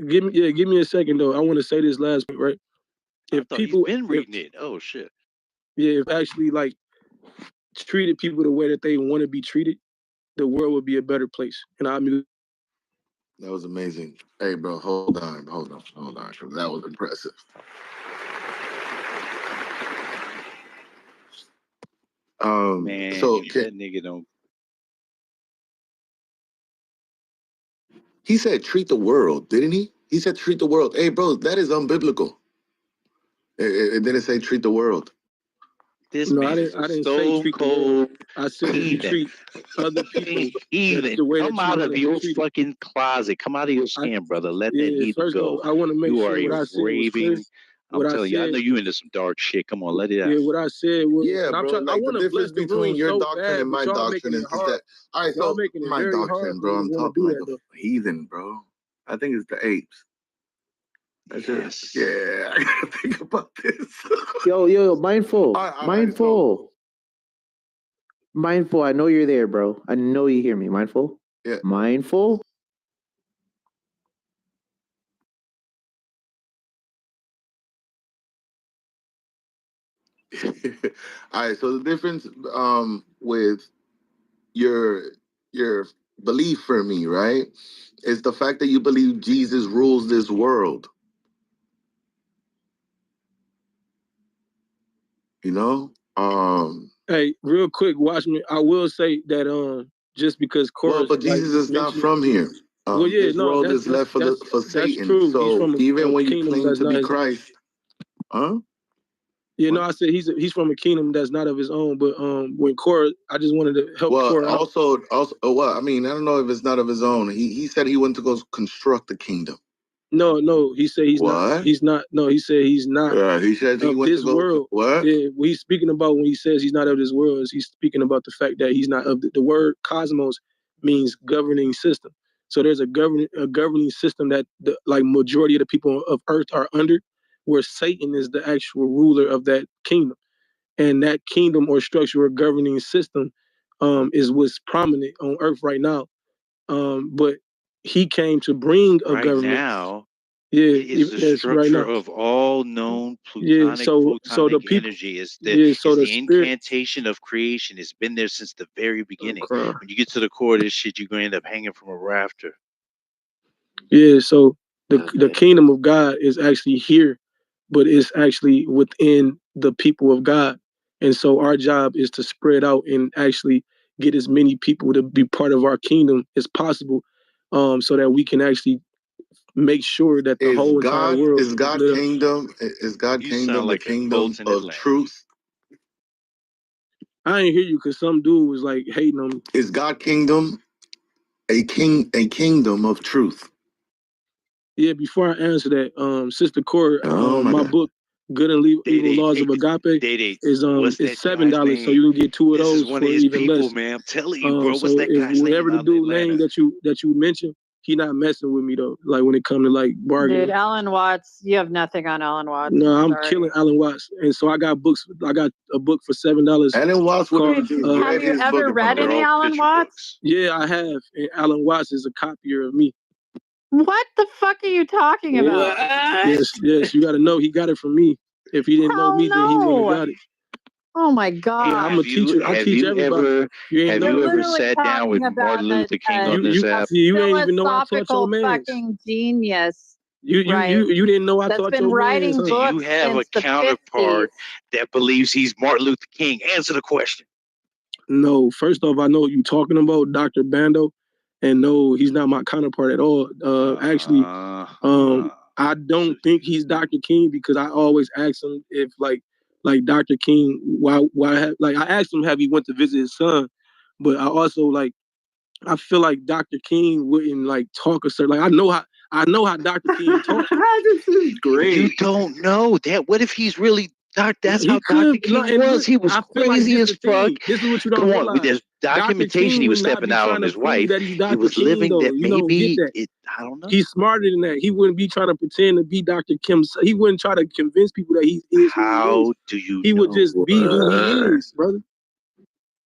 give me a second though. I want to say this last point, right? I thought he's been reading it. Oh shit. Yeah, if actually like treated people the way that they want to be treated, the world would be a better place. And that was amazing. Hey, bro, hold on, because that was impressive. Man, so that nigga don't. He said treat the world, didn't he? He said treat the world. Hey, bro, that is unbiblical. It didn't say treat the world. This man I didn't say treat the world. I said you treat other people the way come out of your fucking closet. Come out of your skin, brother. Let that heathen go. I want to make you sure are what I said raving. was clear. I'm telling you, I know you into some dark shit. Come on, let it out. Yeah, what I said was. Yeah, bro. I want to bless the between your so doctrine bad, and my doctrine is that. All right, so making it my very doctrine, hard bro. I'm talking like that, a heathen, bro. I think it's the apes. Yes. Yeah, I gotta think about this. yo, mindful. Mindful, I know you're there, bro. I know you hear me. Mindful? Yeah. Mindful? All right, so the difference with your belief for me, right, is the fact that you believe Jesus rules this world. You know? Hey, real quick, watch me. I will say that just because Korah's, but Jesus is not from here. This world is left for Satan. True. So even when you claim to be Christ, Yeah, no, I said he's from a kingdom that's not of his own. But when Korah, I just wanted to help Korah out. Also, I mean, I don't know if it's not of his own. He said he went to go construct the kingdom. No, he said he's not. He's not. No, he said he's not. Yeah, he said he went this to go. World. What? Yeah, what he's speaking about when he says he's not of this world is he's speaking about the fact that he's not of the word cosmos means governing system. So there's a governing system that the like majority of the people of Earth are under, where Satan is the actual ruler of that kingdom, and that kingdom or structure or governing system is what's prominent on Earth right now. But he came to bring a government. Now, yeah, is the structure of all known plutonic photonic energy is the incantation of creation. It's been there since the very beginning. When you get to the core of this shit, you're going to end up hanging from a rafter. Yeah, so the kingdom of God is actually here, but it's actually within the people of God. And so our job is to spread out and actually get as many people to be part of our kingdom as possible, so that we can actually make sure that the whole entire world is God kingdom the kingdom of truth. I ain't hear you because some dude was like hating on me. Is God kingdom a kingdom of truth? Yeah, before I answer that, Sister Korah, my book, Good and Evil Laws of Agape, is it's $7, so you can get 2 of those for even less. Man, I'm telling you, bro. So if whatever the dude name that you mentioned, he not messing with me though. Like when it comes to like bargaining. Dude, Alan Watts, you have nothing on Alan Watts. No, I'm killing Alan Watts, and so I got books. I got a book for $7. Alan Watts have you ever read any Alan Watts? Yeah, I have. And Alan Watts is a copier of me. What the fuck are you talking about? Yes, you got to know he got it from me. If he didn't know me, then he wouldn't have got it. Oh my God! Yeah, I'm a teacher. I teach everybody. Have you ever sat down with Martin Luther King on this app? You ain't even know I taught your man. Fucking genius. You didn't know I taught your man. Do you have a counterpart that believes he's Martin Luther King? Answer the question. No, first off, I know what you're talking about, Dr. Bando, and no, he's not my counterpart at all. Actually, I don't think he's Dr. King because I always ask him if like Dr. King, why I asked him have he went to visit his son, but I also I feel like Dr. King wouldn't like talk a certain I know how Dr. King talks. This is great. You don't know that. What if he's really that's how Dr. King was. He was crazy as fuck. This is what you don't realize. There's documentation he was stepping out on his wife. He was living that maybe I don't know. He's smarter than that. He wouldn't be trying to pretend to be Dr. Kim. He wouldn't try to convince people that he is. How do you? He would just be who he is, brother.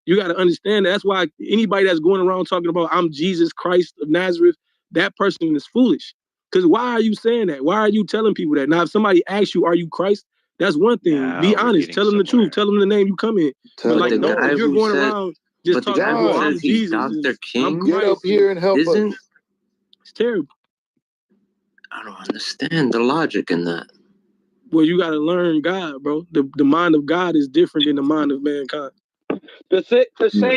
You got to understand that. That's why anybody that's going around talking about I'm Jesus Christ of Nazareth, that person is foolish. Because why are you saying that? Why are you telling people that? Now, if somebody asks you, are you Christ? That's one thing. Now be honest. Tell them the truth. Tell them the name you come in. But like, no, if you're going around just talking about, I'm Jesus, Dr. King, I'm Get up here and help us. It's terrible. I don't understand the logic in that. Well, you got to learn God, bro. The mind of God is different than the mind of mankind. To say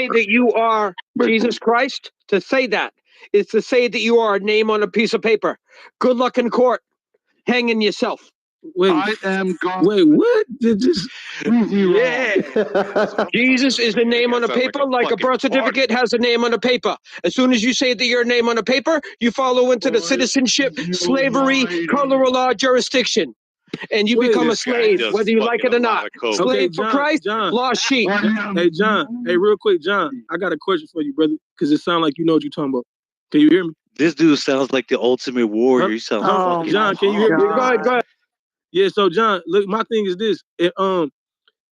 that you are Jesus Christ, to say that is to say that you are a name on a piece of paper. Good luck in court, hanging yourself. Wait, I am God. Wait, what? Just yeah. Jesus is the name on a paper, like a birth certificate has a name on a paper. As soon as you say that you're a name on a paper, you follow into the citizenship, slavery, color law jurisdiction. And you become a slave, whether you like it or not. Slave for Christ, lost sheep. Hey, John. Hey, real quick, John. I got a question for you, brother, because it sounds like you know what you're talking about. Can you hear me? This dude sounds like the ultimate warrior. You sound fucking John, can you hear me? Go ahead. Yeah, so John, look, my thing is this.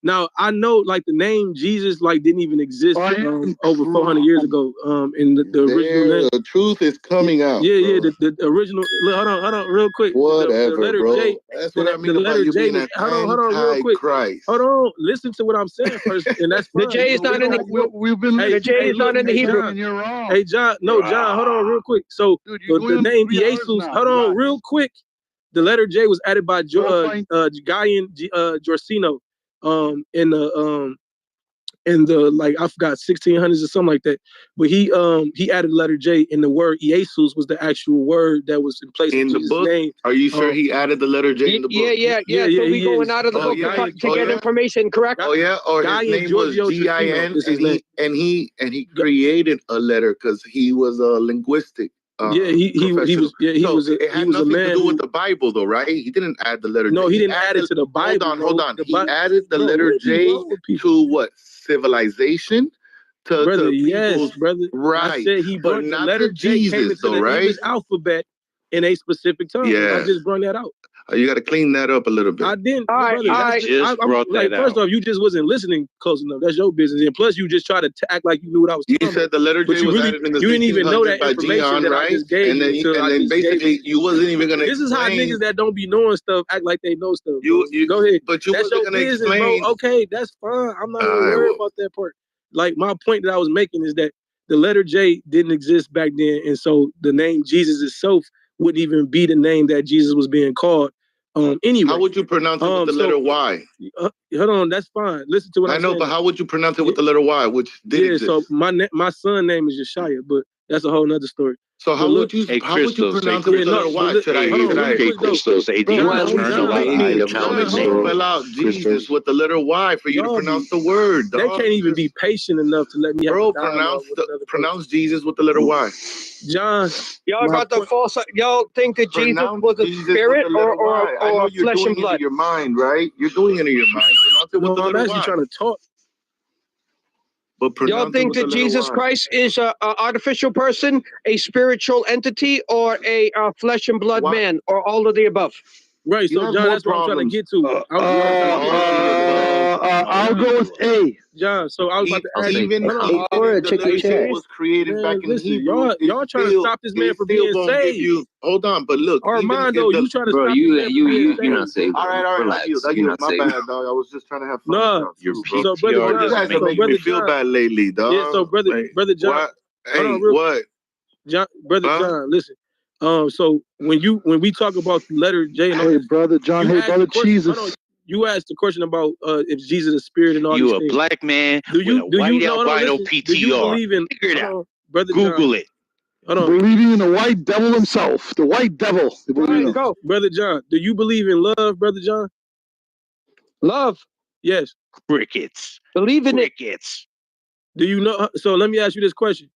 Now I know like the name Jesus like didn't even exist over 400 years ago. In the original name. The truth is coming out. Yeah, the original. Look, hold on, real quick. Whatever, the letter bro. J. That's what I mean about you being an anti-Christ. Hold on, listen to what I'm saying first, and that's fine. The J is not in the. The J is not in the Hebrew. You're wrong. Hey, John. No, John. Hold on, real quick. So the name Jesus. Hold on, real quick. The letter J was added by Gaian Giorgino, in the like I forgot 1600s or something like that. But he added the letter J, and the word Jesus was the actual word that was in place in the book. Name. Are you sure he added the letter J in the book? Yeah. So we going out of the book to get information, correct? Oh yeah, or his name was G-I-N, and he created a letter because he was a linguistic. He was a man to do with the Bible though, right? He didn't add the letter J. No, he didn't add it to the Bible. Hold on. He added the letter J to what? Civilization? Brother, yes, brother. Right. I said he brought not the letter J Jesus, came into the English alphabet in a specific time. Yeah. I just brought that out. You got to clean that up a little bit. I didn't. First off, you just wasn't listening close enough. That's your business. And plus, you just tried to act like you knew what I was talking about. You said the letter J was added in the 1600s. You didn't even know that information that I just gave you. And then basically, you wasn't even going to explain. This is how niggas that don't be knowing stuff act like they know stuff. You go ahead. But you wasn't going to explain. Bro. Okay, that's fine. I'm not even worried about that part. Like, my point that I was making is that the letter J didn't exist back then. And so the name Jesus itself wouldn't even be the name that Jesus was being called. Anyway, how would you pronounce it with the letter Y? Hold on, that's fine. Listen to what I'm saying. I know, but how would you pronounce it with the letter Y, which did exist? So my son name is Yeshaya, but that's a whole nother story. So how would you pronounce it with the letter Y? Should I Christos, spell out Jesus with the letter Y for you to pronounce the word? They can't even be patient enough to let me. Bro, pronounce Jesus with the letter Y. John, y'all got the false. Y'all think that Jesus was a spirit or flesh and blood? Your mind, right? You're doing it in your mind. Pronounce it with the letter Y. I'm actually trying to talk. Y'all think that Jesus Christ is an artificial person, a spiritual entity, or a flesh and blood man, or all of the above? Right, so John, that's what I'm trying to get to. I'll go with A. John, so I was about to ask you. Was created back in Hebrew. Y'all trying to stop this man from being saved. Hold on, but look. Armando, you trying to stop this man from being saved. You're not saved. All right. Relax. My bad, dog. I was just trying to have fun. No, so brother, you guys are making me feel bad lately, dog. Yeah, so brother John. Hey, what? John, brother John, listen. So when we talk about the letter J, and hey brother John, hey brother Jesus. You asked the question about if Jesus is spirit and all these things. You a black man with a white albino PTR. Do you believe in? Figure it out. Brother Google John, it. Hold on. Believing in the white devil himself, the white devil. Go, brother John. Do you believe in love, brother John? Love. Yes. Crickets. Believe in Crickets. Do you know? So let me ask you this question: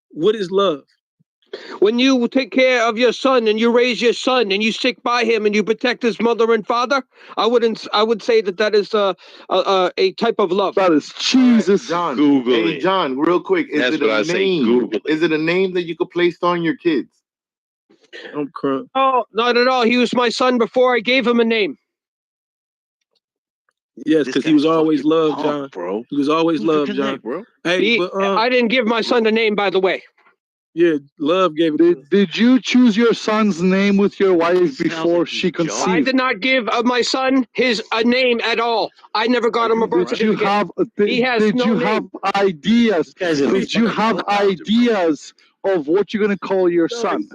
what is love? When you take care of your son and you raise your son and you stick by him and you protect his mother and father, I would say that is a type of love. That is Jesus. John, Google it. Hey, John, real quick, is it a name that you could place on your kids? I'm crying. Oh, not at all. He was my son before I gave him a name. Yes, because he was always loved, John. Bro. He was always loved, John. Bro. Hey, I didn't give my son a name, by the way. Yeah, love gave it. Did you choose your son's name with your wife before she conceived? I did not give my son a name at all. I never got him a birth certificate. He has did no you name. have ideas? Did you have ideas of what you're gonna call your son?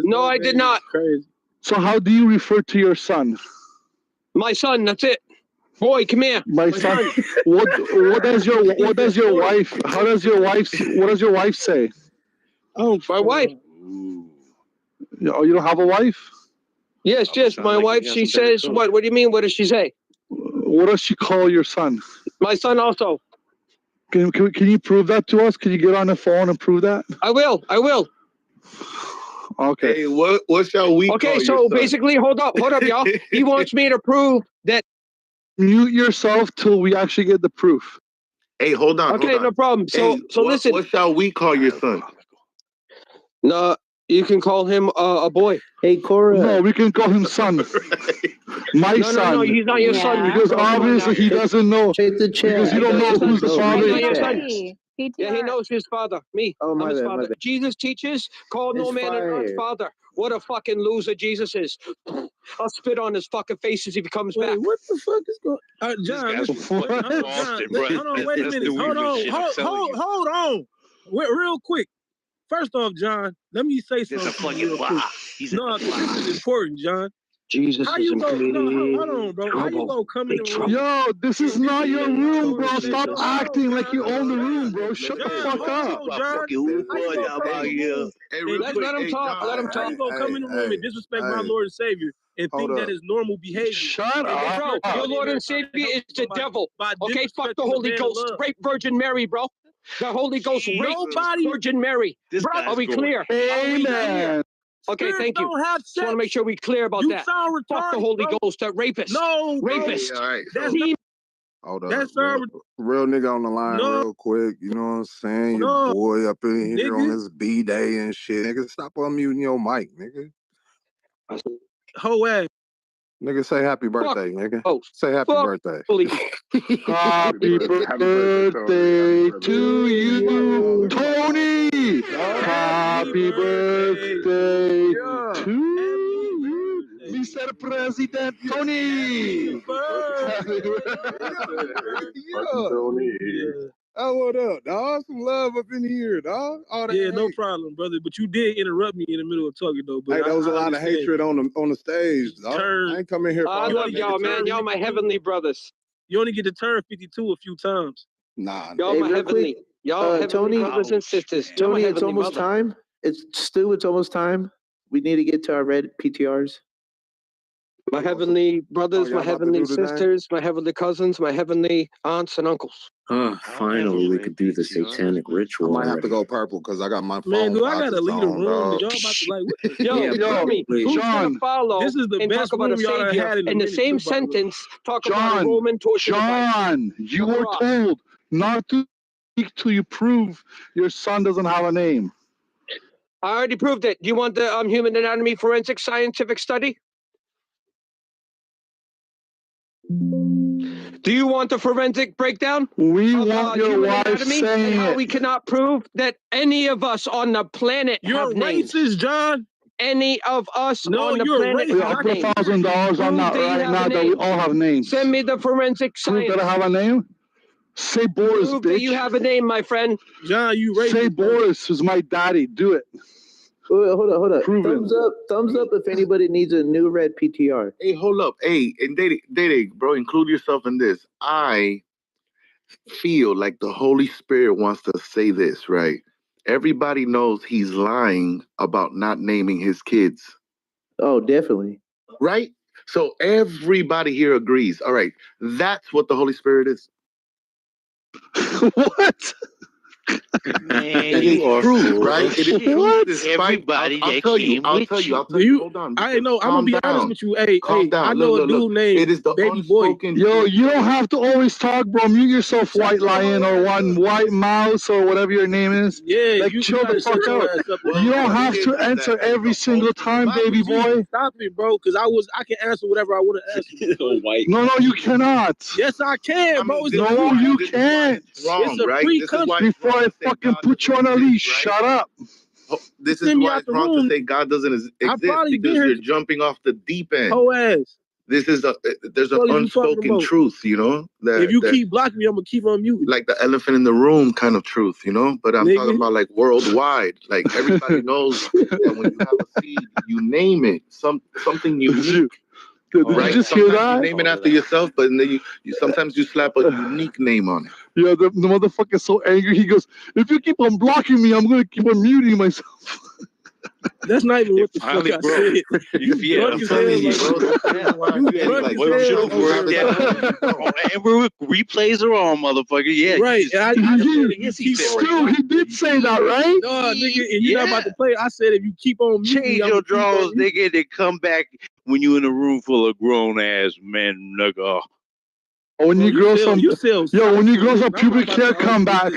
No, I did not. Crazy. So how do you refer to your son? My son. That's it. Boy, come here. My son. What does your wife? What does your wife say? Oh, my wife. Oh, you don't have a wife? Yes, my wife. She says what? What do you mean? What does she say? What does she call your son? My son also. Can you prove that to us? Can you get on the phone and prove that? I will. Okay. Hey, what shall we? Okay, so basically, hold up, y'all. He wants me to prove that. Mute yourself till we actually get the proof. Hey, hold on. Okay, no problem. So listen. What shall we call your son? No, you can call him a boy. Hey, Cora. No, we can call him son. My son. No, he's not your son. Because obviously he doesn't know. Because you don't know who's the father. Yeah, he knows his father. Me. Oh, I'm his father. Jesus teaches, call no man an earth father. What a fucking loser Jesus is. I'll spit on his fucking faces if he comes back. What the fuck is going on? John, hold on, wait a minute. Hold on. Real quick. First off, John, let me say something real quick. No, this is important, John. Jesus how you go? No, hold on, bro. How you go come in the room? Yo, this is not your room, bro. Stop acting like you own the room, bro. Shut the fuck up. Let him talk. How you gonna come in the room and disrespect my Lord and Savior and think that is normal behavior? Shut up. Bro, your Lord and Savior is the devil. Okay, fuck the Holy Ghost. Rape Virgin Mary, bro. The Holy Ghost raped Virgin Mary. Bro, are we clear? Amen. Okay, thank you. Just want to make sure we're clear about that. Fuck the Holy Ghost, that rapist. No, rapist. All right, hold up. Real nigga on the line real quick. You know what I'm saying? Your boy up in here on his B-day and shit. Nigga, stop unmuting your mic, nigga. Ho ass. Nigga, say happy birthday, nigga. Oh, say happy birthday. Happy birthday to you, Tony. Happy birthday to you, Mr. President Tony. Oh, what up, dog? Some love up in here, dog. Yeah, no problem, brother. But you did interrupt me in the middle of talking, though. But hey, there was a lot of hatred on the stage, dog. I ain't coming here. I love y'all, man. Y'all my heavenly brothers. You only get to turn 52 a few times. Nah. Y'all my heavenly. Y'all heavenly Tony, brothers and sisters. Tony, it's almost time. It's almost time. We need to get to our red PTRs. My heavenly brothers, my heavenly sisters, my heavenly cousins, my heavenly aunts and uncles. Finally, we could do the satanic ritual. I might have to go purple because I got my phone. Man, do I gotta leave the room? Y'all about to like, what the who's gonna follow? This is the and best talk about a savior in the same sentence. Talk about a Roman torture device. John, you were told not to speak till you prove your son doesn't have a name. I already proved it. Do you want the human anatomy forensic scientific study? Do you want the forensic breakdown? We want your wife saying how we cannot prove that any of us on the planet have names. You're racist, John. Any of us on the planet have names. I'll put $1,000 on that right now that we all have names. Send me the forensic science. Prove that I have a name? Say Boris, prove bitch. That you have a name, my friend. John, you racist. Say Boris is my daddy. Do it. Hold up. Thumbs up if anybody needs a new red PTR. Hey, hold up. Hey, and Dede, bro, include yourself in this. I feel like the Holy Spirit wants to say this, right? Everybody knows he's lying about not naming his kids. Oh, definitely. Right? So everybody here agrees. All right, that's what the Holy Spirit is. What? Man, you are true, right? It is true. Everybody I'll tell you. Hold on. I know. I'm gonna be honest with you. Hey, I know a dude named it is the Baby Boy. Yo, you don't have to always talk, bro. Mute yourself, White Lion or one White Mouse or whatever your name is. Yeah, like chill the fuck out. You don't have to answer every single time, baby boy. Stop it, bro. Because I can answer whatever I want to answer. No, you cannot. Yes, I can, bro. No, you can't. Wrong, it's a free country. Before I fucking put you on a leash, shut up. This is why it's wrong to say God doesn't exist, because you're jumping off the deep end. Whole ass. This is there's an unspoken truth, you know. If you keep blocking me, I'm gonna keep on muting. Like the elephant in the room kind of truth, you know. But I'm talking about like worldwide. Like everybody knows that when you have a seed, you name it something unique. Did you just hear that? You name it after yourself, but then you sometimes you slap a unique name on it. Yeah, the motherfucker's so angry. He goes, "If you keep on blocking me, I'm gonna keep on muting myself." That's not even what the fuck I said. And replays are on, motherfucker. Yeah, right. He did say that, right? No, nigga, and you're not about to play. I said if you keep on muting, change your draws, nigga, they come back when you in a room full of grown ass men, nigga. When you grow some pubic hair, come back.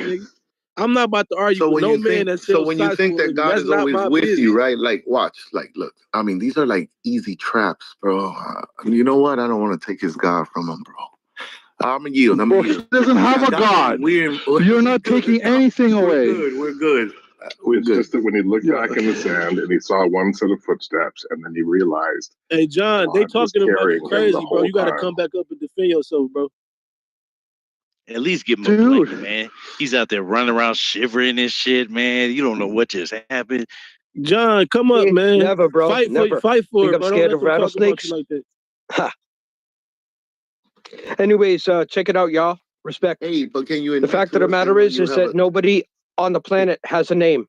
I'm not about to argue with no man that sells. So when you think that God is always with you, right? Like, watch, like, look. I mean, these are like easy traps, bro. You know what? I don't want to take his God from him, bro. I'm gonna yield. He doesn't have a God. You're not taking anything away. We're good. It's just that when he looked back in the sand and he saw one set of footsteps, and then he realized. Hey, John, they talking about you crazy, bro. You got to come back up and defend yourself, bro. At least give him a blanket, man. He's out there running around shivering and shit, man. You don't know what just happened. John, come up, man. Never, bro. Fight never. for it, bro. I'm scared of rattlesnakes. Like that. Ha. Anyways, check it out, y'all. Respect. Hey, but can you? The fact of the matter is that nobody on the planet has a name.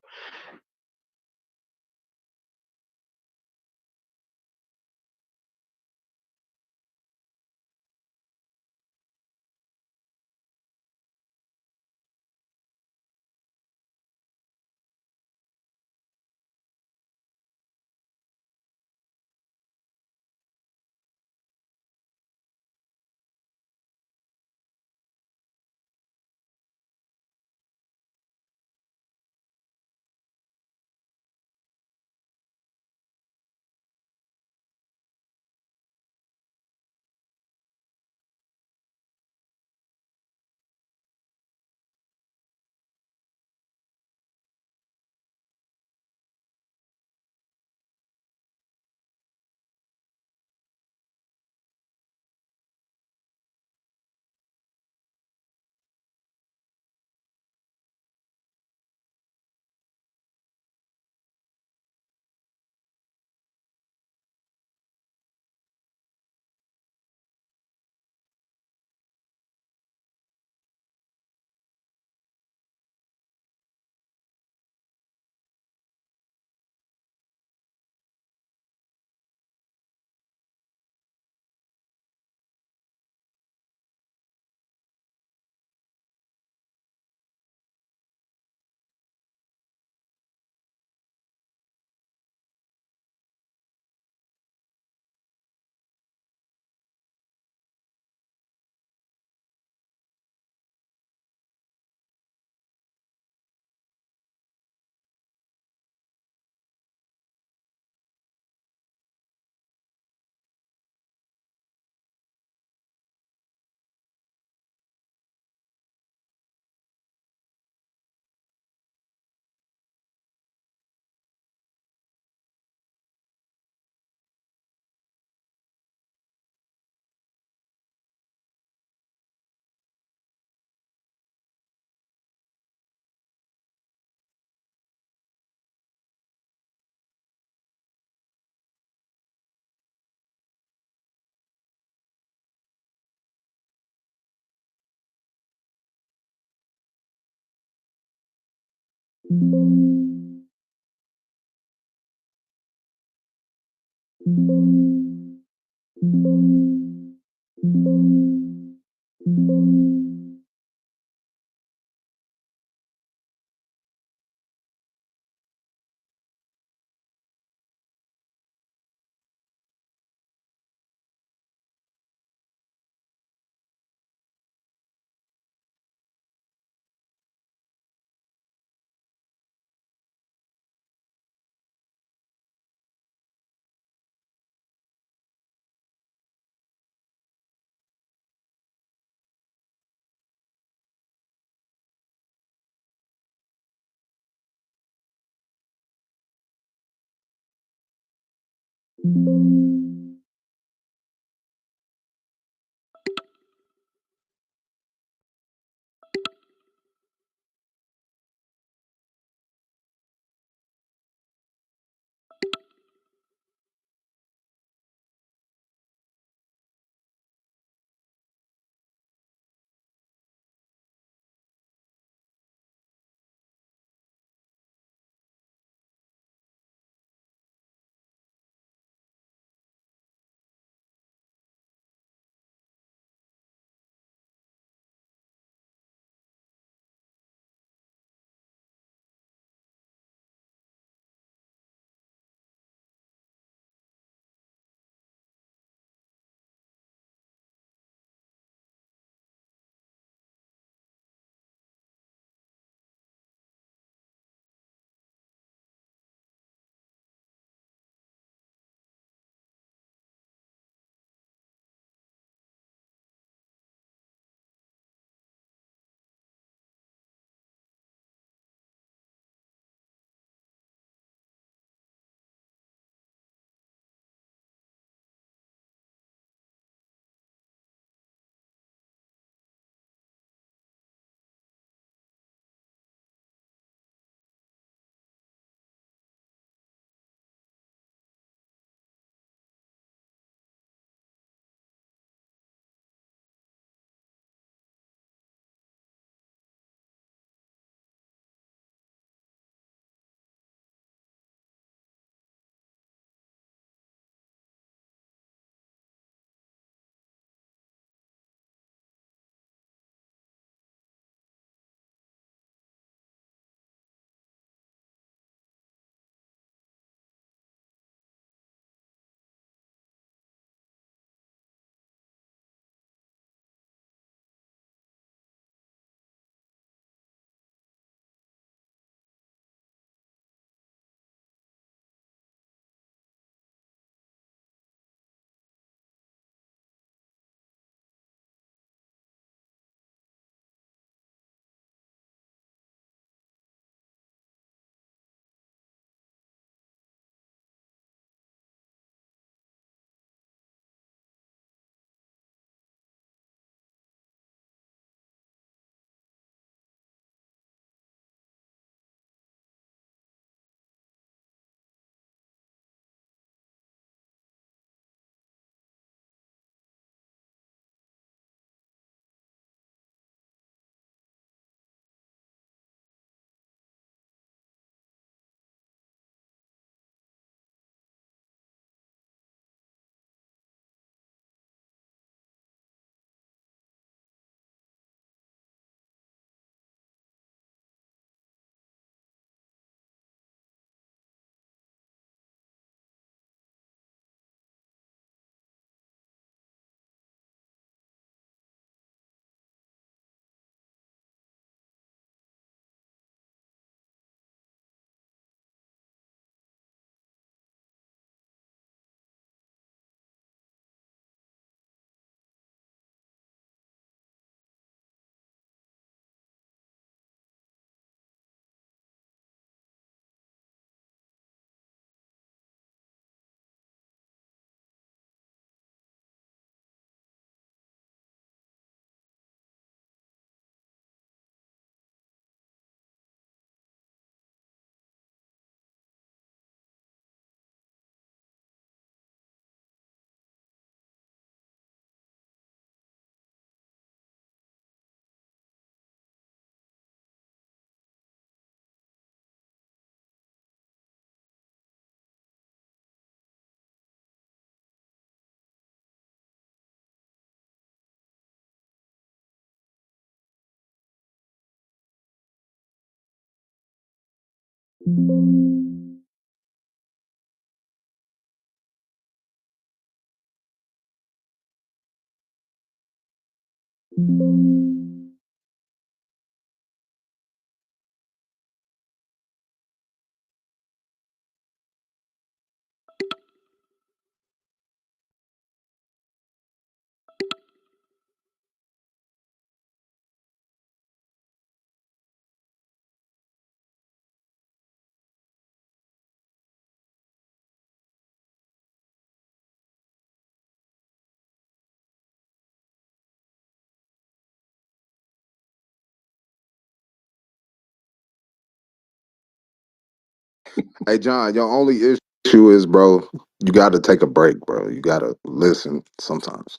Hey, John, your only issue is, bro, you got to take a break, bro. You got to listen sometimes.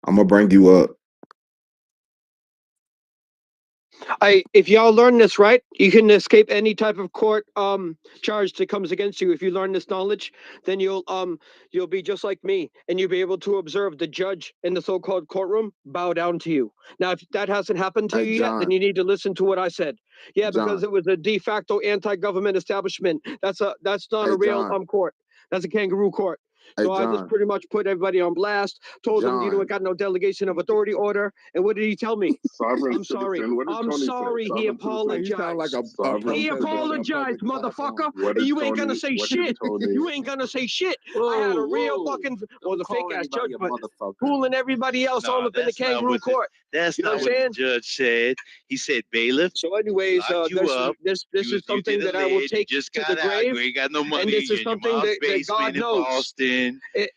I'm going to bring you up. If y'all learn this, right, you can escape any type of court charge that comes against you. If you learn this knowledge, then you'll be just like me, and you'll be able to observe the judge in the so-called courtroom bow down to you. Now, if that hasn't happened to you yet, then you need to listen to what I said. Yeah, because it was a de facto anti-government establishment. That's not a real court. That's a kangaroo court. So I just pretty much put everybody on blast, told them, you know, I got no delegation of authority order. And what did he tell me? I'm sorry. I'm sorry. He apologized. He apologized, motherfucker. And you ain't gonna say shit. You ain't gonna say shit. I had a real fucking, well, the fake ass judge, but fooling everybody else all up in the kangaroo court. That's not what the judge said. He said, bailiff. So anyways, this is something that I will take to the grave. You ain't got no money. And this is something that God knows.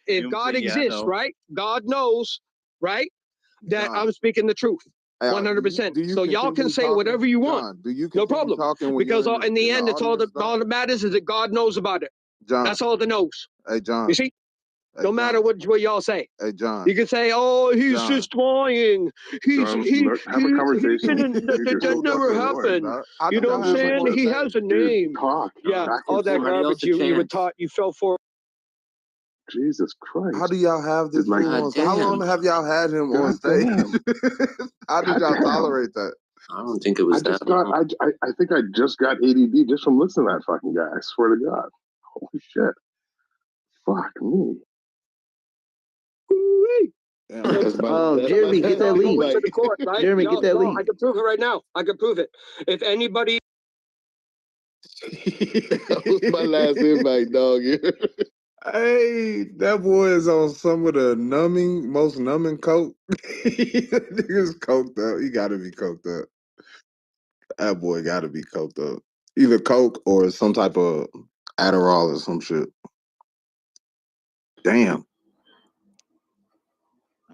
If God exists, right? God knows, right? That I'm speaking the truth. 100%. So y'all can say whatever you want. No problem. Because in the end, it's all that matters is that God knows about it. That's all that knows. Hey, John. You see? No matter what y'all say. Hey, John. You can say, oh, he's just lying. Have a conversation. That never happened. You know what I'm saying? He has a name. Yeah, all that garbage you were taught, you fell for. Jesus Christ. How do y'all have this fool on stage? How long have y'all had him on stage? How did y'all tolerate that? I don't think it was that long. I think I just got ADD just from listening to that fucking guy. I swear to God. Holy shit. Fuck me. Jeremy, get that lead. Jeremy, get that lead. I can prove it right now. I can prove it. If anybody... That was my last invite, dog. Hey, that boy is on some of the most numbing coke. Nigga's coked up. He gotta be coked up. That boy gotta be coked up. Either coke or some type of Adderall or some shit. Damn.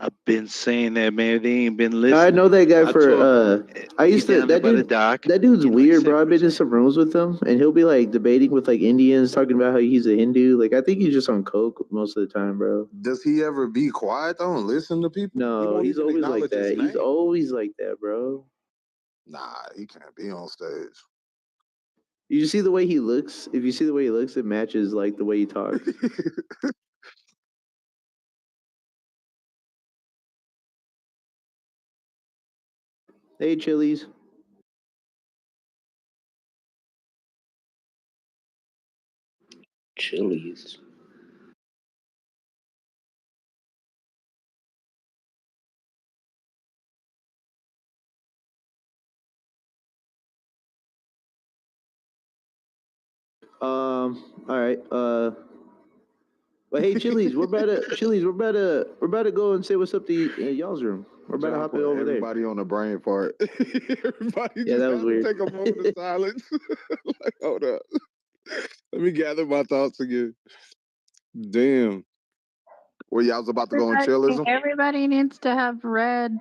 I've been saying that, man. They ain't been listening. I know that guy I used to that dude's weird, bro. I've been in some rooms with him and he'll be like debating with like Indians, talking about how he's a Hindu. Like I think he's just on coke most of the time, bro. Does he ever be quiet though and listen to people? No, he's always like that. He's always like that, bro. Nah, he can't be on stage. You see the way he looks? If you see the way he looks, it matches like the way he talks. Hey, Chili's. Chili's. All right. But hey, Chili's, we're about to go and say what's up to y'all's room. We're about to hop in over there. Everybody on the brain part. Everybody yeah, that was weird. Take a moment of silence. Like, hold up. Let me gather my thoughts again. Damn. Well, y'all was about to go on chillism? Everybody needs to have red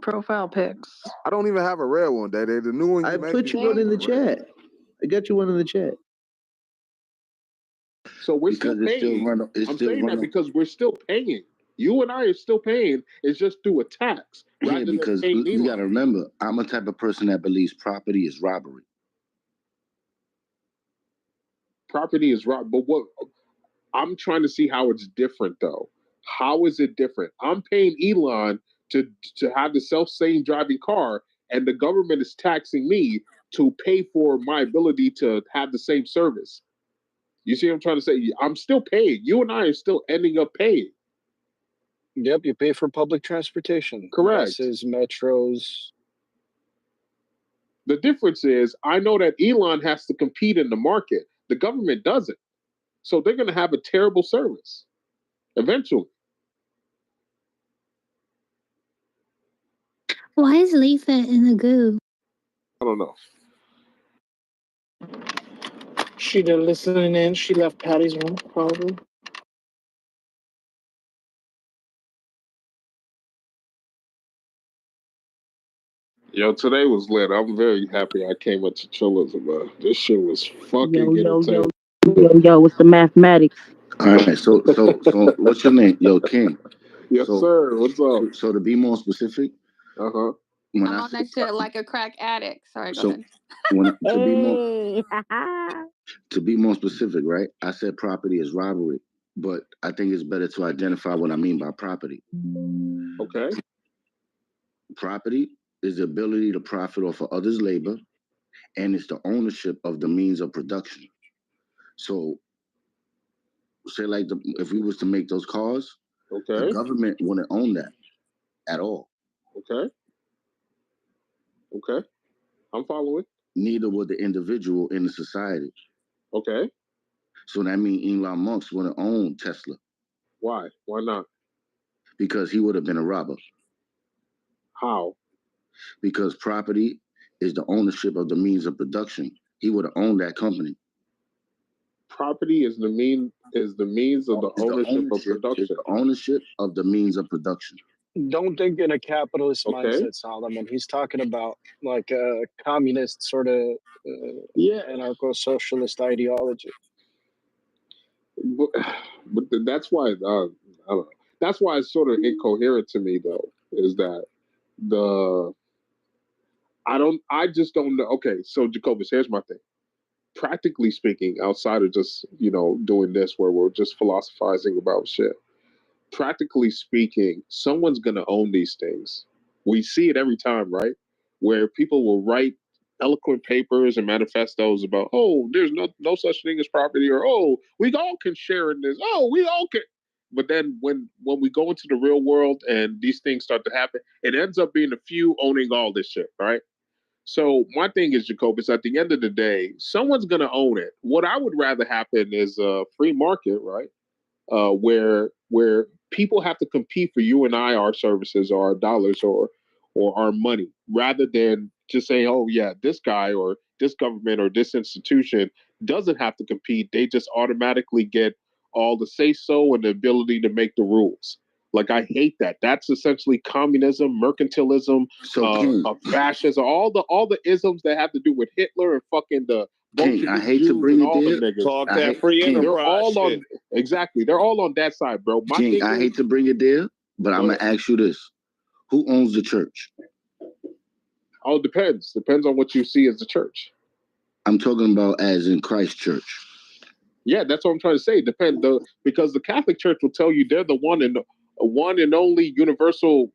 profile pics. I don't even have a red one, Day. The new one. I put you one in the chat. I got you one in the chat. So we're still paying. I'm saying that because we're still paying. You and I are still paying. It's just through a tax. Yeah, because you got to remember, I'm a type of person that believes property is robbery. Property is robbed, but what? I'm trying to see how it's different, though. How is it different? I'm paying Elon to have the self-same driving car, and the government is taxing me to pay for my ability to have the same service. You see what I'm trying to say? I'm still paying. You and I are still ending up paying. Yep, you pay for public transportation. Correct. Buses, metros. The difference is I know that Elon has to compete in the market. The government doesn't. So they're going to have a terrible service eventually. Why is Leafa in the goo? I don't know. She didn't listen in. She left Patty's room, probably. Yo, today was lit. I'm very happy I came into Chillism, man. This shit was fucking entertaining. Yo, what's the mathematics? All right, so what's your name? Yo, King. Yes, sir. What's up? So to be more specific, uh-huh. I'm on that shit like a crack addict. Sorry, go ahead. To be more specific, right? I said property is robbery, but I think it's better to identify what I mean by property. Okay. Property is the ability to profit off of others' labor, and it's the ownership of the means of production. So, say like if we was to make those cars, okay, the government wouldn't own that at all. Okay, I'm following. Neither would the individual in the society. Okay. So that means Elon Musk wouldn't own Tesla. Why? Why not? Because he would have been a robber. How? Because property is the ownership of the means of production. He would have owned that company. Property is the means of the ownership of production. It's the ownership of the means of production. Don't think in a capitalist mindset, Solomon. He's talking about like a communist sort of anarcho-socialist ideology. But that's why I don't know. That's why it's sort of incoherent to me, though, is that I just don't know. Okay, so Jacobus, here's my thing. Practically speaking, outside of just, doing this where we're just philosophizing about shit, practically speaking, someone's going to own these things. We see it every time, right? Where people will write eloquent papers and manifestos about, oh, there's no such thing as property, or, oh, we all can share in this. Oh, we all can. But then when we go into the real world and these things start to happen, it ends up being a few owning all this shit, right? So my thing is, Jacobus, at the end of the day, someone's going to own it. What I would rather happen is a free market, right? Where people have to compete for you and I, our services or our dollars or our money, rather than just saying, oh yeah, this guy or this government or this institution doesn't have to compete. They just automatically get all the say-so and the ability to make the rules. Like, I hate that. That's essentially communism, mercantilism, fascism, all the isms that have to do with Hitler and fucking the King, I hate to bring it there. Talk that free enterprise shit. Exactly. They're all on that side, bro. King, I hate to bring it there, but I'm going to ask you this. Who owns the church? Oh, it depends. Depends on what you see as the church. I'm talking about as in Christ Church. Yeah, that's what I'm trying to say. Because the Catholic Church will tell you they're the one and only universal,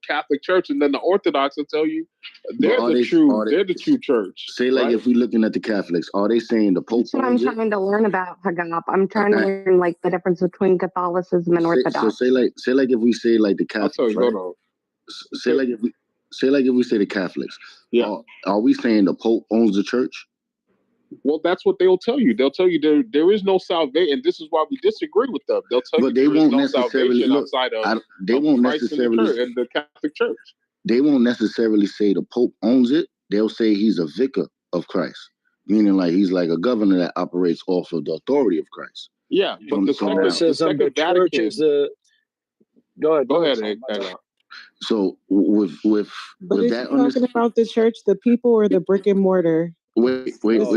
Catholic Church, and then the Orthodox will tell you they're the true church. Say like, right? If we're looking at the Catholics, are they saying the Pope? That's what I'm trying to learn about, Hagap. I'm trying to learn like the difference between Catholicism and Orthodox. So say like if we say like the Catholics, right? Say like if we say the Catholics, are we saying the Pope owns the church? Well, that's what they'll tell you. They'll tell you there is no salvation, and this is why we disagree with them. They'll tell you there is no salvation outside of Christ and the Catholic Church. They won't necessarily say the Pope owns it. They'll say he's a vicar of Christ, meaning like he's like a governor that operates off of the authority of Christ. Yeah, but the second church is a. Go ahead. So with but that, talking about the church, the people, or the brick and mortar. Wait. Let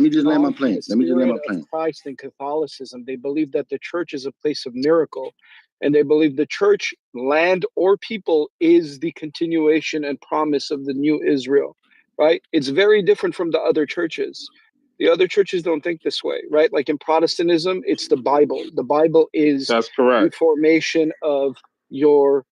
me just land my plane. Christ and Catholicism, they believe that the church is a place of miracle, and they believe the church, land or people, is the continuation and promise of the new Israel. Right? It's very different from the other churches. The other churches don't think this way, right? Like in Protestantism, it's the Bible. The Bible is the formation of your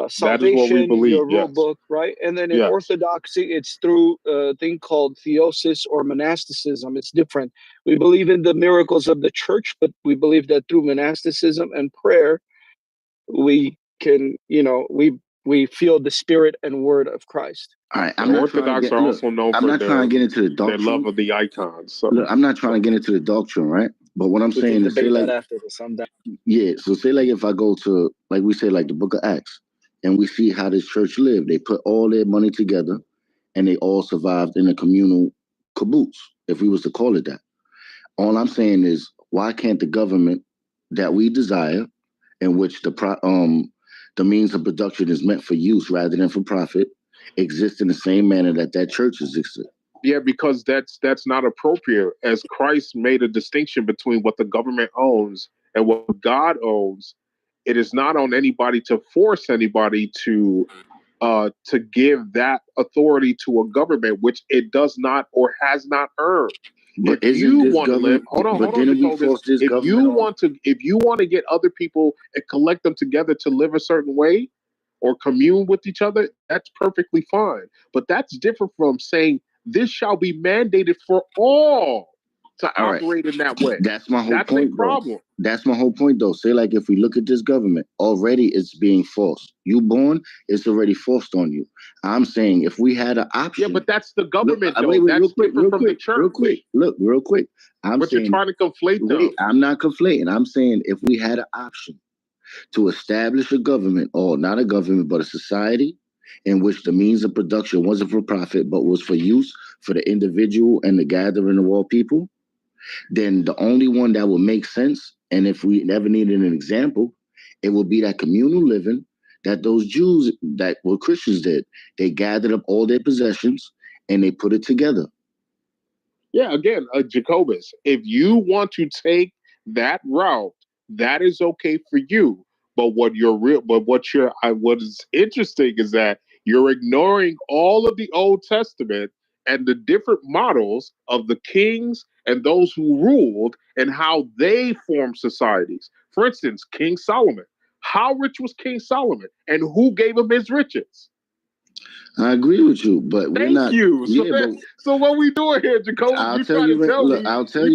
salvation, your rule book, right? And then in Orthodoxy, it's through a thing called theosis or monasticism. It's different. We believe in the miracles of the church, but we believe that through monasticism and prayer, we can, we feel the spirit and word of Christ. All right, Orthodox are also known for their love of the icons. So. Look, I'm not trying to get into the doctrine, right? But what I'm saying is, say like, so say like if I go to, like we say, like the Book of Acts, and we see how this church lived. They put all their money together, and they all survived in a communal caboose, if we was to call it that. All I'm saying is, why can't the government that we desire, in which the means of production is meant for use rather than for profit, exist in the same manner that church existed. Yeah, because that's not appropriate, as Christ made a distinction between what the government owns and what God owns. It is not on anybody to force anybody to give that authority to a government which it does not or has not earned. But if you want to live, hold on, if you want to get other people and collect them together to live a certain way or commune with each other, that's perfectly fine. But that's different from saying this shall be mandated for all to operate in that way. That's my whole point, problem. That's my whole point, though. Say, like, if we look at this government, already it's being forced. You born, it's already forced on you. I'm saying if we had an option. Yeah, but that's the government, though. That's different from the church. Real quick. But you're trying to conflate, though. I'm not conflating. I'm saying if we had an option to establish a government, or not a government, but a society in which the means of production wasn't for profit, but was for use for the individual and the gathering of all people, then the only one that would make sense, and if we never needed an example, it would be that communal living that those Jews, that what Christians did. They gathered up all their possessions and they put it together. Yeah, again, Jacobus, if you want to take that route, that is okay for you. But what is interesting is that you're ignoring all of the Old Testament and the different models of the kings and those who ruled and how they formed societies. For instance, King Solomon. How rich was King Solomon, and who gave him his riches? I agree with you, but we're not. Thank you. So what we doing here, Jacoby? I'll tell you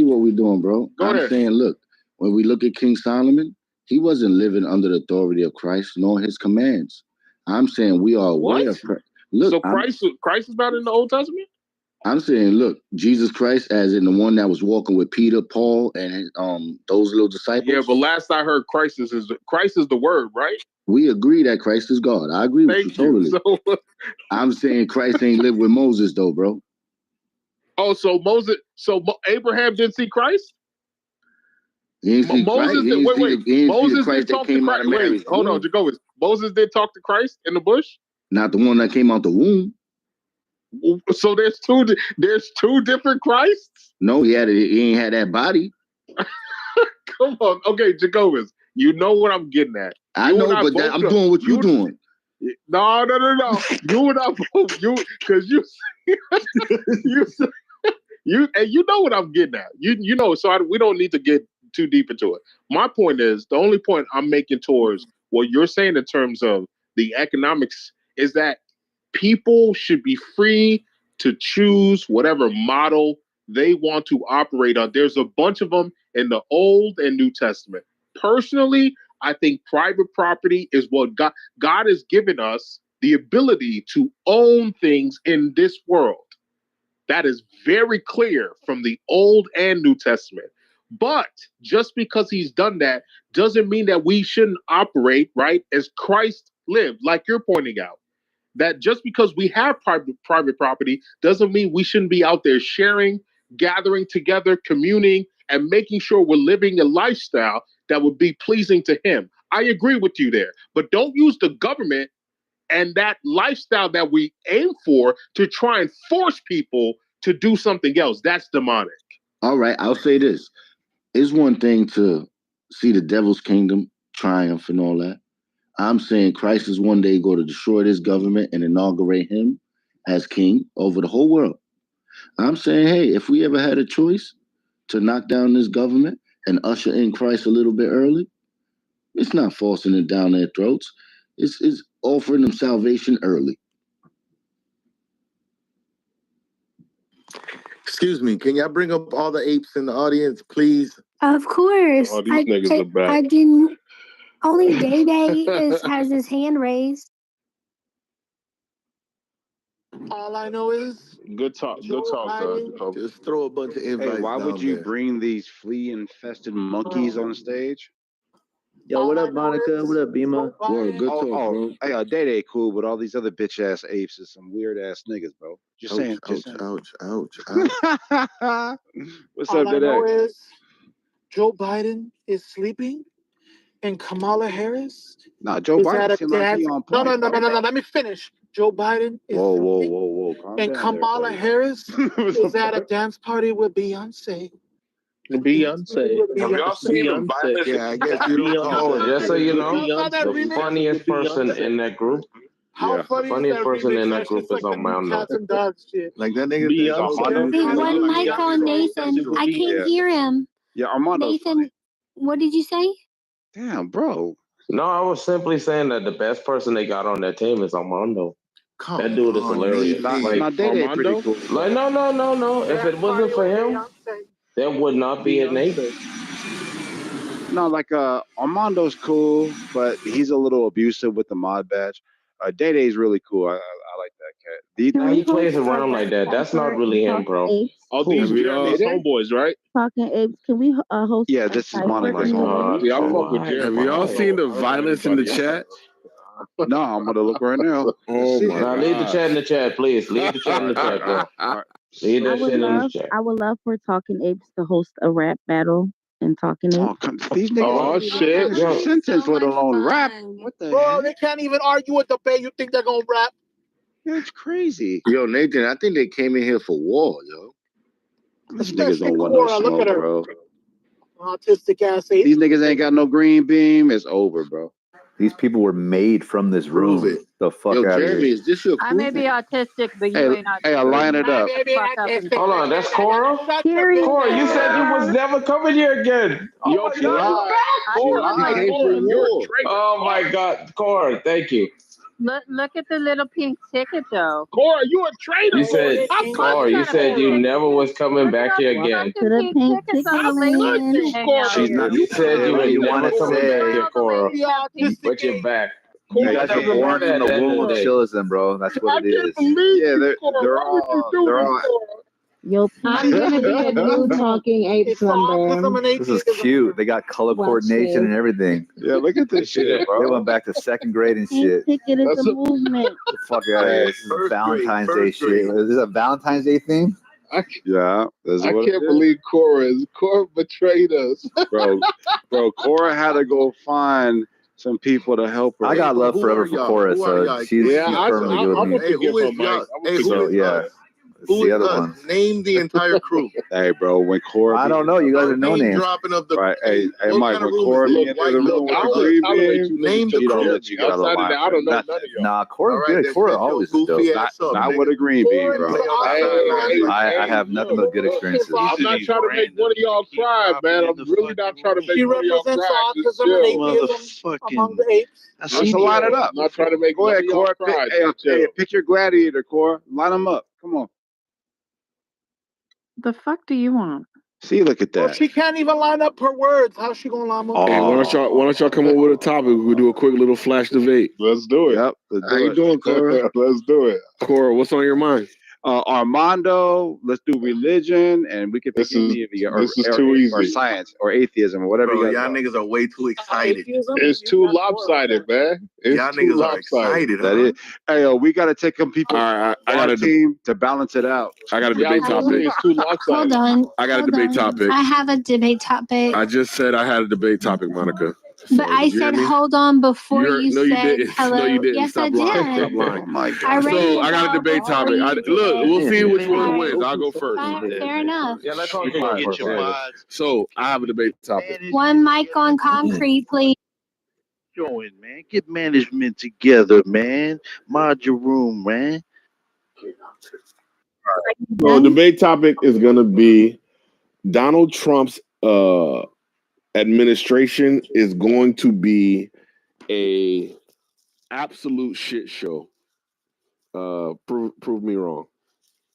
what we're doing, bro. I'm saying, look, when we look at King Solomon, he wasn't living under the authority of Christ nor his commands. I'm saying we are aware of Christ. Look, so Christ is not in the Old Testament? I'm saying, look, Jesus Christ, as in the one that was walking with Peter, Paul, and those little disciples. Yeah, but last I heard, Christ is the word, right? We agree that Christ is God. I agree with you totally. So, I'm saying Christ ain't lived with Moses, though, bro. Oh, so Abraham didn't see Christ? He didn't see Christ. Moses didn't talk to Christ. Wait, hold on, Jacobus. Moses did talk to Christ in the bush? Not the one that came out the womb. So there's two different Christs? No, he ain't had that body. Come on. Okay, Jacobus, you know what I'm getting at. I know, but I'm doing what you're doing. No. You and I both, because you and you know what I'm getting at. You know, so we don't need to get too deep into it. My point is, the only point I'm making towards what you're saying in terms of the economics is that people should be free to choose whatever model they want to operate on. There's a bunch of them in the Old and New Testament. Personally, I think private property is what God has given us the ability to own things in this world. That is very clear from the Old and New Testament. But just because he's done that doesn't mean that we shouldn't operate, right, as Christ lived, like you're pointing out. That just because we have private property doesn't mean we shouldn't be out there sharing, gathering together, communing, and making sure we're living a lifestyle that would be pleasing to him. I agree with you there, but don't use the government and that lifestyle that we aim for to try and force people to do something else. That's demonic. All right, I'll say this. It's one thing to see the devil's kingdom triumph and all that. I'm saying Christ is one day going to destroy this government and inaugurate him as king over the whole world. I'm saying, hey, if we ever had a choice to knock down this government and usher in Christ a little bit early, it's not forcing it down their throats. It's offering them salvation early. Excuse me, can y'all bring up all the apes in the audience, please? Of course. Oh, these niggas are back. I didn't. Only Day Day has his hand raised. All I know is good talk. Just throw a bunch of invites. Hey, why would you bring these flea-infested monkeys on stage? Yo, what up, Monica? What up, Bima? Word, good talk, bro. Hey, Day Day cool, but all these other bitch-ass apes is some weird-ass niggas, bro. Just saying. Ouch. What's up, Day Day? All I know is Joe Biden is sleeping and Kamala Harris. Nah, Joe Biden seemed like he on point. No. Let me finish. Joe Biden is Whoa. Calm and down Kamala there, Harris is at a dance party with Beyonce. Beyonce. Have y'all seen the violence? Yeah, I guess you don't call it. Just so you know, Beyonce. the funniest person in that group. How funny funniest is that person in remix? that group is Like Armando. Cats and dogs shit. Like that nigga. There's one mic on Nathan. I can't hear him. Yeah, Armando. Nathan, what did you say? Damn, bro. No, I was simply saying that the best person they got on that team is Armando. That dude is hilarious. Like, they pretty cool. Like, no. If it wasn't for him, there would not be a Nathan. No, like Armando's cool, but he's a little abusive with the mod badge. Day's really cool. I like that cat. He plays around like that. That's not really him, bro. All these homeboys, right? Talking apes. Can we host? Yeah, this is Monica. Yeah, I fuck with Jeremy. Have y'all seen the violence in the chat? No, I'm gonna look right now. Oh my God. Leave the chat in the chat, please. Leave the chat in the chat, bro. Leave that shit in the chat. I would love for Talking Apes to host a rap battle and Talking Apes. These niggas. Shit. Sentence, let alone rap. What the Bro, they can't even argue with the debate. You think they're gonna rap? That's crazy. Yo, Nathan, I think they came in here for war, yo. These niggas don't want no Look at smoke, her. bro. Autistic ass ape. These niggas ain't got no green beam. It's over, bro. These people were made from this room. The fuck out of Jeremy, here. is this your I may be autistic, but you ain't autistic. Hey, I line it up. Hold on, that's Cora? Cora, you said you was never coming here again. Yo, she lied. Oh my God, Cora, thank you. Look at the little pink ticket, though. Cora, you a traitor. You said, Cora, you said you never was coming back here again. To the pink You said you would never coming back here, Cora. But you're back. You guys were born in the womb of chillism, bro. That's what it is. Yeah, they're all. Yo, I'm gonna be a new Talking Ape someday. This is cute. They got color coordination and everything. Yeah, look at this shit, bro. They went back to second grade and shit. ticket is a movement. The fuck out of here. This is Valentine's Day shit. Is this a Valentine's Day thing? Yeah, I can't believe Cora betrayed us, bro. Cora had to go find some people to help her. I got love forever for Cora, so she's firmly good with me. Hey, who is y'all? So yeah. Who the is other us? one. Name the entire crew. Hey, bro, when Cora... I don't know. You guys are no names. Dropping of the right. Hey, Mike, when Cora be in the room with the green beam, name the crew. You get out of line. I don't know none of y'all. Nah, Cora's good. Cora always is dope. Not with a green beam, bro. I have nothing but good experiences. I'm not trying to make one of y'all cry, man. I'm really not trying to make one of y'all cry. Among the apes. Let's line it up. I'm not trying to make Go ahead, Cora. Hey, pick your gladiator, Cora. Line them up. Come on. The fuck do you want? See, look at that. Well, she can't even line up her words. How's she gonna line up? Hey, why don't y'all come up with a topic? We'll do a quick little flash debate. Let's do it. Yep. How you doing, Cora? Let's do it. Cora, what's on your mind? Armando, let's do religion, and we can pick any of you. This is too easy. Or science, or atheism, or whatever. Bro, y'all niggas are way too excited. It's too lopsided, man. Y'all niggas are excited. That is. Hey, we got to take some people on our team to balance it out. I got a debate topic. It's too lopsided. Hold on. I got a debate topic. I have a debate topic. I just said I had a debate topic, Monica. But I said, hold on before you said hello. No, you didn't. Yes, Stop I lying. did. Stop lying. Oh my God. So I got a debate topic. Look, we'll see which one wins. I'll go first. Fair enough. Yeah, let's all get your mods. So I have a debate topic. One mic on concrete, please. Join, man. Get management together, man. Mod your room, man. So the debate topic is going to be Donald Trump's administration is going to be a absolute shit show. Prove me wrong.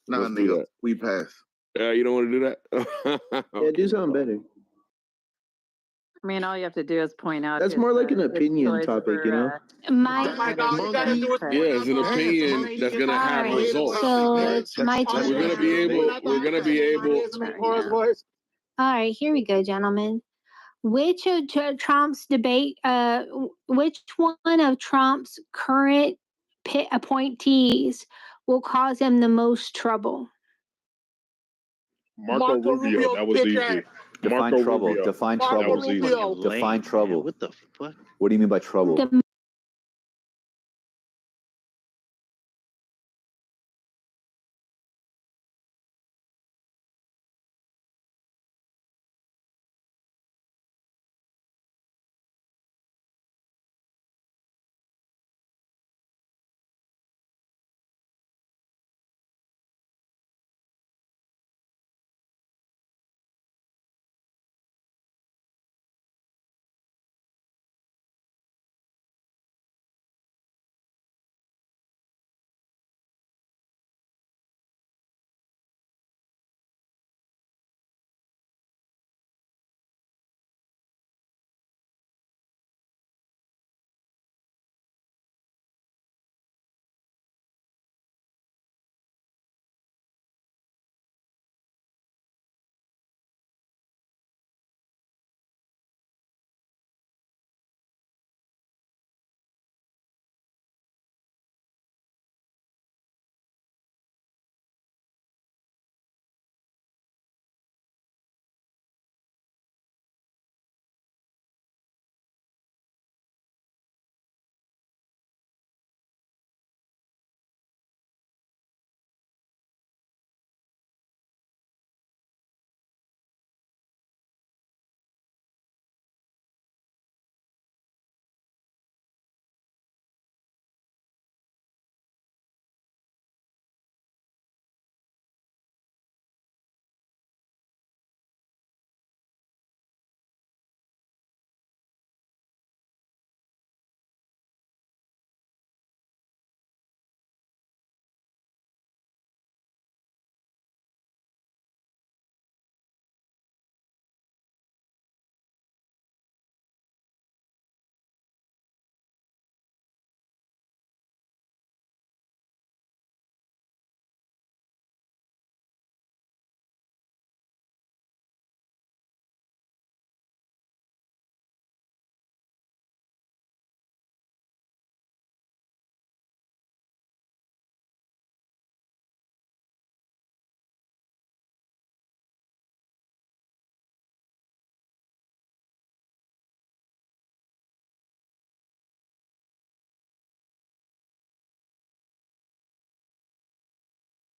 Nah, nigga, we pass. You don't want to do that? Yeah, do something better. I mean, all you have to do is point out. That's more like an opinion topic, you know? My God, you gotta do it. Yeah, it's an opinion that's gonna have results. So it's my turn. We're gonna be able. All right, here we go, gentlemen. Which of Trump's which one of Trump's current appointees will cause him the most trouble? Marco Rubio. That was easy. Define Marco trouble. Rubio. Define Marco trouble. Rubio. Define trouble. What the fuck? What do you mean by trouble?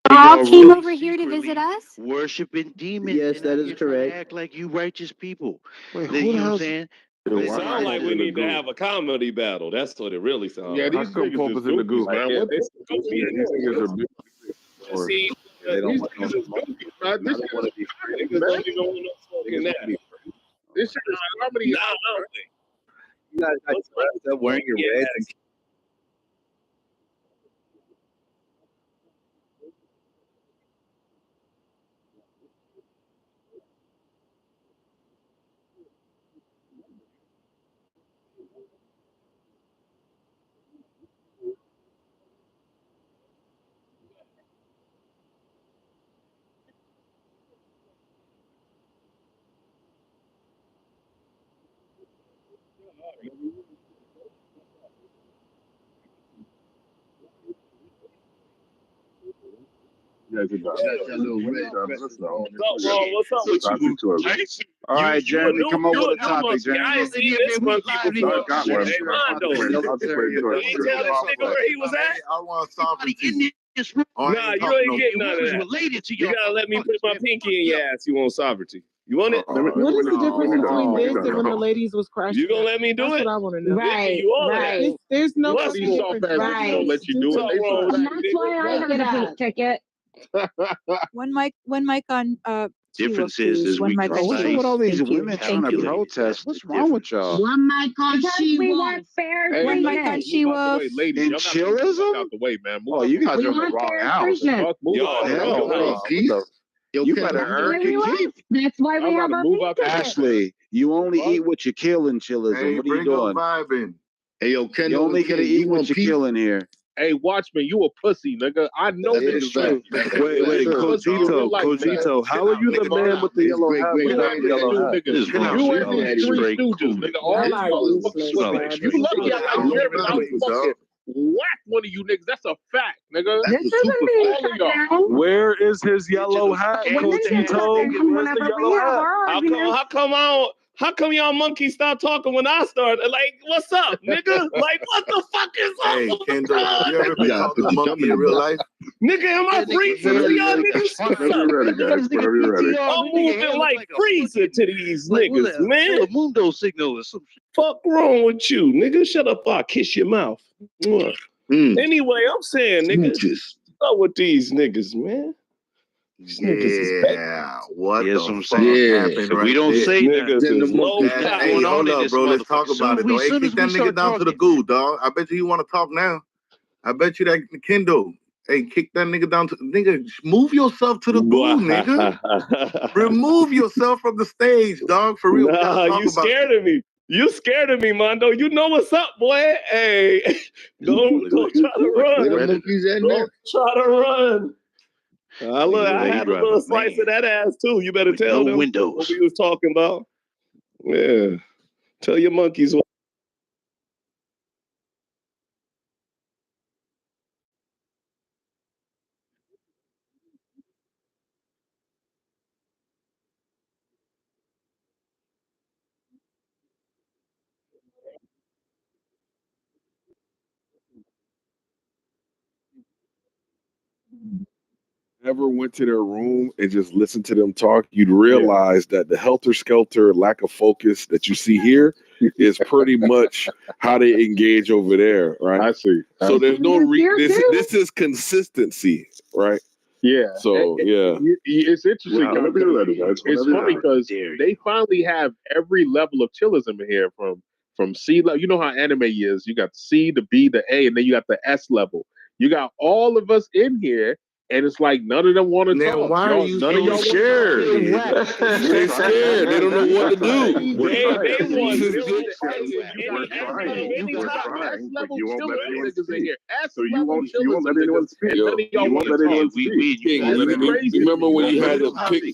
All came over here to visit us? Worshiping demons. Yes, that is correct. Act like you righteous people. Wait, You who the know what I'm hell's saying? It sounds like we need to have a comedy battle. That's what it really sounds Yeah, like. these niggas is goofies, man. What the fuck? these niggas are big. Or See, they don't These want niggas no is smoke. goofies, man. This shit want to is be comedy, niggas man. don't even want no smoking that. This shit is comedy. Nah, I don't think. You guys got dressed up wearing your Yeah, reds and Yeah, good job. What's up with you? All right, Jeremy, come up with a topic, I Jeremy. ain't seen this monkey before. I got one. Hey, Mondo, you ain't tell this nigga where he was at? I want sovereignty. Nah, you ain't getting none of that. You gotta let me put my pinky in your ass. You want sovereignty? You want it? What is the difference between this and when the ladies was crashing? You gonna let me do That's it? what I want to know. Right, You all of right. There's no What's fucking these difference. soft ass niggas don't let you do it. They wrong suck. with That's why I have a pink ticket. One mic on Difference Sheila, is please. One we mic Bro, on what's up Sheila. with all these Thank you. women trying to Thank you. protest? What's wrong with y'all? One mic on Because we want fair Hey, One mic treatment. on Sheila. Ladies, In y'all gotta move the fuck chillism? out the way, man. Move Oh, out you the guys way. are We in the want wrong fair house. treatment. Fuck, move Y'all out the wrong. way. Hell, Peace. you better That's earn why your we keep. left. That's why we Y'all have gotta our move pink out the way. ticket. Ashley, you only eat what you kill in chillism. Hey, What are you bring up doing? vibing. Hey, yo, You Kendall only and gonna King, eat you what want you peace? kill in here. Hey, Watchman, you a pussy, nigga. I know That this is shit. fact. Wait, Cogito, how are you the man with the yellow hat We without not the these yellow new hat? niggas. You and his three stooges, nigga. All these motherfuckers. You lucky I like Jeremy. I was fucking. whack one of you niggas. That's a fact, nigga. This isn't being all of shut y'all. down. Where is his yellow hat, Women Coach get shut Tito? down Where's the whenever we yellow have hat? our arguments. How come y'all monkeys stop talking when I start? Like, what's up, nigga? Like, what the fuck is up? Hey, Kendall, you ever been talking to monkey in real life? Nigga, am I freezing to y'all niggas? Whenever you're ready, guys. Whenever you're ready. I'm moving like freezing to these niggas, man. Telemundo signal or some shit. Fuck wrong with you, nigga? Shut up, I'll kiss your mouth. Anyway, I'm saying, nigga, what's up with these niggas, man? These niggas is bad. What Yes, the I'm fuck saying. happened So right we don't there? say Niggas is low. Hey, hold up, bro. Let's talk about it, though. Hey, kick that nigga down to the goo, dog. I bet you want to talk now. I bet you that Kendall. Hey, kick that nigga down to nigga. Move yourself to the goo, nigga. Remove yourself from the stage, dog. For real. Nah, you scared of me. You scared of me, Mondo. You know what's up, boy. Hey, don't try to run. Don't try to run. Look, I had a little slice of that ass too. You better tell them what we was talking about. Yeah. Tell your monkeys what. Ever went to their room and just listened to them talk, you'd realize that the helter-skelter lack of focus that you see here is pretty much how they engage over there, right? I see. So there's no this is consistency, right? Yeah. So it's interesting. Wow. Whenever you're ready, guys. It's funny because they finally have every level of chillism in here from C level. You know how anime is. You got the C, the B, the A, and then you got the S level. You got all of us in here. And it's like none of them want to talk. Why are you none of y'all scared? They're scared. They don't know what to do. They want you won't let anyone speak. So you won't let anyone speak. You won't let anyone speak. Remember when you had to pick? You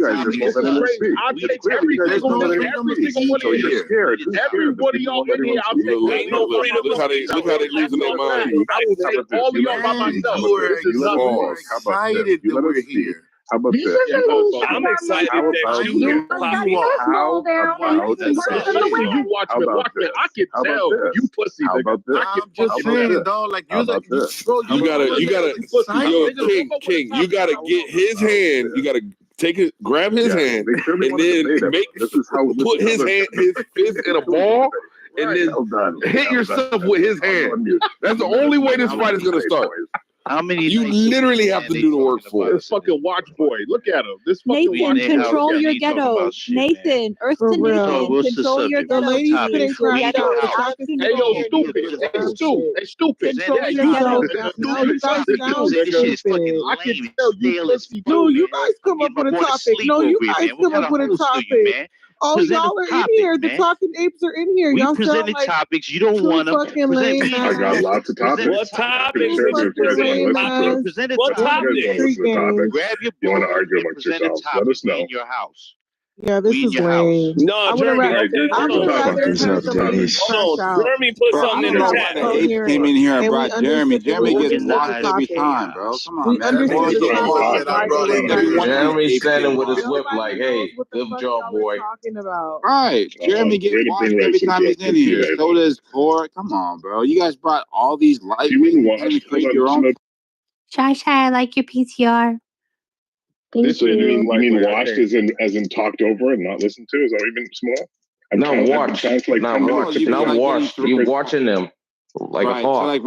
guys just won't let anyone speak. I'll take every single one of you. Scared. Every one of y'all in here, I'll take Look how they losing their mind. I will take all of y'all by myself. This is nothing. Excited that we're here. How about that? I'm excited that you watch me. I can tell you pussy. I'm just saying, dog. Like you gotta, King. You gotta get his hand. You gotta take it, grab his hand, and then put his fist in a ball. And then hit yourself with his hand. That's the only way this fight is gonna start. How many? You literally have to do the work for it. This fucking watch boy. Look at him. This fucking Nathan, control your ghetto. Nathan, Earth to Nathan, control your ghetto. Hey, yo, stupid. Hey, stupid. Control your ghetto. I can tell you pussy. No, you guys come up with a topic. No, you guys come up with a topic. Oh, y'all are in here. The talking apes are in here. Y'all presented like topics. You don't want to present. I got lots of topics. What topics? What topics? Grab your book. You want to argue amongst yourselves? Let us know. In your house. Yeah, this is lame. No, Jeremy. Jeremy put something in the chat. Ape came in here and brought Jeremy. Jeremy gets blocked every time, bro. Come on, man. Jeremy's standing with his whip like, hey, good job, boy. Right. Jeremy gets blocked every time he's in here. So does Core. Come on, bro. You guys brought all these light. You create your own. Shy, I like your PTR. Thank you. You mean watched as in talked over and not listened to? Is that even small? Not watched. You watching them like a hawk. So like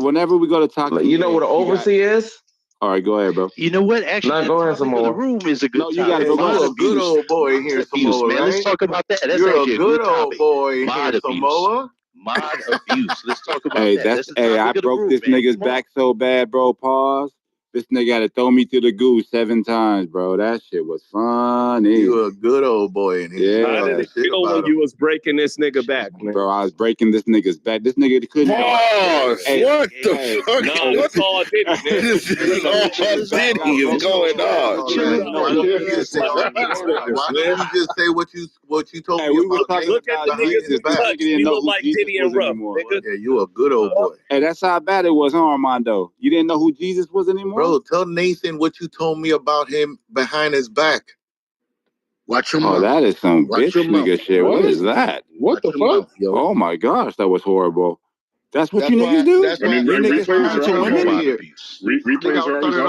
whenever we go to talk, you know what an overseer is? All right, go ahead, bro. You know what? Actually, go ahead, Samoa. The room is a good. You gotta go. You're a good old boy in here, Samoa. Man, let's talk about that. That's You're actually a good old boy in here, Samoa. Mod abuse. Let's talk about that. I broke this nigga's back so bad, bro. Pause. This nigga had to throw me through the goo 7 times, bro. That shit was funny. You a good old boy in here. How did it feel when you was breaking this nigga back, man? Bro, I was breaking this nigga's back. This nigga couldn't. Pause. What the fuck? No, it's all Diddy, man. This is all Diddy is going on. Why don't you just say what you told me about? Look at the niggas back. You look like Diddy and Ruff, nigga. Yeah, you a good old boy. Hey, that's how bad it was, huh, Armando? You didn't know who Jesus was anymore? Bro, tell Nathan what you told me about him behind his back. Watch your mouth. Oh, that is some bitch nigga shit. What is that? What the fuck? Oh my gosh, that was horrible. That's what you niggas do? I mean, replays are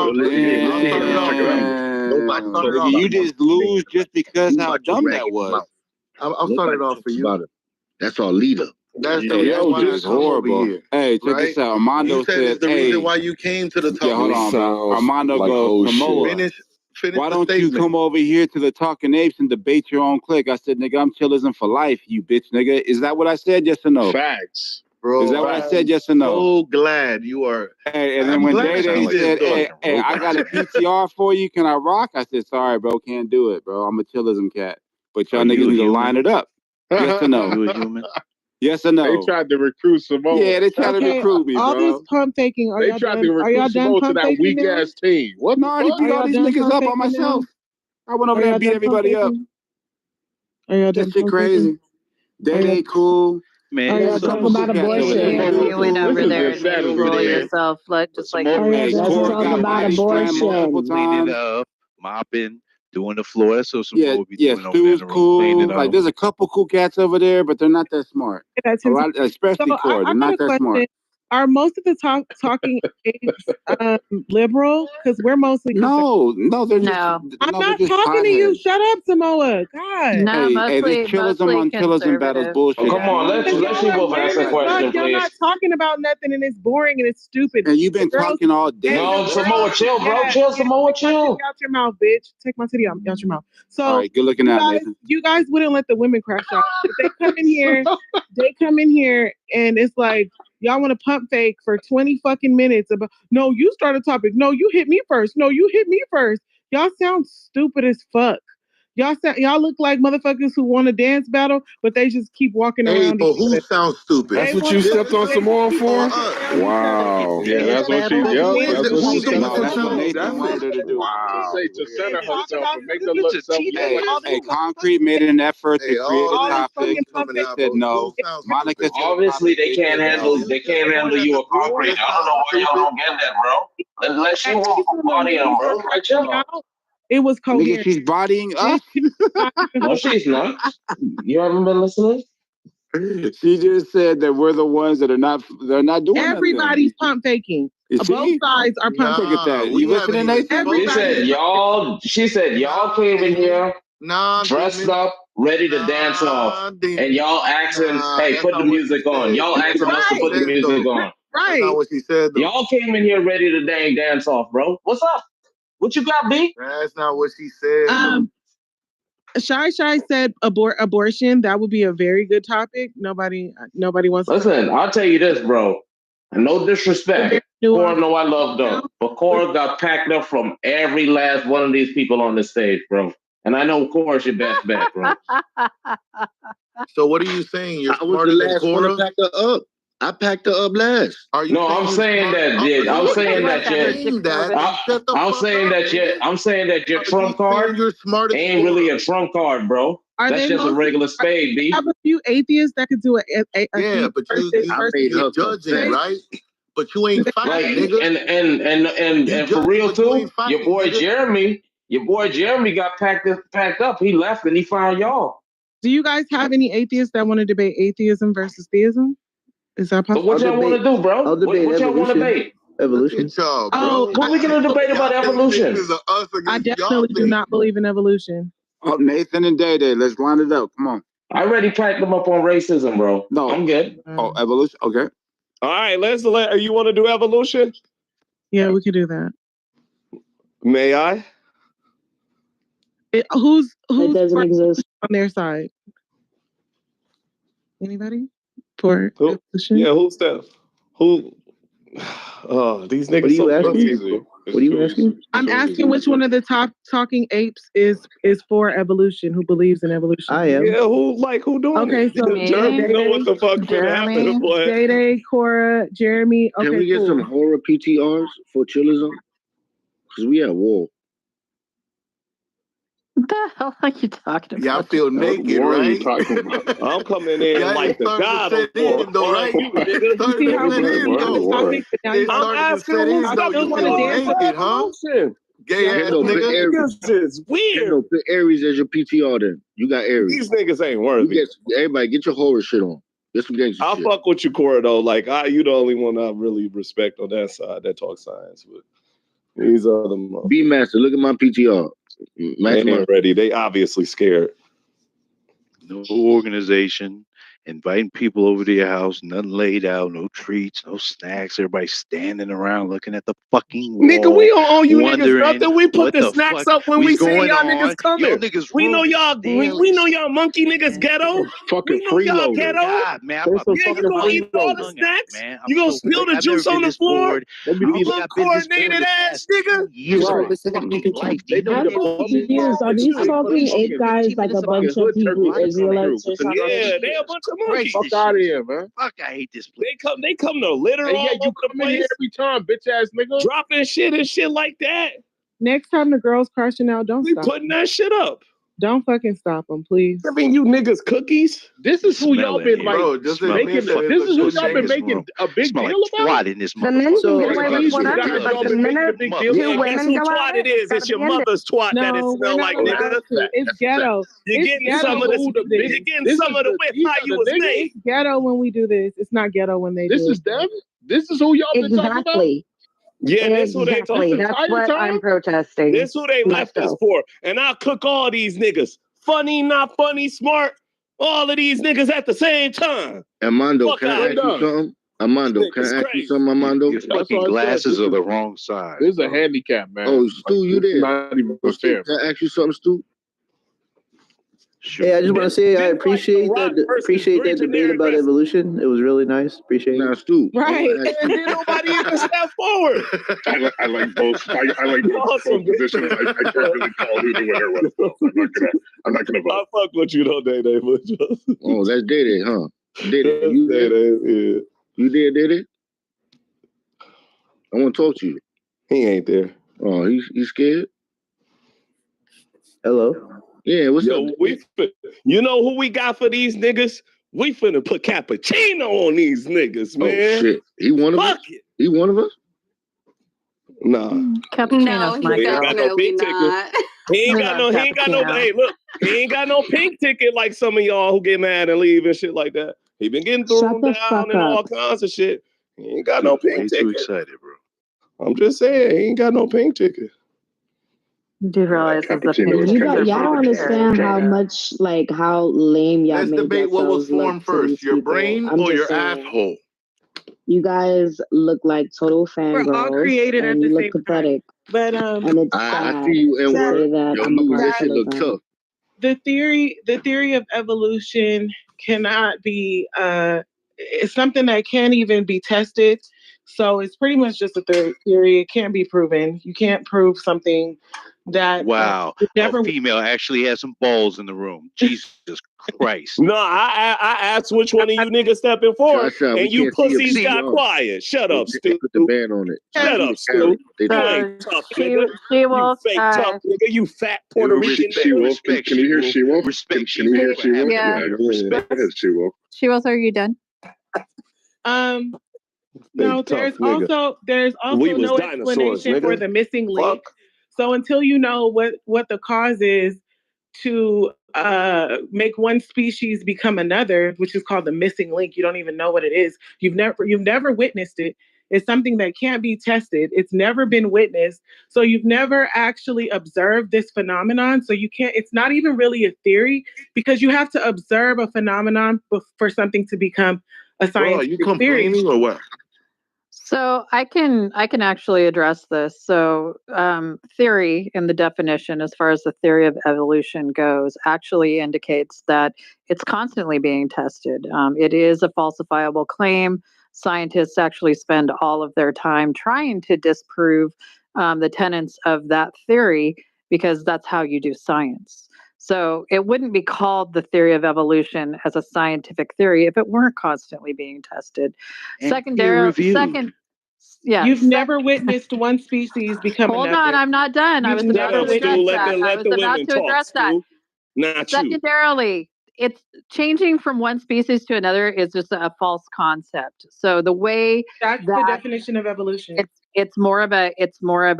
on. You just lose just because how dumb that was. I'll start it off for you. That's our leader. That's just horrible. Hey, check this out. Armando said, the reason why you came to the talk. Yeah, hold on, bro. Armando goes, Samoa, why don't you come over here to the Talking Apes and debate your own clique? I said, nigga, I'm chillism for life, you bitch, nigga. Is that what I said? Yes or no? Facts. Bro, is that what I said? Yes or no? So glad you are. Hey, and then when Day said, hey, I got a PTR for you. Can I rock? I said, sorry, bro, can't do it, bro. I'm a chillism cat. But y'all niggas need to line it up. Yes or no? You a human? Yes or no? They tried to recruit Samoa. Yeah, they tried to recruit me, bro. All this pump faking. They tried to recruit Samoa to that weak ass team. What the fuck? I beat all these niggas up on myself. I went over there and beat everybody up. That shit crazy. They ain't cool. Man, let's talk about abortion. You went over there and roll yourself, like just like. Let's talk about abortion. Clean it up, mopping. Doing the floor. That's what some will be doing over there in the room, cool. Like there's a couple cool cats over there, but they're not that smart. Especially Core. They're not that smart. Are most of the talking apes liberal? Because we're mostly no, they're just. I'm not talking to you. Shut up, Samoa. God. No, hey, this chillism on chillism battles bullshit. Come on, let's you both ask a question, Y'all not talking about nothing, and it's boring and it's stupid. And you've been talking all day. No, Samoa, chill, bro. Chill, Samoa, chill. Out your mouth, bitch. Take my titty out your mouth. So, all right, good looking out, Nathan. You guys wouldn't let the women crash out. If they come in here, and it's like. Y'all want to pump fake for 20 fucking minutes about, no, you start a topic. No, you hit me first. No, you hit me first. Y'all sound stupid as fuck. Y'all look like motherfuckers who want a dance battle, but they just keep walking around. But who sounds stupid? That's what you stepped on Samoa for? Wow. Yeah, that's what she did. That's what she stepped on. That's what Nathan wanted her to do. Wow. To center herself and make her look self-like. Hey, Concrete made an effort to create a topic. They said no. Monica. Obviously, they can't handle you a Concrete. I don't know why y'all don't get that, bro. Unless you want body on, bro. Right, chill. It was coherent. Nigga, she's bodying us. No, she's not. You haven't been listening? She just said that we're the ones that are not. They're not doing. Everybody's pump faking. Both sides are pump faking. Look at that. You listening, Nathan? She said y'all came in here dressed up, ready to dance off, and y'all asking, hey, put the music on. Y'all asking us to put the music on. Right. That's not what she said. Y'all came in here ready to dance off, bro. What's up? What you got, B? That's not what she said. Shy said abortion. That would be a very good topic. Nobody wants to. Listen, I'll tell you this, bro. No disrespect. Cora know I love them. But Cora got packed up from every last one of these people on the stage, bro. And I know Cora's your best bet, bro. So what are you saying? You're smarter than Cora? Pack her up. I packed her up last. I'm saying that your trump card ain't really a trump card, bro. That's just a regular spade, B. I have a few atheists that could do a yeah, but you're judging, right? But you ain't fighting, nigga. And for real too, your boy Jeremy got packed up. He left and he found y'all. Do you guys have any atheists that want to debate atheism versus theism? Is that possible? So what y'all want to do, bro? What y'all want to debate? Evolution. What we gonna debate about evolution? I definitely do not believe in evolution. Oh, Nathan and Day, let's line it up. Come on. I already packed them up on racism, bro. No, I'm good. Oh, evolution. Okay. All right, you want to do evolution? Yeah, we could do that. May I? Who's it doesn't exist on their side? Anybody? For evolution? Yeah, who's that? Who? Oh, these niggas. What are you asking? What are you asking? I'm asking which one of the top talking apes is for evolution, who believes in evolution. I am. Yeah, who doing Okay, it? so Jeremy know what the fuck gonna happen, boy. Day, Cora, Jeremy. Okay, can we get some horror PTRs for chillism? Because we at war. What the hell are you talking about? Yeah, I feel naked, right? I'm coming in like the god of war. Right? I'm asking who's got the naked, huh? Gay ass nigga. It's weird. Put Aries as your PTR then. You got Aries. These niggas ain't worthy. Everybody get your horror shit on. Get some gangster I'll shit. fuck with you, Cora, though. Like, you the only one I really respect on that side that talk science with. These are the B-Master, look at my PTR. They ain't ready. They obviously scared. No organization, inviting people over to your house, nothing laid out, no treats, no snacks. Everybody standing around looking at the fucking wall. Nigga, we don't owe you niggas nothing. We put the snacks up when we see y'all niggas coming. We know y'all. We know y'all monkey niggas ghetto. Fucking we know y'all freeloader. ghetto. God, man, you gonna eat all the snacks? Man, you gonna spill the juice on the floor? You uncoordinated ass nigga. Are these talking ape guys like a bunch of Hebrew Israelites or something? Yeah, they a bunch of monkeys. Fuck out of here, man. Fuck, I hate this place. They come to litter all you over the come in place here every time, bitch ass nigga. dropping shit and shit like that. Next time the girls crushing out, don't stop. Putting that shit up. Don't fucking stop them, please. Giving you niggas cookies. This is who y'all been like. Bro, This is who y'all been making a big deal about. In this the men can get away with whatever, but the minute two women go twat at it is. It's your mother's twat that it smell like, nigga. It's ghetto. You're getting some of this. You're getting some of the whip how you was made. It's ghetto when we do this. It's not ghetto when they do it. This is them? This is who y'all been talking about? Yeah, that's who they talking about. That's what I'm protesting. That's who they left us for. And I'll cook all these niggas. Funny, not funny, smart. All of these niggas at the same time. Armando, can I ask you something? Armando, can I ask you something, Armando? Your fucking glasses are the wrong size. This is a handicap, man. Oh, Stu, you there? Not even fair. Can I ask you something, Stu? Sure. Hey, I just want to say I appreciate that debate about evolution. It was really nice. Appreciate it. Now, Stu. Right. And then nobody even step forward. I like both. I like both positions. I can't really call who the winner was. I'm not gonna vote. I fuck with you though, Day Day. Oh, that's Day Day, huh? Day Day. You yeah. You there, Day Day? I want to talk to you. He ain't there. Oh, he's scared? Hello? Yeah, what's up? You know who we got for these niggas? We finna put cappuccino on these niggas, man. Oh, shit. He one of us? He one of us? Nah. Cappuccino's my got no pink ticket. He ain't got no, hey, look, he ain't got no pink ticket like some of y'all who get mad and leave and shit like that. He been getting thrown down and all kinds of shit. He ain't got no pink ticket. Too excited, bro. I'm just saying, he ain't got no pink ticket. Do you realize y'all don't understand how much, like, how lame y'all made. Let's debate what was formed first, your brain or your asshole. You guys look like total fangirls. We're all created at the same pathetic. But and it's I see you in work. That shit look tough. The theory of evolution cannot be. It's something that can't even be tested. So it's pretty much just a theory. It can't be proven. You can't prove something that a female actually has some balls in the room. Jesus Christ. No, I asked which one of you niggas stepping forward, and you pussies got quiet. Shut up, Stu. Put the band on it. Shut up, Stu. You ain't tough, nigga. You fake tough, nigga. You fat Puerto Rican. Respect. Can you hear She-Wolf? Respect. Can you hear She-Wolf? Yeah. Respect. She-Wolf. She-Wolf, are you done? No, there's also no explanation for the missing link. So until you know what the cause is to make one species become another, which is called the missing link, you don't even know what it is. You've never witnessed it. It's something that can't be tested. It's never been witnessed. So you've never actually observed this phenomenon. So you can't. It's not even really a theory because you have to observe a phenomenon for something to become a scientific theory. Are you complaining or what? So I can actually address this. So theory in the definition, as far as the theory of evolution goes, actually indicates that it's constantly being tested. It is a falsifiable claim. Scientists actually spend all of their time trying to disprove the tenets of that theory, because that's how you do science. So it wouldn't be called the theory of evolution as a scientific theory if it weren't constantly being tested. You've never witnessed one species become Hold another. on, I'm not done. I was about to address that. I was about to address that. Secondarily, it's changing from one species to another is just a false concept. So the way that's the definition of evolution. It's more of a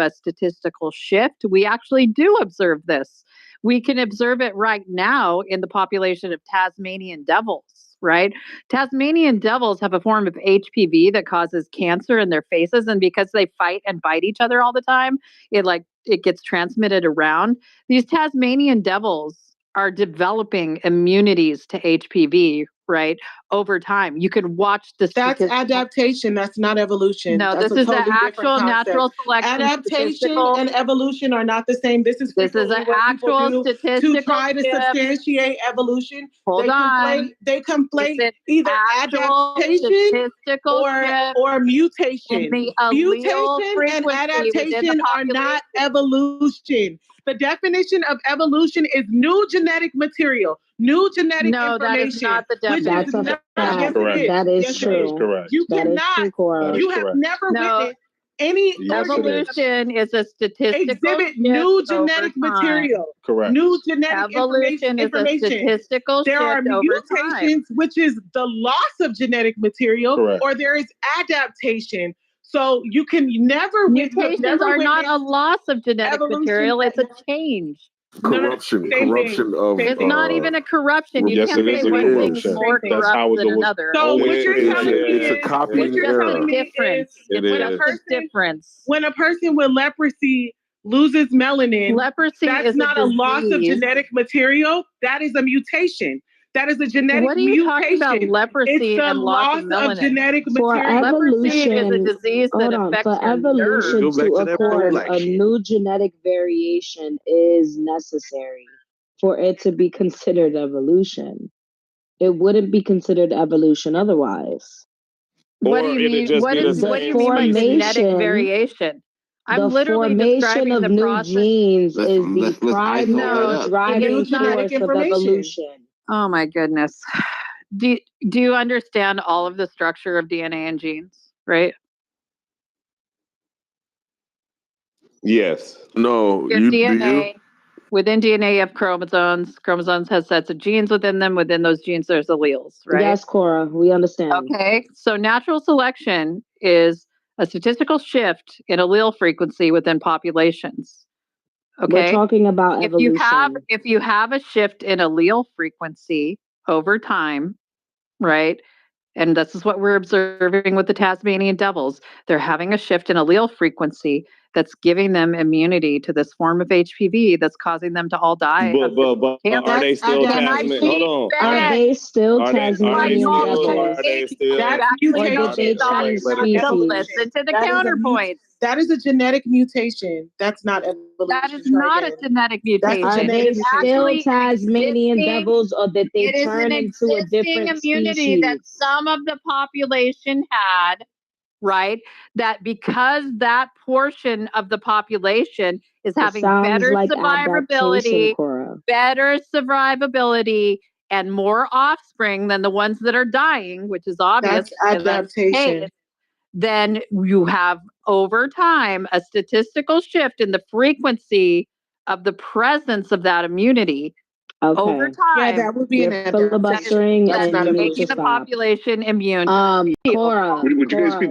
statistical shift. We actually do observe this. We can observe it right now in the population of Tasmanian devils, right? Tasmanian devils have a form of HPV that causes cancer in their faces, and because they fight and bite each other all the time, it gets transmitted around. These Tasmanian devils are developing immunities to HPV, right, over time. You could watch the That's adaptation. That's not evolution. No, that's this is the actual natural selection. Adaptation and evolution are not the same. This is an actual statistical to try to substantiate evolution. Hold on. They conflate either adaptation or mutation. Mutation and adaptation are not evolution. The definition of evolution is new genetic material, new genetic information. That is not the definition. That's correct. That is true. That's correct. You cannot. You have never witnessed any evolution is a statistical exhibit new genetic material. Correct. New genetic evolution is a statistical there are mutations, which is the loss of genetic material, or there is adaptation. So you can never mutations are not a loss of genetic material; it's a change. Corruption of. It's not even a corruption. You can't say one thing is more corrupt than another. So what you're telling me is a copying error. Difference. It's a difference. When a person with leprosy loses melanin, that's not a loss of genetic material. That is a mutation. That is a genetic mutation. What are you talking about? Leprosy and loss of melanin. Genetic material. Leprosy is a disease that affects for evolution to occur. A new genetic variation is necessary for it to be considered evolution. It wouldn't be considered evolution otherwise. What do you mean? What do you mean by genetic variation? I'm literally describing of the new process. Genes is the primary driving force of evolution. Oh my goodness. Do you understand all of the structure of DNA and genes, right? Yes. No. DNA. Within DNA, you have chromosomes. Chromosomes have sets of genes within them. Within those genes, there's alleles, right? Yes, Cora, we understand. Okay. So natural selection is a statistical shift in allele frequency within populations. Okay. We're talking about evolution. If you have a shift in allele frequency over time, right? And this is what we're observing with the Tasmanian devils. They're having a shift in allele frequency that's giving them immunity to this form of HPV that's causing them to all die. But are they still Tasmanian? Hold on. Are they still Tasmanian devils? Are they still? Listen to the counterpoints. That is a genetic mutation. That's not evolution. That is not a genetic mutation. Are they still Tasmanian devils, or did they turn into a different immunity species? That some of the population had, right? That because that portion of the population is having better survivability, and more offspring than the ones that are dying, which is obvious. That's adaptation. Then you have over time a statistical shift in the frequency of the presence of that immunity over time. Yeah, that would be an filibustering. That's not making the population immune. Cora, would you guys be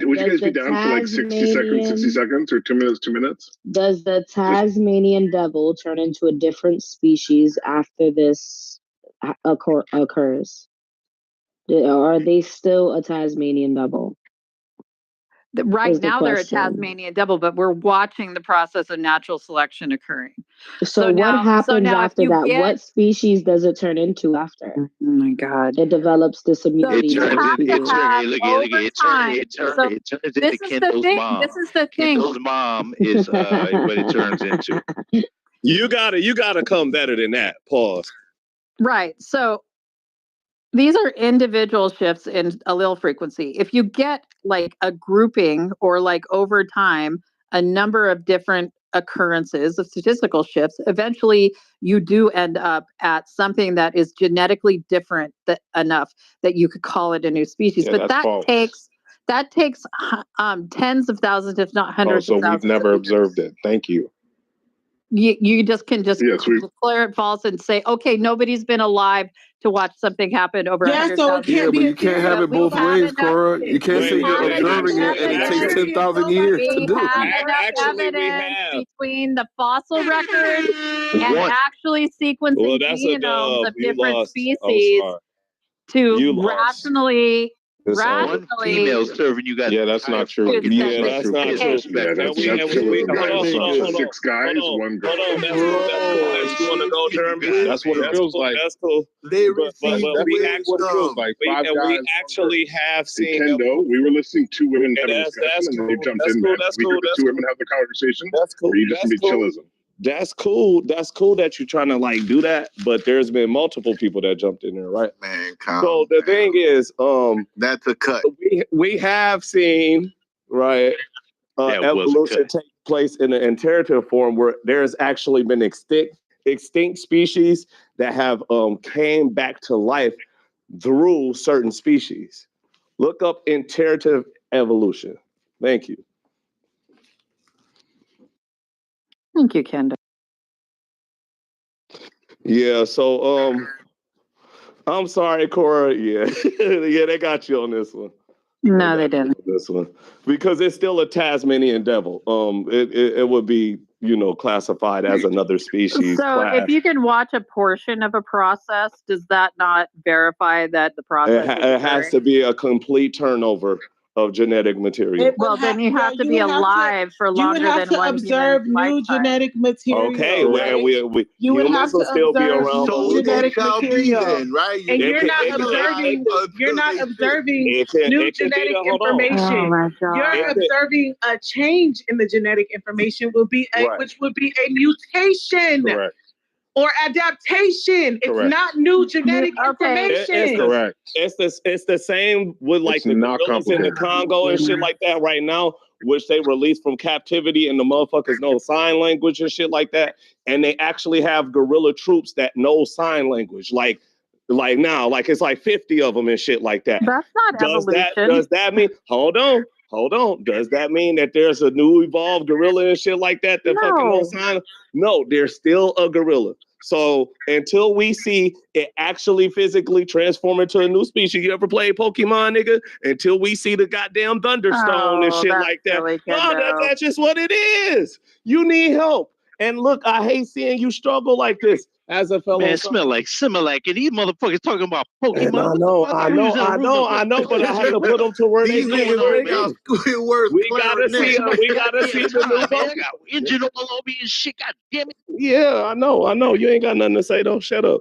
down for like 60 seconds or 2 minutes? 2 minutes? Does the Tasmanian devil turn into a different species after this occurs? Or are they still a Tasmanian devil? Right now they're a Tasmanian devil, but we're watching the process of natural selection occurring. So what happens after that? What species does it turn into after? Oh my God. It develops this immunity. It turns into Kendall's mom. This is the thing. Kendall's mom is what it turns into. You gotta come better than that. Pause. Right. So these are individual shifts in allele frequency. If you get like a grouping or like over time a number of different occurrences of statistical shifts, eventually you do end up at something that is genetically different enough that you could call it a new species. Yeah, but that's false. that takes tens of thousands, if not hundreds of thousands. So we've never observed it. Thank you. You just can declare it false and say, okay, nobody's been alive to watch something happen over 100,000 so it can't but you can't have it both ways, Cora. You can't say you're observing it and it takes 10,000 years to do. We have enough evidence between the fossil record and actually sequencing genomes of different species to rationally. One female serving you guys. Yeah, that's not true. Yeah, that's not true. Six guys, one girl. That's cool. Want to go, Jeremy? That's what it feels like. That's cool. We actually have seen. Kendo, we were listening to women having a discussion, and they jumped in there. We heard the two women have the conversation. That's cool. Or you just need chillism. That's cool. That's cool that you're trying to like do that, but there's been multiple people that jumped in there, right? Man, so the thing is, that's a cut. We have seen, right, evolution take place in an iterative form where there's actually been extinct species that have came back to life through certain species. Look up iterative evolution. Thank you. Thank you, Kendo. Yeah, so I'm sorry, Cora. Yeah, yeah, they got you on this one. No, they didn't. This one because it's still a Tasmanian devil. It would be classified as another species. So class. If you can watch a portion of a process, does that not verify that the process? It has to be a complete turnover of genetic material. Then you have to be alive for longer than 1 You would have to observe new genetic material. Okay, well, you would have to still be observe around. new genetic material, right? And you're not observing new genetic information. You're observing a change in the genetic information, which would be a mutation. Correct. Or adaptation. It's not new genetic information. Correct. It's the same with like the gorillas in the Congo and shit like that right now, which they released from captivity and the motherfuckers know sign language and shit like that. And they actually have gorilla troops that know sign language. Like now, like it's like 50 of them and shit like that. That's not evolution. Does that mean, hold on. Does that mean that there's a new evolved gorilla and shit like that? Fucking no sign? No, there's still a gorilla. So until we see it actually physically transform into a new species, you ever played Pokemon, nigga? Until we see the goddamn Thunderstone and shit like that. Really that's just what it is. You need help. And look, I hate seeing you struggle like this. As a fellow, man, smell like Similac, and these motherfuckers talking about Pokemon. I know, but I had to put them to where they We gotta see the new engine all over and shit. God damn it! Yeah, I know. You ain't got nothing to say though. Shut up.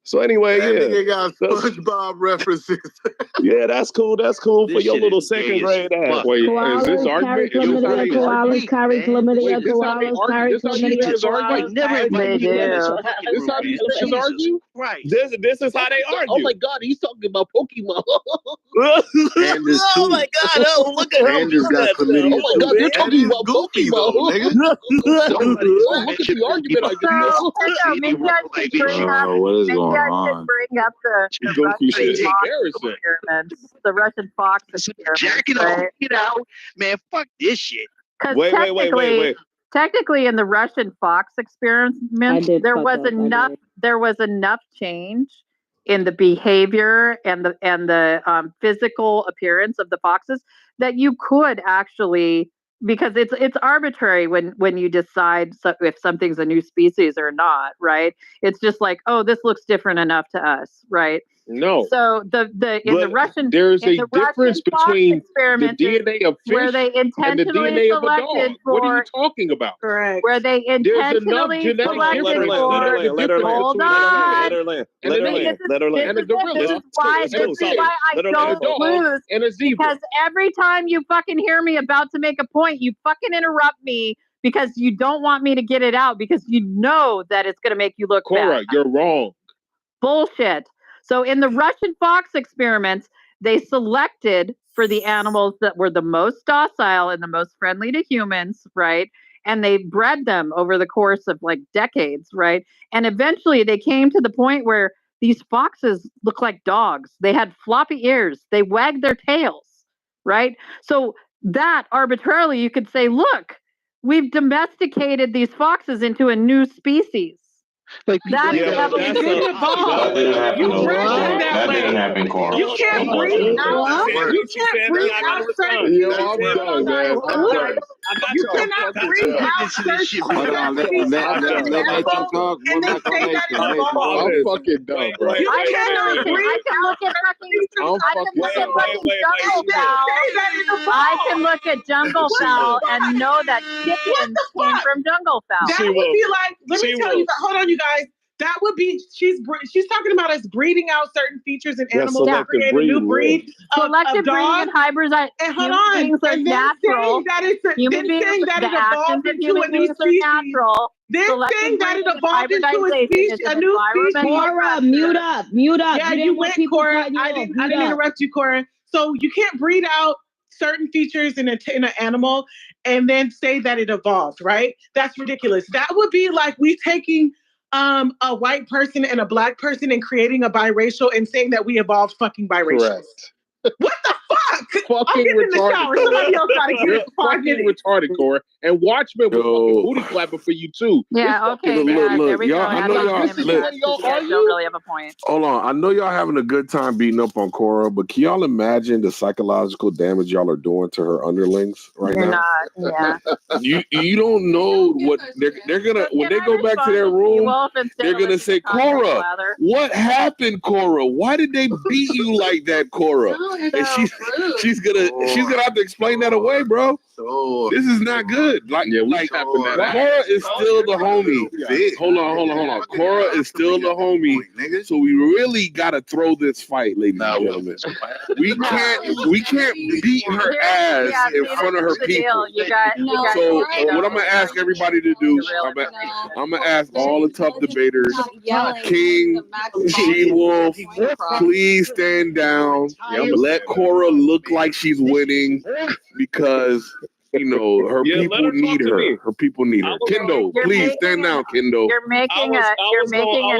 So anyway, They got SpongeBob references. Yeah, that's cool. That's cool for your little second grade ass. Wait, is this argument? Koalas, chlamydia, This how these niggas argue? Right. This is how they argue. Oh my God, he's talking about Pokemon. Oh my God! Oh, look at him. Oh my God, they're talking about Pokemon. Look at the argument I just What is going on? Bring up the Russian fox experiments. Jacking off, man, fuck this shit. Wait. Technically, in the Russian fox experiment, there was enough change in the behavior and the physical appearance of the foxes that you could actually, because it's arbitrary when you decide if something's a new species or not, right? It's just like, oh, this looks different enough to us, right? No. So the Russian there's a difference between the DNA of fish where they and the DNA of a dog. What are you talking about? Correct. Where they intentionally selected for. Hold on. Let her land. And a gorilla. This is why I don't lose. And a zebra. Because every time you fucking hear me about to make a point, you fucking interrupt me because you don't want me to get it out because you know that it's going to make you look bad. Cora, you're wrong. Bullshit. So in the Russian fox experiments, they selected for the animals that were the most docile and the most friendly to humans, right? And they bred them over the course of like decades, right? And eventually they came to the point where these foxes look like dogs. They had floppy ears. They wagged their tails, right? So that arbitrarily you could say, look, we've domesticated these foxes into a new species. Like that didn't evolve. You bred them that way. You can't breed out. You can't breed out certain. Yo, I'm done, man. I'm done. You cannot breed out certain species and then say that it evolved. I'm fucking done, bro. You cannot breed out I can look at Jungle Fowl and know that chickens came from Jungle Fowl. That would be like, let me tell you, hold on, you guys. That would be, she's talking about us breeding out certain features in animals to create a new breed of selective breeding and hybridization. And hold on, and then saying that it's human beings, that it evolved into a new species. Then saying that it evolved into a new species. Cora, mute up. Yeah, you went, Cora. I didn't interrupt you, Cora. So you can't breed out certain features in an animal and then say that it evolved, right? That's ridiculous. That would be like we taking a white person and a black person and creating a biracial and saying that we evolved fucking biracial. Correct. What the fuck? Fucking I'm getting in the shower. Somebody else gotta get it. Fucking retarded, Cora. And Watchmen was fucking booty clapping for you too. Yeah, okay. Look, y'all, I know y'all. Don't really have a point. Hold on, I know y'all having a good time beating up on Cora, but can y'all imagine the psychological damage y'all are doing to her underlings right now? Not, yeah. You don't know what they're gonna when they go back to their room. They're gonna say, Cora, what happened, Cora? Why did they beat you like that, Cora? And she's gonna have to explain that away, bro. This is not good. Cora is still the homie. Hold on. Cora is still the homie. So we really gotta throw this fight, ladies and gentlemen. We can't beat her ass in front of her people. So what I'm gonna ask everybody to do, I'm gonna ask all the tough debaters, King, She-Wolf, please stand down. Let Cora look like she's winning because her people need her. Her people need her. Kendo, please stand down, Kendo. You're making an artificial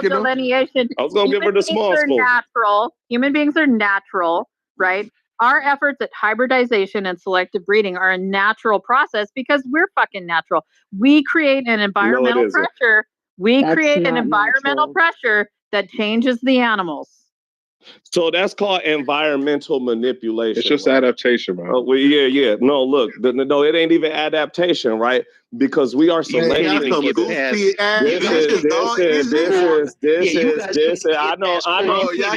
delineation. I was gonna give her the small spoon. Human beings are natural, right? Our efforts at hybridization and selective breeding are a natural process because we're fucking natural. We create an environmental pressure. Pressure that changes the animals. So that's called environmental manipulation. It's just adaptation, man. Yeah. No, look, no, it ain't even adaptation, right? Because we are selecting. I know. Y'all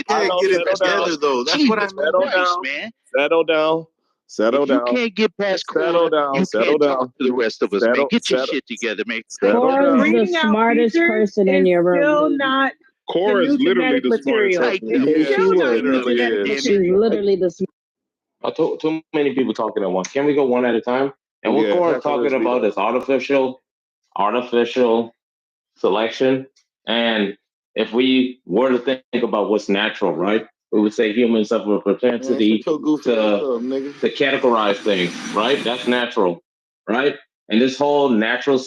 can't get it together, though. That's what I meant. Settle down. You can't get past Cora. Settle down. To the rest of us, man. Get your shit together, man. Cora's the smartest person in your room. Cora is literally the smartest person. She's literally the smartest. Too many people talking at once. Can we go one at a time? And what Cora's talking about is artificial selection. And if we were to think about what's natural, right? We would say humans have a propensity to categorize things, right? That's natural, right? And this whole artificial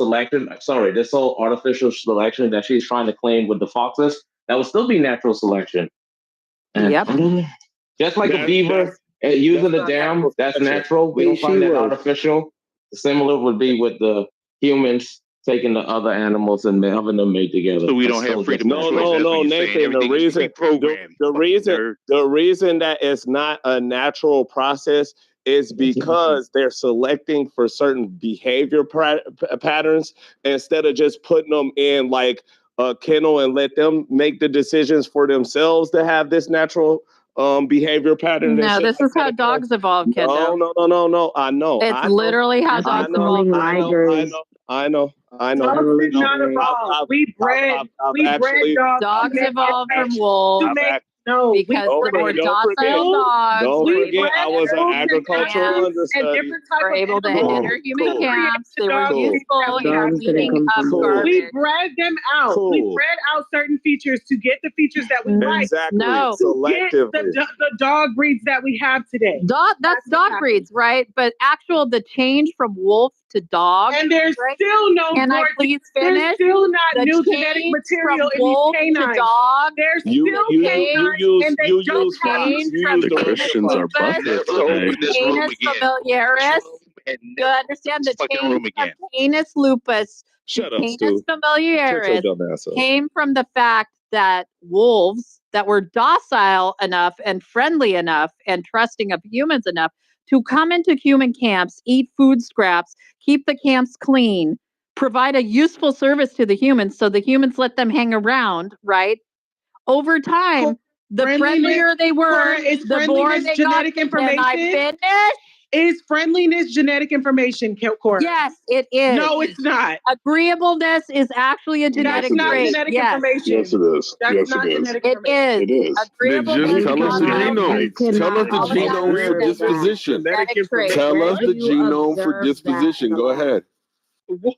selection that she's trying to claim with the foxes, that would still be natural selection. And just like a beaver using the dam, that's natural. We don't find that artificial. Similar would be with the humans taking the other animals and having them made together. So we don't have freedom. No, Nathan. The reason that it's not a natural process is because they're selecting for certain behavior patterns instead of just putting them in like a kennel and let them make the decisions for themselves to have this natural behavior pattern. No, this is how dogs evolve, Kendo. No. I know. It's literally how dogs evolve. I know. Dogs did not evolve. We bred dogs. Dogs evolved from wolves. No, because the more docile dogs. Don't forget, I was an agricultural understudy. We're able to enter human camps. They were useful in cleaning up garbage. We bred them out. We bred out certain features to get the features that we like. Exactly. No. To get the dog breeds that we have today. That's dog breeds, right? But the change from wolf to dog. And there's still no. Can I please finish? There's still not new genetic material in these canines. Dog. There's still canines, and they don't change from the Christians are buffets. Canis familiaris. You understand the change from Canis lupus to Canis familiaris came from the fact that wolves that were docile enough and friendly enough and trusting of humans enough to come into human camps, eat food scraps, keep the camps clean, provide a useful service to the humans so the humans let them hang around, right? Over time, the friendlier they were, the more they genetic got. information. Can I finish? Is friendliness genetic information, Cora? Yes, it is. No, it's not. Agreeableness is actually a genetic trait. That's not genetic information. Yes, it is. That's not genetic information. It is. Agreeableness. Tell us the genome. Tell us the genome for disposition. Tell us the genome for disposition. Go ahead. What?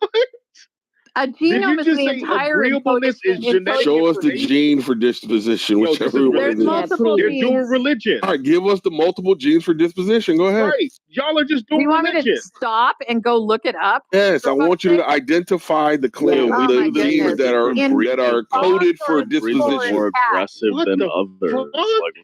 A genome is the entire agreeableness is genetic. Show us the gene for disposition, whichever one it is. Multiple You're doing religion. All right, give us the multiple genes for disposition. Go ahead. Right. Y'all are just doing religion. You want me to stop and go look it up? Yes, I want you to identify the claim, the genes that are coded for disposition. More aggressive than others.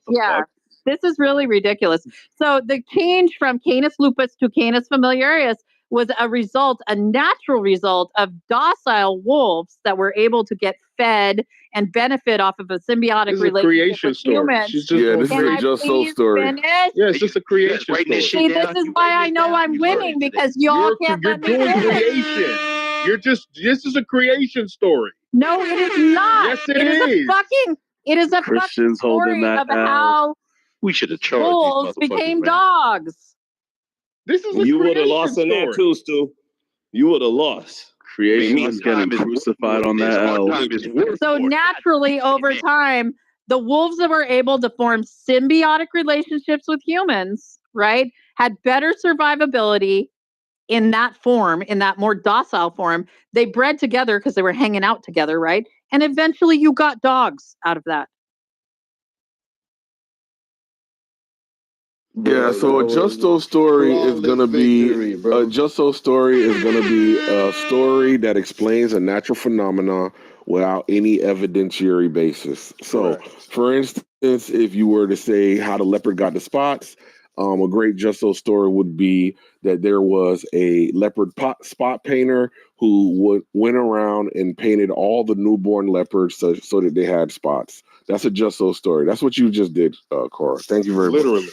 Yeah. This is really ridiculous. So the change from Canis lupus to Canis familiaris was a natural result of docile wolves that were able to get fed and benefit off of a symbiotic relationship with humans. This is a Just So story. Yeah, it's just a creation story. See, this is why I know I'm winning, because y'all can't let me doing finish. creation. This is a creation story. No, it is not. Yes, it is. It is a Christians fucking story holding that of how we should have charged wolves became dogs. This is a you would have lost in that too, Stu. You would have lost. Creation is getting crucified on that L. So naturally, over time, the wolves that were able to form symbiotic relationships with humans, right, had better survivability in that form, in that more docile form. They bred together because they were hanging out together, right? And eventually you got dogs out of that. Yeah, so a Justo story is gonna be a story that explains a natural phenomenon without any evidentiary basis. So, for instance, if you were to say how the leopard got the spots, a great Justo story would be that there was a leopard spot painter who went around and painted all the newborn leopards so that they had spots. That's a Justo story. That's what you just did, Cora. Thank you very much.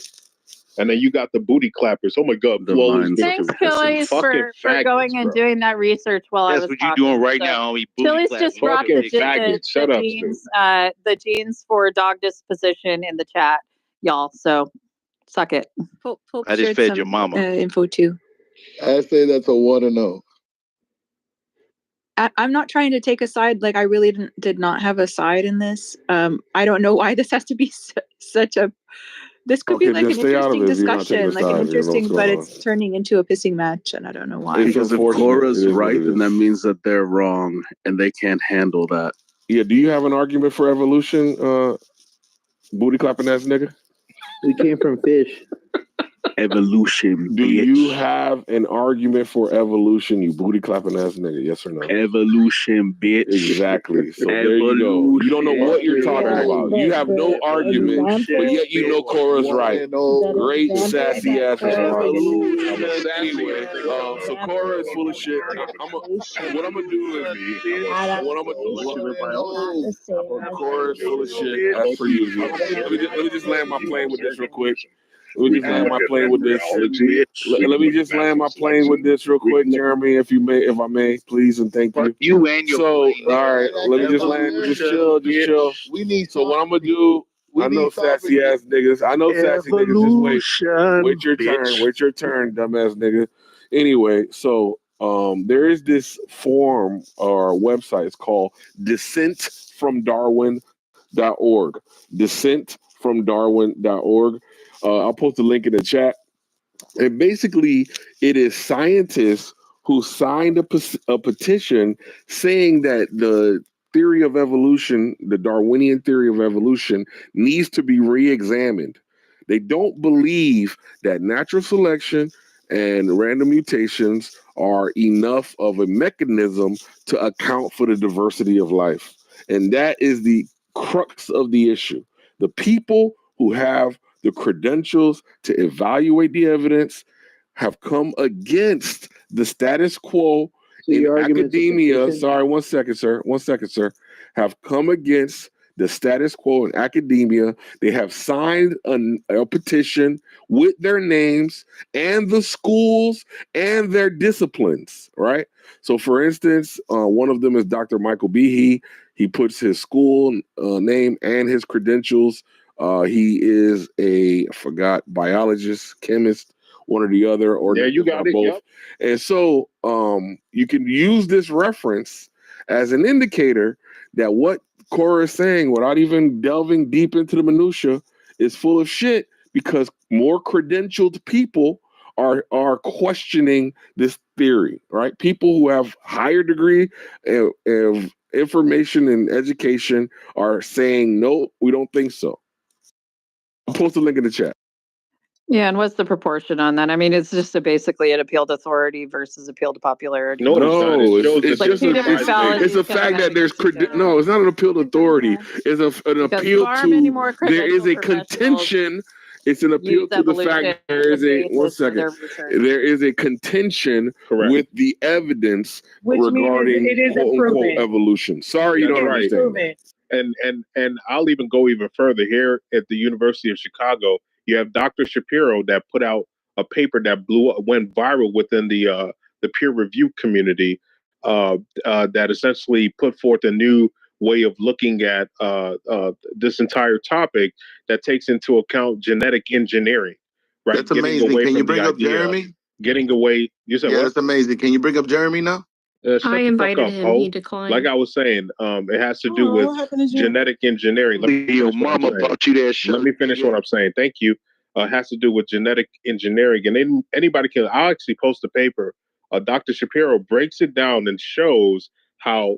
And then you got the booty clappers. Oh my God. Thanks, Chili's, for going and doing that research while I was talking. That's what you're doing right now. Chili's just dropped the genes for dog disposition in the chat, y'all. So suck it. Pope I just fed your mama. Info too. I say that's a 1-0. I'm not trying to take a side. Like, I really did not have a side in this. I don't know why this has to be such a... This could be like an interesting discussion, but it's turning into a pissing match, and I don't know why. Because if Cora's right, then that means that they're wrong, and they can't handle that. Yeah, do you have an argument for evolution, booty clapping ass nigga? We came from fish. Evolution. Do you have an argument for evolution, you booty clapping ass nigga? Yes or no? Evolution, bitch. Exactly. So there you go. You don't know what you're talking about. You have no argument, but yet you know Cora's right. Great sassy ass response. Anyway, so Cora is full of shit. What I'm gonna do is Cora is full of shit as per usual. Let me just land my plane with this real quick. Let me just land my plane with this. Let me just land my plane with this real quick, Jeremy, if I may, please and thank you. You and your all right, let me just land. Just chill. We need. So what I'm gonna do? I know sassy ass niggas. I know sassy niggas. Just wait your turn. Wait your turn, dumbass nigga. Anyway, so there is this forum or website. It's called Descent from Darwin. dissentfromdarwin.org. Dissentfromdarwin.org. I'll post a link in the chat. And basically, it is scientists who signed a petition saying that the theory of evolution, the Darwinian theory of evolution, needs to be re-examined. They don't believe that natural selection and random mutations are enough of a mechanism to account for the diversity of life. And that is the crux of the issue. The people who have the credentials to evaluate the evidence have come against the status quo in academia. Sorry, one second, sir. Have come against the status quo in academia. They have signed a petition with their names and the schools and their disciplines, right? So, for instance, one of them is Dr. Michael Behe. He puts his school name and his credentials. He is biologist, chemist, one or the other, or you got it, both. Yep. And so you can use this reference as an indicator that what Cora is saying, without even delving deep into the minutia, is full of shit, because more credentialed people are questioning this theory, right? People who have higher degree of information and education are saying, no, we don't think so. I'll post a link in the chat. Yeah, and what's the proportion on that? I mean, it's just basically an appeal to authority versus appeal to popularity. No, it's just it's a fact that there's no, it's not an appeal to authority. It's an appeal to there is a contention. It's an appeal to the fact that there is there is a contention with the evidence regarding quote unquote evolution. Sorry, you don't understand. And I'll even go even further. Here at the University of Chicago, you have Dr. Shapiro that put out a paper that went viral within the peer review community that essentially put forth a new way of looking at this entire topic that takes into account genetic engineering. Right? That's amazing. Can you bring up Jeremy? Getting away. You said, that's amazing. Can you bring up Jeremy now? I invited him. He declined. Like I was saying, it has to do with genetic engineering. Your mama bought you that shit. Let me finish what I'm saying. Thank you. It has to do with genetic engineering, and anybody can. I'll actually post a paper. Dr. Shapiro breaks it down and shows how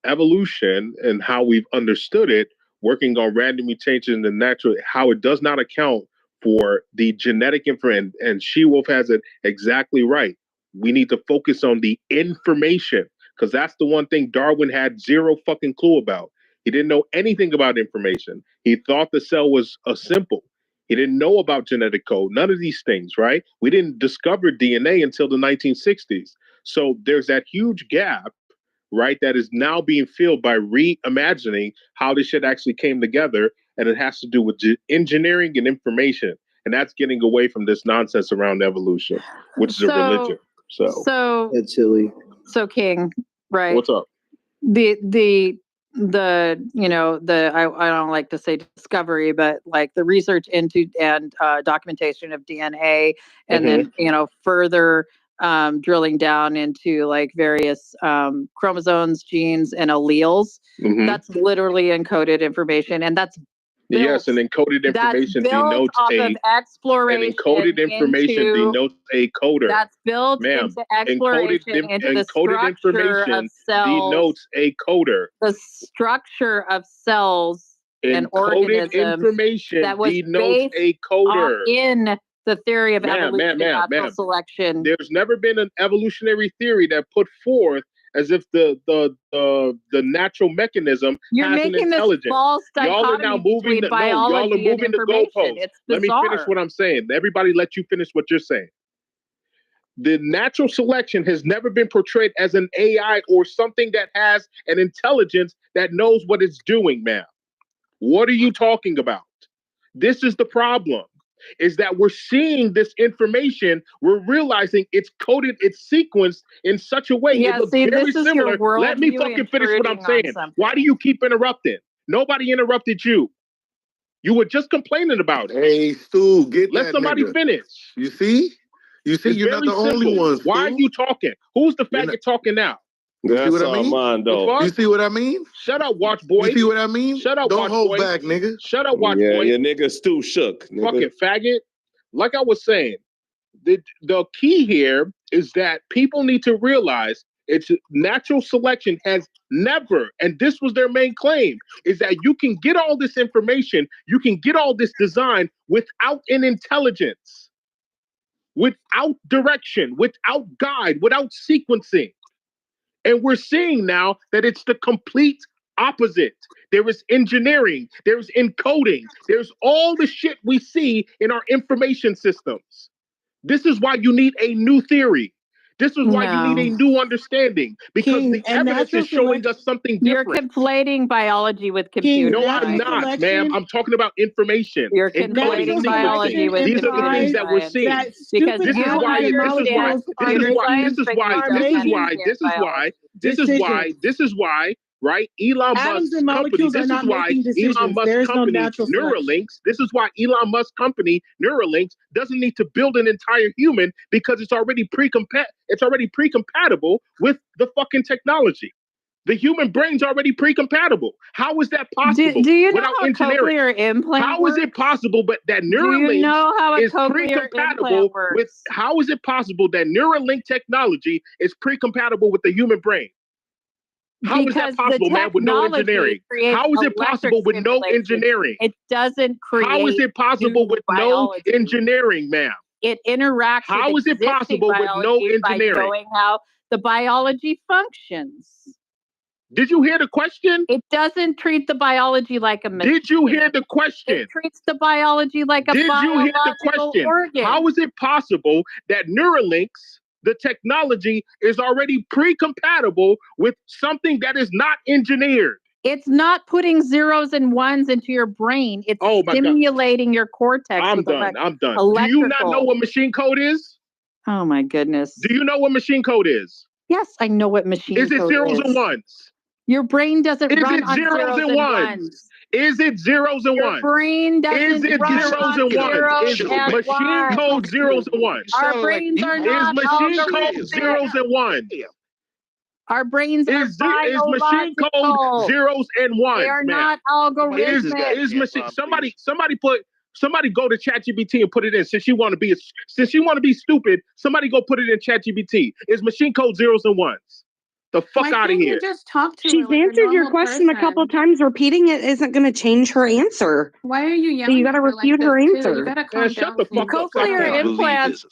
evolution and how we've understood it, working on random mutations and natural, how it does not account for the genetic information. And She-Wolf has it exactly right. We need to focus on the information, because that's the one thing Darwin had zero fucking clue about. He didn't know anything about information. He thought the cell was simple. He didn't know about genetic code, none of these things, right? We didn't discover DNA until the 1960s. So there's that huge gap, right, that is now being filled by reimagining how this shit actually came together. And it has to do with engineering and information. And that's getting away from this nonsense around evolution, which is a religion. So that's silly. So King, right? What's up? I don't like to say discovery, but like the research into and documentation of DNA, and then further drilling down into like various chromosomes, genes, and alleles. That's literally encoded information, and that's built, yes, and encoded information denotes exploration. And encoded information denotes a coder. That's built into exploration into the structure of cells. Denotes a coder. The structure of cells and organisms. Information that was denotes a coder. In the theory of evolution and natural selection. There's never been an evolutionary theory that put forth as if the natural mechanism has an intelligence. Y'all are now moving the goalposts. Let me finish what I'm saying. Everybody let you finish what you're saying. The natural selection has never been portrayed as an AI or something that has an intelligence that knows what it's doing, ma'am. What are you talking about? This is the problem. Is that we're seeing this information, we're realizing it's coded, it's sequenced in such a way. Yeah, it looks very similar. Let me fucking finish what I'm saying. Why do you keep interrupting? Nobody interrupted you. You were just complaining about it. Hey, Stu, let somebody finish. You see? You're not the only one. Why are you talking? Who's the faggot talking now? You see what I mean? Mondo. You see what I mean? Shut up, watch boy. You see what I mean? Shut up, Don't watch hold boy. back, nigga. Shut up, watch boy. Yeah, your nigga Stu shook. Nigga. Fucking faggot. Like I was saying, the key here is that people need to realize it's natural selection has never, and this was their main claim, is that you can get all this information, you can get all this design without an intelligence, without direction, without guide, without sequencing. And we're seeing now that it's the complete opposite. There is engineering, there's encoding, there's all the shit we see in our information systems. This is why you need a new theory. This is why you need a new understanding, because the evidence is showing us something different. You're conflating biology with computer. No, I'm not, ma'am. I'm talking about information. You're conflating biology with These computer. are the things that we're seeing. Because this is why, right? Elon Musk's company, this is why Elon Musk's company, Neuralinks, this is why Elon Musk's company, Neuralinks, doesn't need to build an entire human because it's already pre-compatible with the fucking technology. The human brain's already pre-compatible. How is that possible? Do you know how cochlear implant How is it possible that Neuralink is pre-compatible with? How is it possible that Neuralink technology is pre-compatible with the human brain? How is that possible, man, with no engineering? How is it possible with no engineering? It doesn't create. How is it possible with no engineering, ma'am? It interacts. How is it possible with no engineering? By showing how the biology functions. Did you hear the question? It doesn't treat the biology like a machine. Did you hear the question? It treats the biology like a biological organ. How is it possible that Neuralinks, the technology, is already pre-compatible with something that is not engineered? It's not putting zeros and ones into your brain. It's stimulating your cortex. I'm done. Do you not know what machine code is? Oh my goodness. Do you know what machine code is? Yes, I know what machine code is. Is it zeros and ones? Your brain doesn't run on zeros and ones. Is it zeros and ones? Your brain doesn't run on zeros and ones. Is machine code zeros and ones? Our brains are not machine code zeros and ones. Our brains are biological. Is machine code zeros and ones? They are not algorithmic. Is machine? Somebody go to ChatGPT and put it in. Since you want to be stupid, somebody go put it in ChatGPT. Is machine code zeros and ones? The fuck out of here. Just talk to She's answered your question a couple of times. Repeating it isn't going to change her answer. Why are you yelling? So you got to refute her answer. You got to calm shut the fuck up. Cochlear implants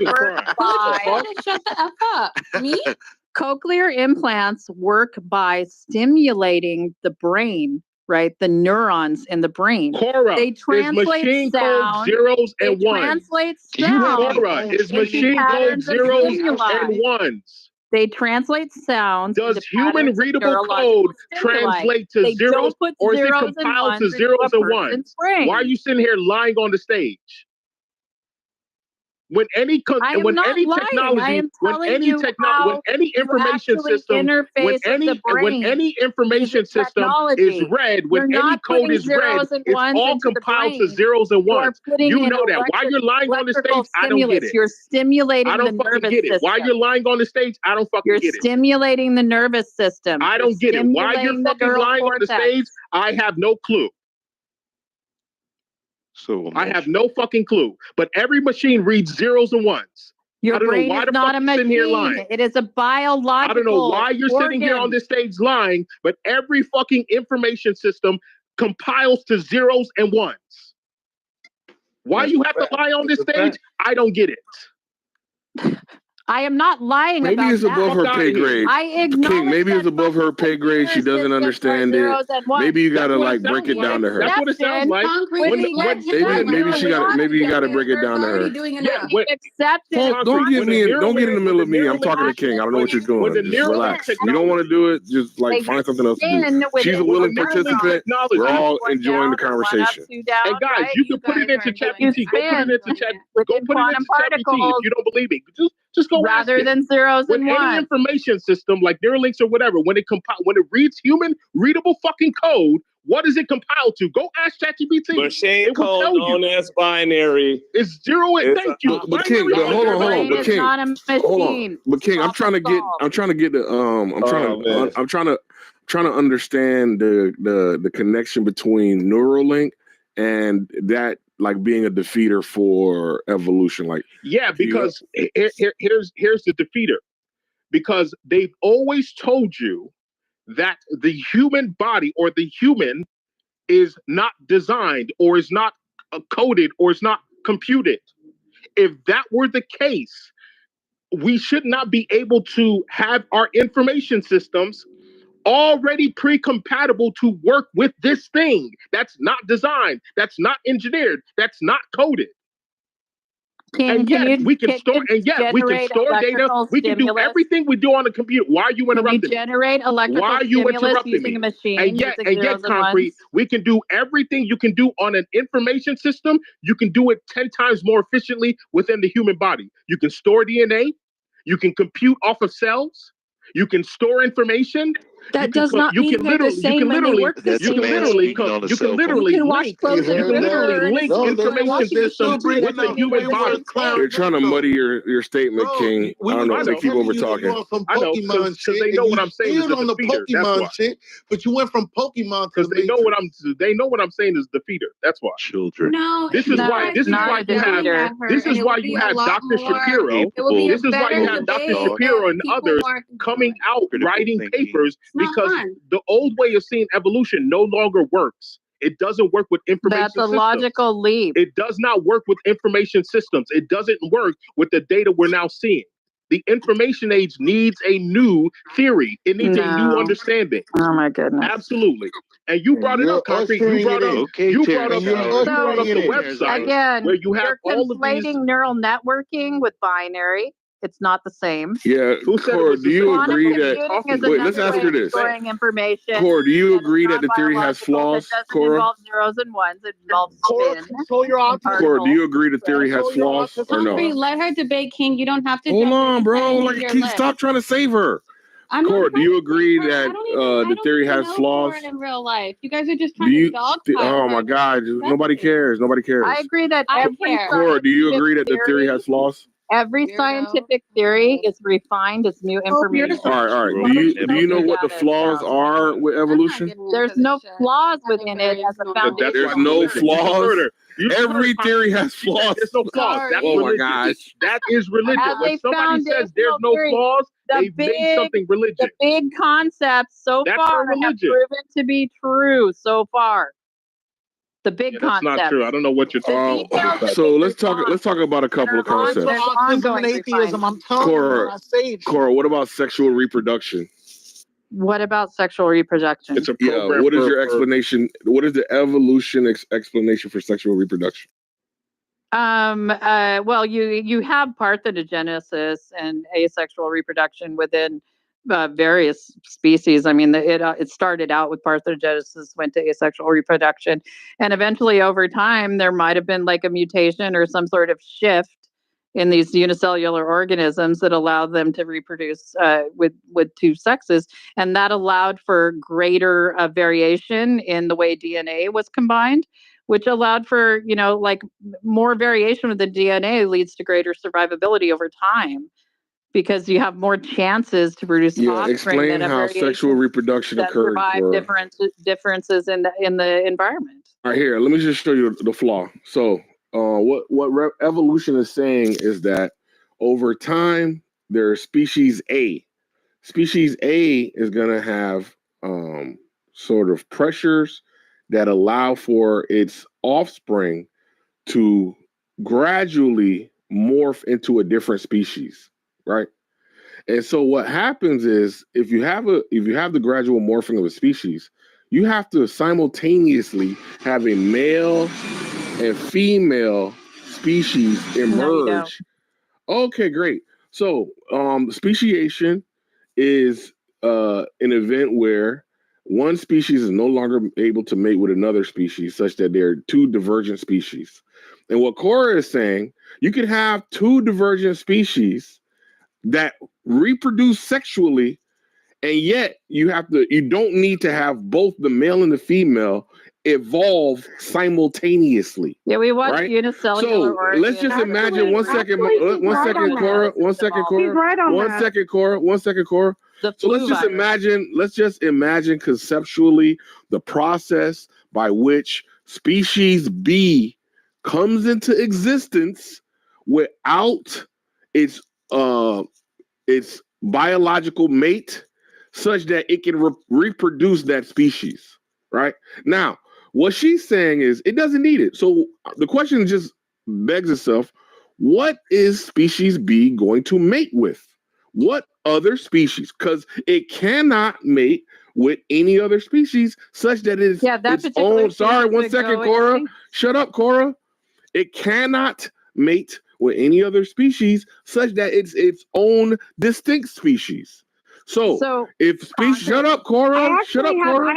work by. Shut the F up. Me? Cochlear implants work by stimulating the brain. Right, the neurons in the brain. Cora, they translate machine sound. Code zeros and ones. Translate sound. Cora, is machine code zeros and ones. They translate sound. Does human readable code translate to zeros, or is it compiled to zeros and ones? Why are you sitting here lying on the stage? When any information system is read, when any code is read, it's all compiled to zeros and ones. You know that. Why you're lying on the stage, I don't get it. You're stimulating the nervous system. I don't fucking get it. Why you're lying on the stage, I don't fucking get it. You're stimulating the nervous system. I don't get it. Why you're fucking lying on the stage, I have no clue. I have no fucking clue. But every machine reads zeros and ones. Your brain is not a machine. It is a biological. I don't know why you're sitting here on this stage lying, but every fucking information system compiles to zeros and ones. Why you have to lie on this stage? I don't get it. I am not lying maybe about it's above her pay grade. I acknowledge King, maybe it's above her pay grade. She doesn't understand it. Maybe you gotta break it down to her. That's what it sounds like. Maybe you gotta break it down to her. Don't get in the middle of me. I'm talking to King. I don't know what you're doing. Just relax. You don't want to do it. Just find something else to do. She's a willing participant. We're all enjoying the conversation. And guys, you can put it into ChatGPT. Go put it into ChatGPT if you don't believe me. Just go rather than zeros and ones. Any information system like Neuralinks or whatever, when it reads human readable fucking code, What does it compile to? Go ask ChatGPT. Machine code known as binary. It's 0 and thank you. But King, hold on. But King, not a machine. But King, I'm trying to get the I'm trying to understand the connection between Neuralink and that like being a defeater for evolution. Like because here's the defeater. Because they've always told you that the human body or the human is not designed or is not coded or is not computed. If that were the case, we should not be able to have our information systems already pre-compatible to work with this thing that's not designed, that's not engineered, that's not coded. We can store data. We can do everything we do on the computer. Why are you interrupting? Can you generate electrical stimulus using a machine? And yet, Concrete, we can do everything you can do on an information system. You can do it 10 times more efficiently within the human body. You can store DNA. You can compute off of cells. You can store information. That does not mean they're the same when they work the same. You can literally link information systems with the human body. You're trying to muddy your statement, King. I don't know if they keep over talking. I know, because they know what I'm saying is on the Pokemon shit, but you went from Pokemon because they know what I'm saying is defeater. That's why. Children. No, this is why you have Dr. Shapiro. This is why you have Dr. Shapiro and others coming out writing papers. Because the old way of seeing evolution no longer works. It doesn't work with information systems. That's a logical leap. It does not work with information systems. It doesn't work with the data we're now seeing. The information age needs a new theory. It needs a new understanding. Oh my goodness. Absolutely. And you brought it up, Concrete. You brought up the website again, where you have all of these. Conflating neural networking with binary. It's not the same. Yeah, Cora, do you agree that? Wait, let's ask her this. Storing information. Cora, do you agree that the theory has flaws? Cora, involve zeros and ones. It involves spin. Cora, do you agree the theory has flaws or no? Let her debate, King. You don't have to. Hold on, bro. Like, stop trying to save her. Cora, do you agree that the theory has flaws? In real life, you guys are just trying to dogpile. Oh my God, nobody cares. Nobody cares. I agree that Cora, do you agree that the theory has flaws? Every scientific theory is refined as new information. All right. Do you know what the flaws are with evolution? There's no flaws within it as a foundation. There's no flaws. Every theory has flaws. There's no flaws. Oh my gosh. That is religion. When somebody says there's no flaws, they've made something religion. The big concepts so far have proven to be true so far. The big concept. That's not true. I don't know what you're talking about. So let's talk about a couple of concepts. Ongoing atheism. I'm telling you, Cora, what about sexual reproduction? What about sexual reproduction? It's a program. What is your explanation? What is the evolution explanation for sexual reproduction? Well, you have parthenogenesis and asexual reproduction within various species. I mean, it started out with parthenogenesis, went to asexual reproduction, and eventually over time there might have been like a mutation or some sort of shift in these unicellular organisms that allowed them to reproduce with two sexes, and that allowed for greater variation in the way DNA was combined, which allowed for, like more variation with the DNA leads to greater survivability over time. Because you have more chances to produce offspring. Explain how sexual reproduction occurs. Differences in the environment. All right, here. Let me just show you the flaw. So, what evolution is saying is that over time, there's species A. Species A is going to have sort of pressures that allow for its offspring to gradually morph into a different species. Right. And so what happens is if you have the gradual morphing of a species, you have to simultaneously have a male and female species emerge. Okay, great. So speciation is an event where one species is no longer able to mate with another species such that they're two divergent species. And what Cora is saying, you could have two divergent species that reproduce sexually And yet you don't need to have both the male and the female evolve simultaneously. Yeah, we watched right? unicellular. So let's just imagine one second, Cora. So let's just imagine conceptually the process by which species B comes into existence without its biological mate, such that it can reproduce that species. Right now, what she's saying is it doesn't need it. So the question just begs itself: what is species B going to mate with? What other species? Because it cannot mate with any other species such that it is its own. Sorry, 1 second, Cora. Shut up, Cora. It cannot mate with any other species such that it's its own distinct species. So if species, shut up, Cora. Shut up, Cora.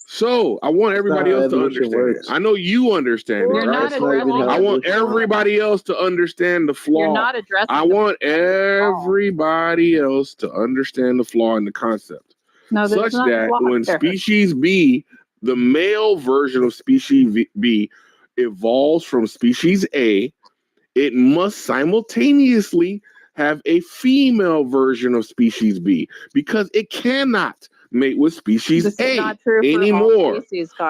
So I want everybody else to understand. I know you understand it. Right? I want everybody else to understand the flaw. You're not addressing. I want everybody else to understand the flaw in the concept, such that when species B, the male version of species B, evolves from species A, it must simultaneously have a female version of species B, because it cannot mate with species A anymore.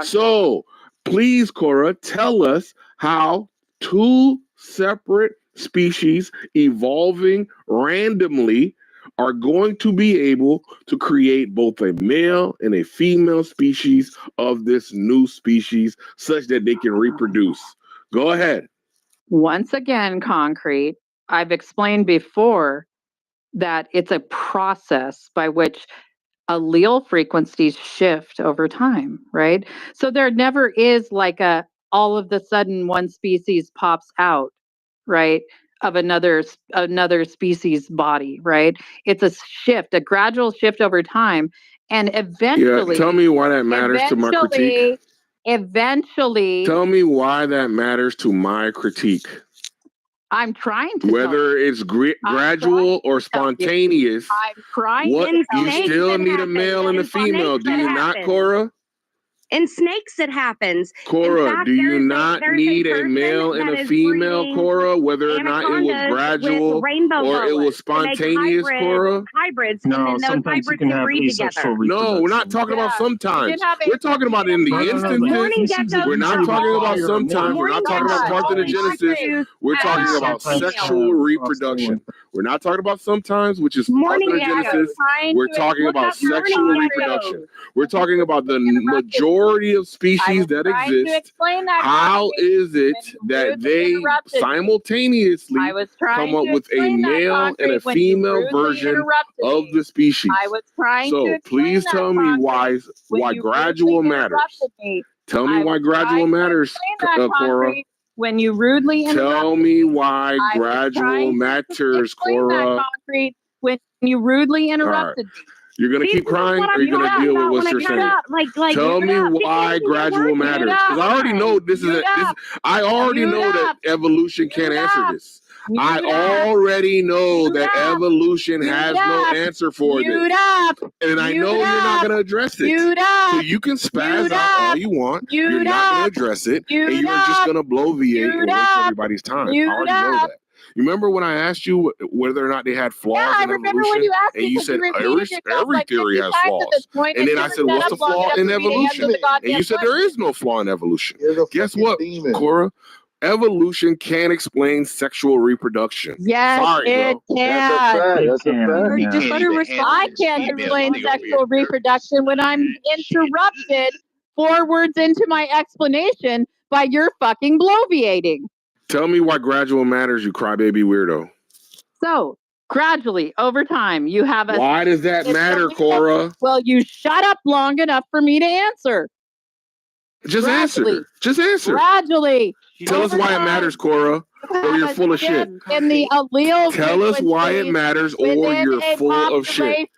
So please, Cora, tell us how two separate species evolving randomly are going to be able to create both a male and a female species of this new species such that they can reproduce. Go ahead. Once again, Concrete, I've explained before that it's a process by which allele frequencies shift over time, right? So there never is like all of the sudden one species pops out, right, of another species body, right? It's a shift, a gradual shift over time, and eventually. Yeah, tell me why that matters to my critique. Eventually. Tell me why that matters to my critique. I'm trying to. Whether it's gradual or spontaneous, I'm trying. You still need a male and a female, do you not, Cora? In snakes, it happens. Cora, do you not need a male and a female, Cora, whether or not it was gradual or it was spontaneous, Cora? Hybrids. No, sometimes you can have asexual reproduction. No, we're not talking about sometimes. We're talking about in the instances. We're not talking about sometimes. We're not talking about parthenogenesis. We're talking about sexual reproduction. We're not talking about sometimes, which is parthenogenesis. We're talking about sexual reproduction. We're talking about the majority of species that exist. How is it that they simultaneously come up with a male and a female version of the species? So please tell me why gradual matters. Tell me why gradual matters, Cora. When you rudely interrupt. Tell me why gradual matters, Cora. When you rudely interrupted me. You're going to keep crying, or are you going to deal with what you're saying? Tell me why gradual matters. Because I already know I already know that evolution can't answer this. I already know that evolution has no answer for this. And I know you're not going to address it. So you can spaz out all you want. You're not going to address it. And you're just going to bloviate and waste everybody's time. I already know that. You remember when I asked you whether or not they had flaws in evolution? And you said every theory has flaws. And then I said, what's the flaw in evolution? And you said there is no flaw in evolution. Guess what, Cora? Evolution can't explain sexual reproduction. Yes, sorry, it bro. can. That's a fact. You just better respond. I can't explain sexual reproduction when I'm interrupted 4 words into my explanation by your fucking bloviating. Tell me why gradual matters, you crybaby weirdo. So, gradually, over time, you have a... Why does that matter, Cora? Well, you shut up long enough for me to answer. Just answer. Just answer. Gradually. Tell us why it matters, Cora, or you're full of shit. In the allele Tell us why it matters, or you're full of shit.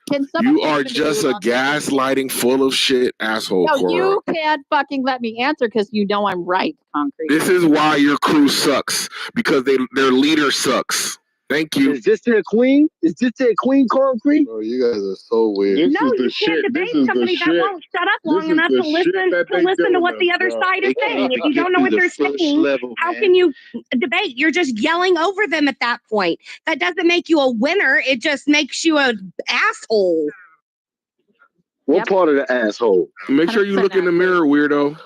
You are just a gaslighting full of shit asshole, Cora. You can't fucking let me answer because you know I'm right, Concrete. This is why your crew sucks, because their leader sucks. Thank you. Is this their queen? Is this their queen concrete? Bro, you guys are so weird. No, you can't debate somebody that won't shut up long enough to listen to what the other side is saying. If you don't know what they're saying, how can you debate? You're just yelling over them at that point. That doesn't make you a winner. It just makes you an asshole. What part of the asshole? Make sure you look in the mirror, weirdo.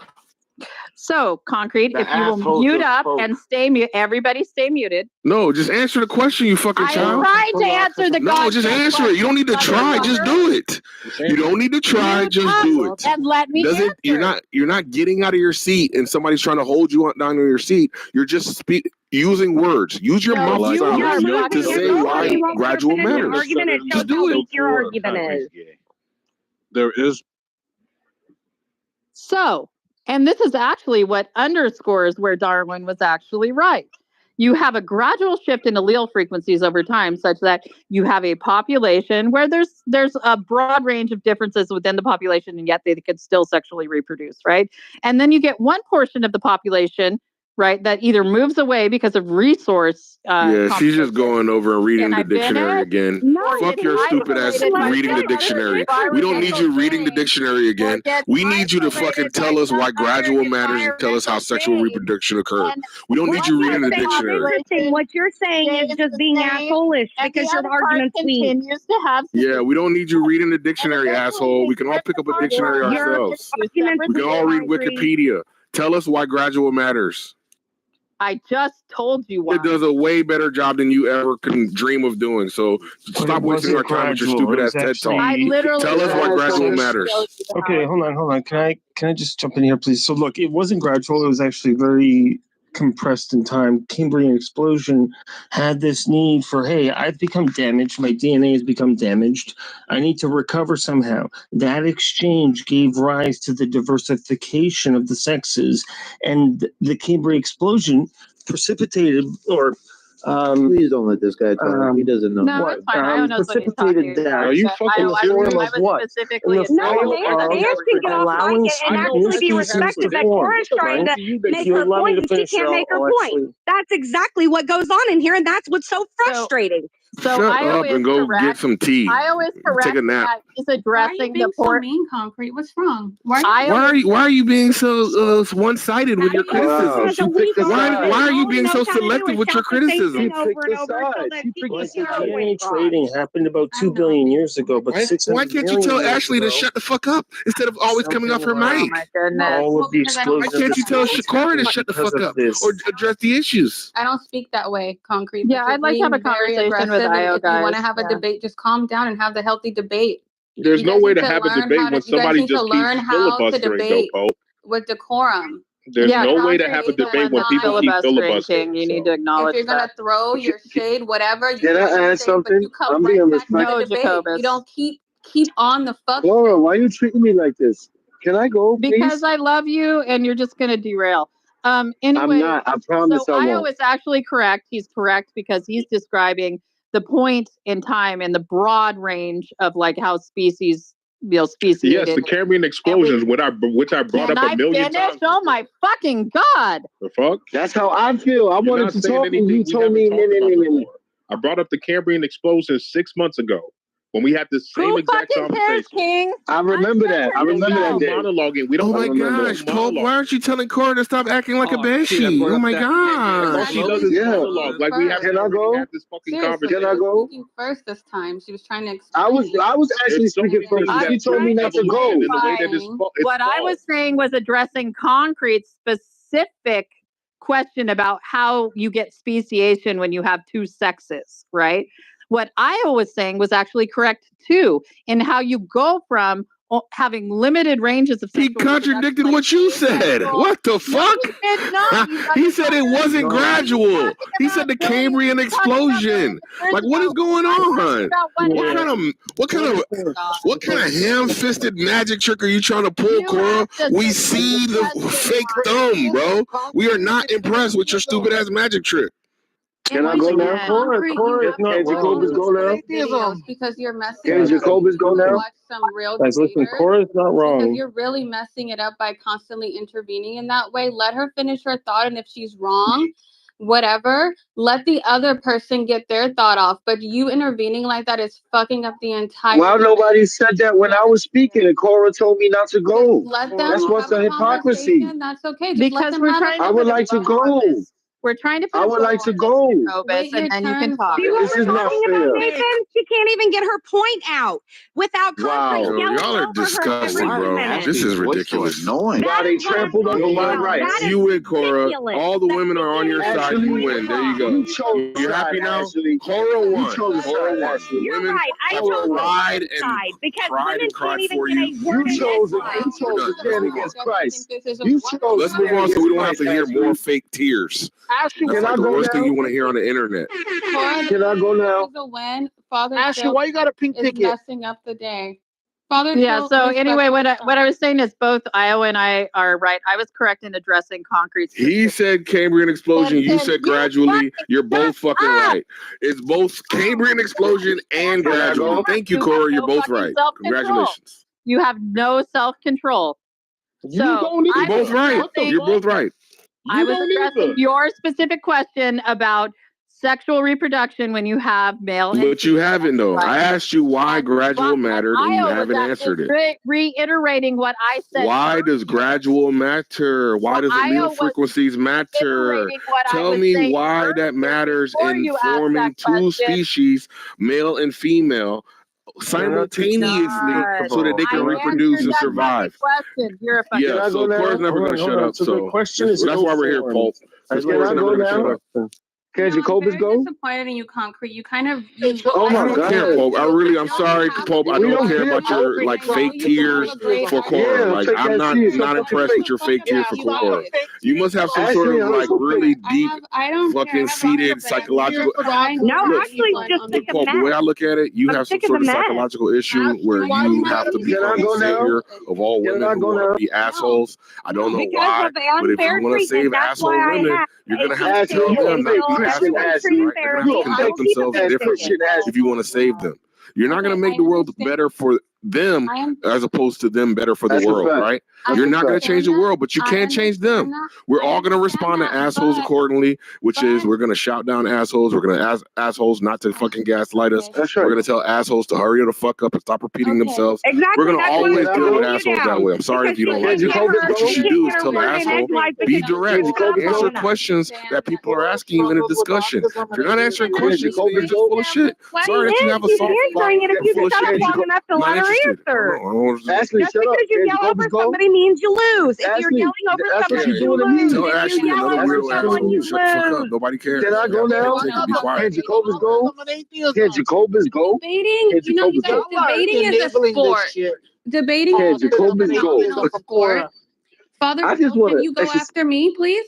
So, Concrete, if you will mute up and stay mute, everybody stay muted. No, just answer the question, you fucking child. I'm trying to answer the No, just answer it. You don't need to try. Just do it. You don't need to try. Just do it. And let me answer. You're not getting out of your seat and somebody's trying to hold you down in your seat. You're just using words. Use your mouth to say why gradual matters. Just do it. Your argument is. There is. So, and this is actually what underscores where Darwin was actually right. You have a gradual shift in allele frequencies over time such that you have a population where there's a broad range of differences within the population, and yet they could still sexually reproduce, right? And then you get one portion of the population, right, that either moves away because of resource. She's just going over and reading the dictionary again. No, fuck your stupid ass reading the dictionary. We don't need you reading the dictionary again. We need you to fucking tell us why gradual matters and tell us how sexual reproduction occurred. We don't need you reading the dictionary. What you're saying is just being assholeish because your argument's weak. Yeah, we don't need you reading the dictionary, asshole. We can all pick up a dictionary ourselves. We can all read Wikipedia. Tell us why gradual matters. I just told you why. It does a way better job than you ever can dream of doing. So stop wasting our time with your stupid ass TED Talk. Tell us why gradual matters. Okay, hold on. Can I just jump in here, please? So look, it wasn't gradual. It was actually very compressed in time. Cambrian explosion had this need for, hey, I've become damaged. My DNA has become damaged. I need to recover somehow. That exchange gave rise to the diversification of the sexes, and the Cambrian explosion precipitated or please don't let this guy talk. He doesn't know. No, it's fine. I don't know what he's talking about. Are you fucking No, Nancy can allowing and actually be respected. That Cora's trying to make her point and she can't make her point. That's exactly what goes on in here, and that's what's so frustrating. So shut up and go get some tea. I always correct. Take a nap. He's addressing the so mean, Concrete. What's wrong? Why are you being so one-sided with your criticism? Why are you being so selective with your criticism? DNA trading happened about 2 billion years ago, but why can't you tell Ashley to shut the fuck up instead of always coming off her mic? All of the explosions. Why can't you tell Shakora to shut the fuck up or address the issues? I don't speak that way, Concrete. Yeah, I'd like to have a conversation with IO guys. If you want to have a debate, just calm down and have the healthy debate. There's no way to have a debate when somebody just keeps filibustering, though, Pope. With decorum. There's no way to have a debate when people keep filibustering. You need to acknowledge if you're going to throw your shade, whatever. Can I add something? I'm being respectful. You don't keep on the fuck. Laura, why are you treating me like this? Can I go, please? Because I love you and you're just going to derail. Anyway, I'm not. I promise I won't. Io is actually correct. He's correct because he's describing the point in time and the broad range of like how species, speciated. Yes, the Cambrian explosions, which I brought up a million times. Oh my fucking God! The fuck? That's how I feel. I wanted to talk, and you told me. I brought up the Cambrian explosions 6 months ago. When we had the same exact conversation. King? I remember that. I remember that day. Monologuing. We don't. Oh my gosh, Pope! Why aren't you telling Cora to stop acting like a banshee? Oh my gosh! She does this monologue. Like we have. Can I go? This fucking conversation. Can I go? First this time, she was trying to explain. I was actually speaking first. She told me not to go. What I was saying was addressing concrete, specific question about how you get speciation when you have two sexes, right? What Io was saying was actually correct too, in how you go from having limited ranges of sexual. He contradicted what you said. What the fuck? He said it wasn't gradual. He said the Cambrian explosion. Like, what is going on? What kind of ham-fisted magic trick are you trying to pull, Cora? We see the fake thumb, bro. We are not impressed with your stupid ass magic trick. Can I go now? Cora is not Jacobus go now? Because you're messing. Can Jacobus go now? Guys, listen, Cora's not wrong. Because you're really messing it up by constantly intervening in that way. Let her finish her thought, and if she's wrong, whatever, let the other person get their thought off. But you intervening like that is fucking up the entire. Well, nobody said that when I was speaking, and Cora told me not to go. Let them That's what's the hypocrisy. That's okay. Just Because we're trying to. I would like to go. We're trying to. I would like to go. Wait, and then you can talk. This is not fair. She can't even get her point out without conflict. Wow, y'all are disgusting, bro. This is ridiculous. Annoying. Why they trampled on my rights? You win, Cora. All the women are on your side. You win. There you go. You happy now? Cora won. Cora won. You're right. I chose cried the side because cried women and cried can't even for get you. a word in chose edgewise. to stand against Christ. You chose. Let's move on so we don't have to hear more fake tears. Ashley, That's can like I the go worst thing now? you want to hear on the internet. Can I go now? The win. Father Ashley, Joe why you got a pink is ticket? messing up the day. Father Yeah. Joe So is anyway, fucking what I was saying is both Iowa and I are right. I was correct in addressing concrete. He said Cambrian explosion. You said gradually. You're both fucking right. It's both Cambrian explosion and gradually. Thank you, Cora. You're both right. Congratulations. You have no self-control. So You're both right. You're both right. I was addressing your specific question about sexual reproduction when you have male. But you haven't, though. I asked you why gradual mattered, and you haven't answered it. Reiterating what I said. Why does gradual matter? Why does allele frequencies matter? Tell me why that matters in forming two species, male and female, simultaneously so that they can reproduce and survive. Yeah, so Cora's never going to shut up. So that's why we're here, Paul. Cora's never going to shut up. Can Jacobus go? Disappointed in you, Concrete. You kind of. Oh my God! I don't care, Pope. I'm sorry, Pope. I don't care about your like fake tears for Cora. Like I'm not impressed with your fake tears for Cora. You must have some sort of like really deep, fucking seated psychological. No, actually, just look, Pope. The way I look at it, you have some sort of psychological issue where you have to become the savior of all women who want to be assholes. I don't know why, but if you want to save asshole women, you're gonna have to tell them not to be assholes, right? They're gonna have to conduct themselves differently if you want to save them. You're not going to make the world better for them as opposed to them better for the world, right? You're not going to change the world, but you can change them. We're all going to respond to assholes accordingly, which is we're going to shout down assholes. We're going to ask assholes not to fucking gaslight us. We're going to tell assholes to hurry the fuck up and stop repeating themselves. We're going to always deal with assholes that way. I'm sorry if you don't like it. What you should do is tell the asshole, be direct, answer questions that people are asking you in a discussion. If you're not answering questions, then you're just full of shit. Sorry that you have a soft spot. If you shut up long enough to let her answer. Just because you yell over somebody means you lose. If you're yelling over somebody, you lose. Tell Ashley another weirdo asshole. Shut the fuck up. Nobody cares. Can I go now? Be quiet. Can Jacobus go? Can Jacobus go? Debating, you know, you guys, debating is a sport. Debating is a sport. Father, can you go after me, please?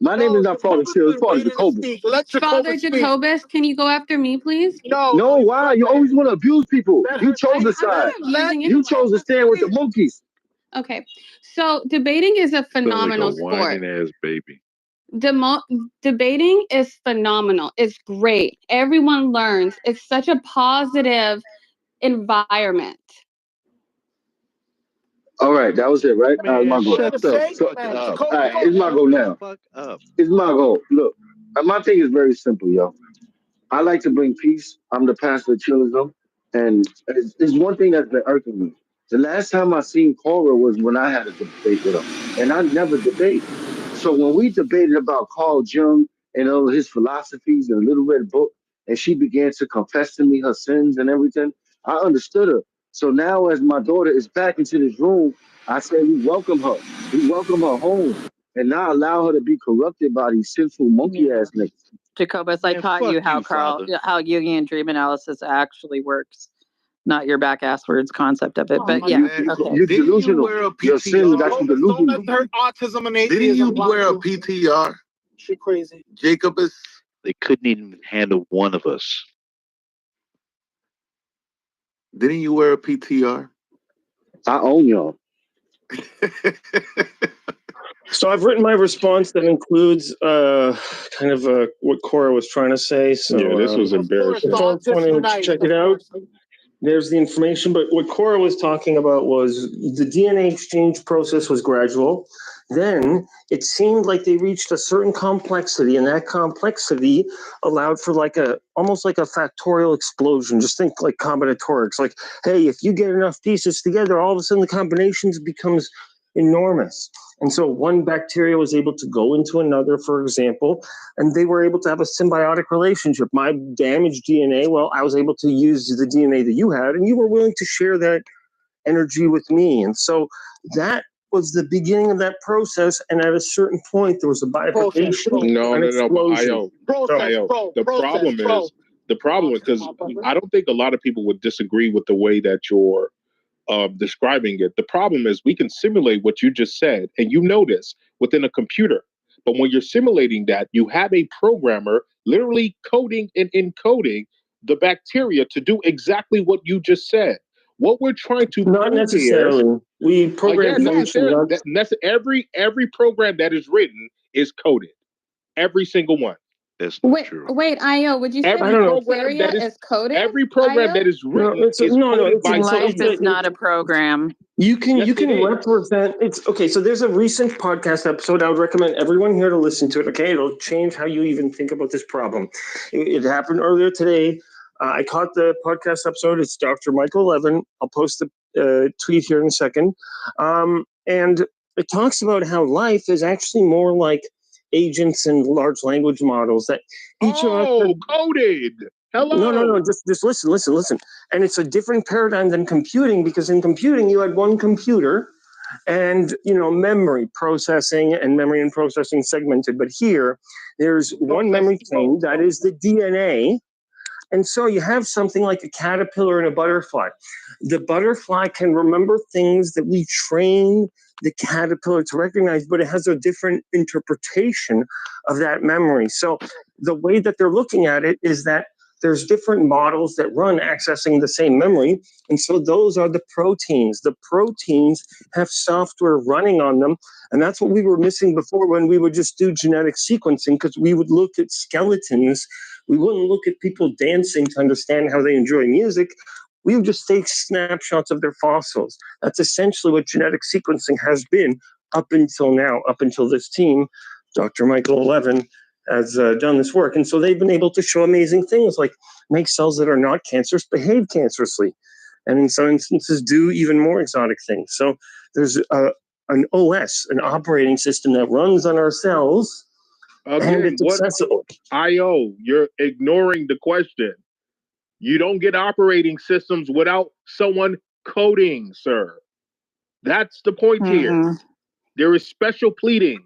My name is not Father Chill. It's Father Jacobus. Father Jacobus, can you go after me, please? No, why? You always want to abuse people. You chose the side. You chose to stand with the monkeys. Okay, so debating is a phenomenal sport. Baby. Debating is phenomenal. It's great. Everyone learns. It's such a positive environment. All right, that was it, right? It's my goal. All right, it's my goal now. It's my goal. Look, my thing is very simple, yo. I like to bring peace. I'm the pastor of Chillism, and it's one thing that's been irking me. The last time I seen Cora was when I had a debate with him, and I never debate. So when we debated about Carl Jung and all his philosophies in a Little Red Book, and she began to confess to me her sins and everything, I understood her. So now as my daughter is back into this room, I say we welcome her. We welcome her home and not allow her to be corrupted by these sinful monkey-ass niggas. Jacobus, I taught you how how Jungian dream analysis actually works. Not your back-ass words concept of it, but yeah. You're delusional. Your sin is actually delusional. Autism and atheism. Didn't you wear a PTR? She crazy. Jacobus? They couldn't even handle one of us. Didn't you wear a PTR? I own y'all. So I've written my response that includes kind of what Cora was trying to say. So yeah, this was embarrassing. Folks want to check it out. There's the information, but what Cora was talking about was the DNA exchange process was gradual. then it seemed like they reached a certain complexity, and that complexity allowed for almost like a factorial explosion. Just think like combinatorics. Like, hey, if you get enough pieces together, all of a sudden the combinations becomes enormous. And so one bacteria was able to go into another, for example, and they were able to have a symbiotic relationship. My damaged DNA, well, I was able to use the DNA that you had, and you were willing to share that energy with me. And so that was the beginning of that process. And at a certain point, there was a bifurcation. No. The problem is because I don't think a lot of people would disagree with the way that you're describing it. The problem is we can simulate what you just said, and you know this within a computer. But when you're simulating that, you have a programmer literally coding and encoding the bacteria to do exactly what you just said. What we're trying to not necessarily. We program every program that is written is coded. Every single one. That's not true. Wait, Io, would you say bacteria is coded? Every program that is written is coded by life is not a program. You can represent it's okay. So there's a recent podcast episode I would recommend everyone here to listen to it. Okay, it'll change how you even think about this problem. It happened earlier today. I caught the podcast episode. It's Dr. Michael Levin. I'll post the tweet here in a second. And it talks about how life is actually more like agents and large language models that each of us coded. Hello. No. Just listen. And it's a different paradigm than computing, because in computing you had one computer and memory processing and segmented. But here there's one memory chain that is the DNA. And so you have something like a caterpillar and a butterfly. The butterfly can remember things that we train the caterpillar to recognize, but it has a different interpretation of that memory. So the way that they're looking at it is that there's different models that run accessing the same memory. And so those are the proteins. The proteins have software running on them. And that's what we were missing before when we would just do genetic sequencing, because we would look at skeletons. We wouldn't look at people dancing to understand how they enjoy music. We would just take snapshots of their fossils. That's essentially what genetic sequencing has been up until now, up until this team, Dr. Michael Levin, has done this work. And so they've been able to show amazing things like make cells that are not cancerous behave cancerously. And in some instances do even more exotic things. So there's an OS, an operating system that runs on our cells. And it's accessible. IO, you're ignoring the question. You don't get operating systems without someone coding, sir. That's the point here. There is special pleading.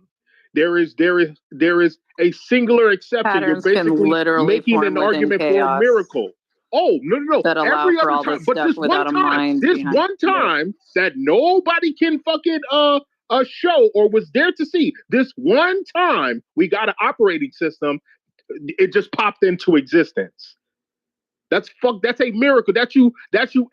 There is a singular exception. Patterns you're basically making an argument for a miracle. Oh, no. That allow every for other all time. this But stuff this without one a time, mind. this one time that nobody can fucking show or was there to see. This one time we got an operating system, it just popped into existence. That's a miracle. That's you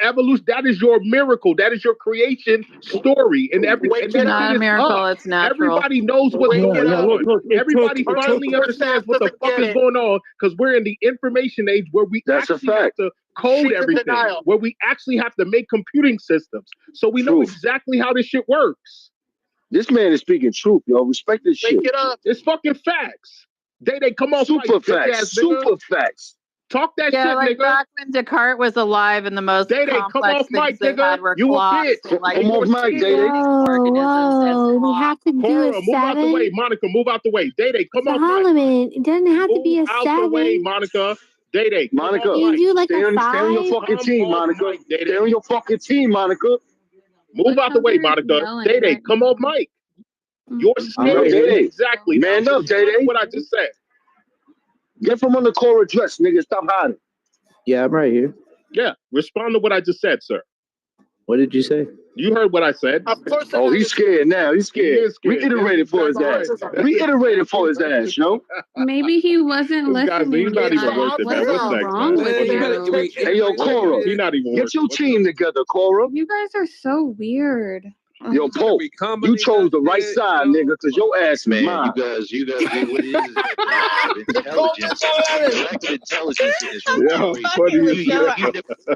evolution. That is your miracle. That is your creation story. And it's not a miracle, it's natural. Everybody knows what's going on. Everybody finally understands what the fuck is going on, because we're in the information age where we actually have to code everything, where we actually have to make computing systems. So we know exactly how this shit works. This man is speaking truth, yo. Respect this shit. Make it up. It's fucking facts. They come off super facts. Super facts. Talk that shit, like nigga. Back when Descartes was alive, and the most complex things they had were clocks. Come off mic, Day-Day. Whoa, we have to do a 7. Move out the way, Monica. Move out the way. Day-Day, come off mic. It doesn't have to be a 7. Move out the way, Monica. Day-Day. Monica. You do like stay a 5. Stay on your fucking team, Monica. Stay on your fucking team, Monica. Move out the way, Monica. Day-Day, come off mic. Your stage. Exactly. Man up, Day-Day. What I just said. Get from under Cora dress, nigga. Stop hiding. Yeah, I'm right here. Yeah, respond to what I just said, sir. What did you say? You heard what I said. Of course. Oh, he's scared now. He's scared. Reiterated for his ass. Reiterated for his ass, yo. Maybe he wasn't listening. He's not even worth it, man. What's wrong with you? Hey, yo, Cora. He's not even Get your team together, Cora. You guys are so weird. Yo, Pope, you chose the right side, nigga, because your ass, man. Mine. You guys, what it is intelligence. Lack of intelligence in this room.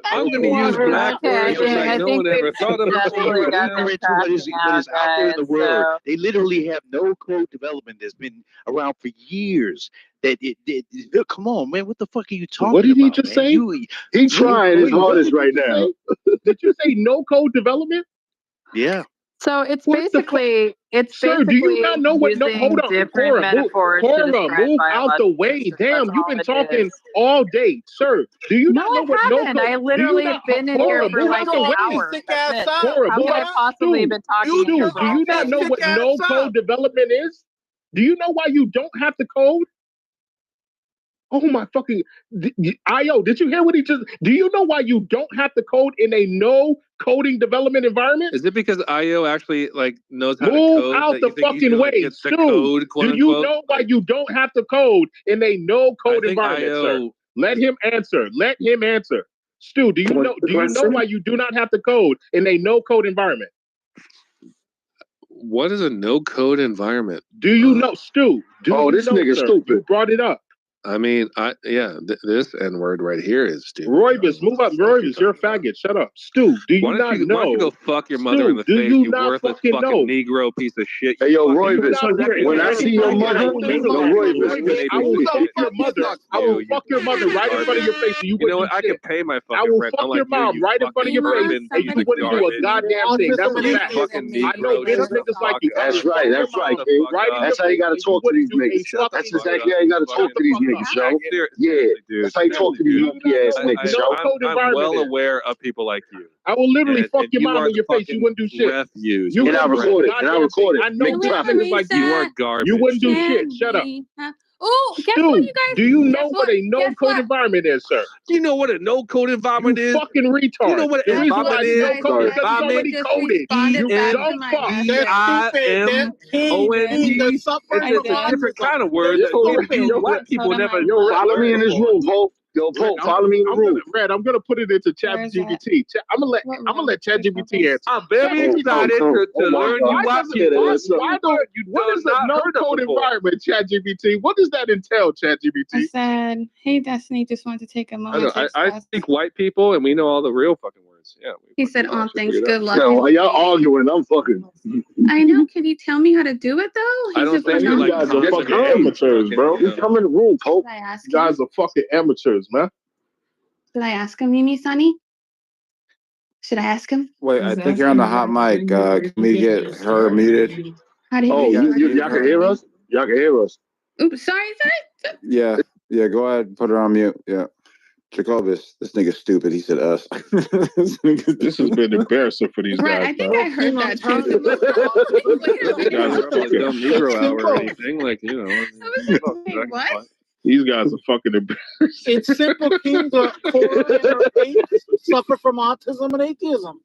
I'm gonna use black words like no one ever thought of before. What is out there in the world? They literally have no code development that's been around for years. Come on, man. What the fuck are you talking about? What did he just say? He's trying his hardest right now. Did you say no code development? Yeah. So it's basically Sir, do you not know what? No, hold on, Cora, move out the way. Damn, you've been talking all day, sir. Do you not know what no code? I literally have been in here for like an hour. How could I possibly have been talking? Do you not know what no code development is? Do you know why you don't have to code? Oh my fucking IO, did you hear what he just? Do you know why you don't have to code in a no coding development environment? Is it because IO actually like knows how to code? Move out the fucking way, Stu. Do you know why you don't have to code in a no code environment, sir? Let him answer. Let him answer. Stu, do you know why you do not have to code in a no code environment? What is a no code environment? Do you know, Stu? This nigga's stupid. You brought it up. I mean, this N-word right here is stupid. Roybus, move up. Roybus, you're a faggot. Shut up. Stu, do you not know? Why don't you go fuck your mother in the face, you worthless fucking Negro piece of shit. Hey, yo, Roybus, when I see your mother, Roybus, I will fuck your mother. I will fuck your mother right in front of your face. You know what? I can pay my fucking rent. I will fuck your mom right in front of your face, and you wouldn't do a goddamn thing. That's a fact. I know business niggas like you. That's right, King. That's how you got to talk to these niggas. That's exactly how you got to talk to these niggas, yo. Yeah, that's how you talk to these monkey ass niggas, yo. I'm well aware of people like you. I will literally fuck your mom in your face. You wouldn't do shit. And I record it. I know niggas like you. You are garbage. You wouldn't do shit. Shut up. Oh, guess what, you guys? Do you know what a no-code environment is, sir? Do you know what a no-code environment is? Fucking retard. You know what an environment is? No-code is already coded. You dumb fuck. EIMOND. It's a different kind of word. White people never. Follow me in this room, Pope. Yo, Pope, follow me in the room. Red, I'm gonna put it into ChatGPT. I'm gonna let ChatGPT answer. I'm very excited to learn you white people. What is a no-code environment, ChatGPT? What does that entail, ChatGPT? I said, hey, Destiny, just wanted to take a moment. I speak white people, and we know all the real fucking words. Yeah. He said, "Oh, thanks. Good luck." Yeah, while y'all arguing, I'm fucking. I know. Can you tell me how to do it though? I don't think you guys are fucking amateurs, bro. You come in the room, Pope. You guys are fucking amateurs, man. Should I ask him, Mimi Sunny? Should I ask him? Wait, I think you're on the hot mic. Can we get her muted? How do you? Oh, y'all can hear us. Y'all can hear us. Oops, sorry. Yeah. Go ahead. Put her on mute. Yeah. Jacobus, this nigga's stupid. He said us. This has been embarrassing for these guys. I think I heard that too. These guys are fucking dumb Negro hour or anything. Like, you know. What? These guys are fucking embarrassing. It's simple, King. The poor suffer from autism and atheism.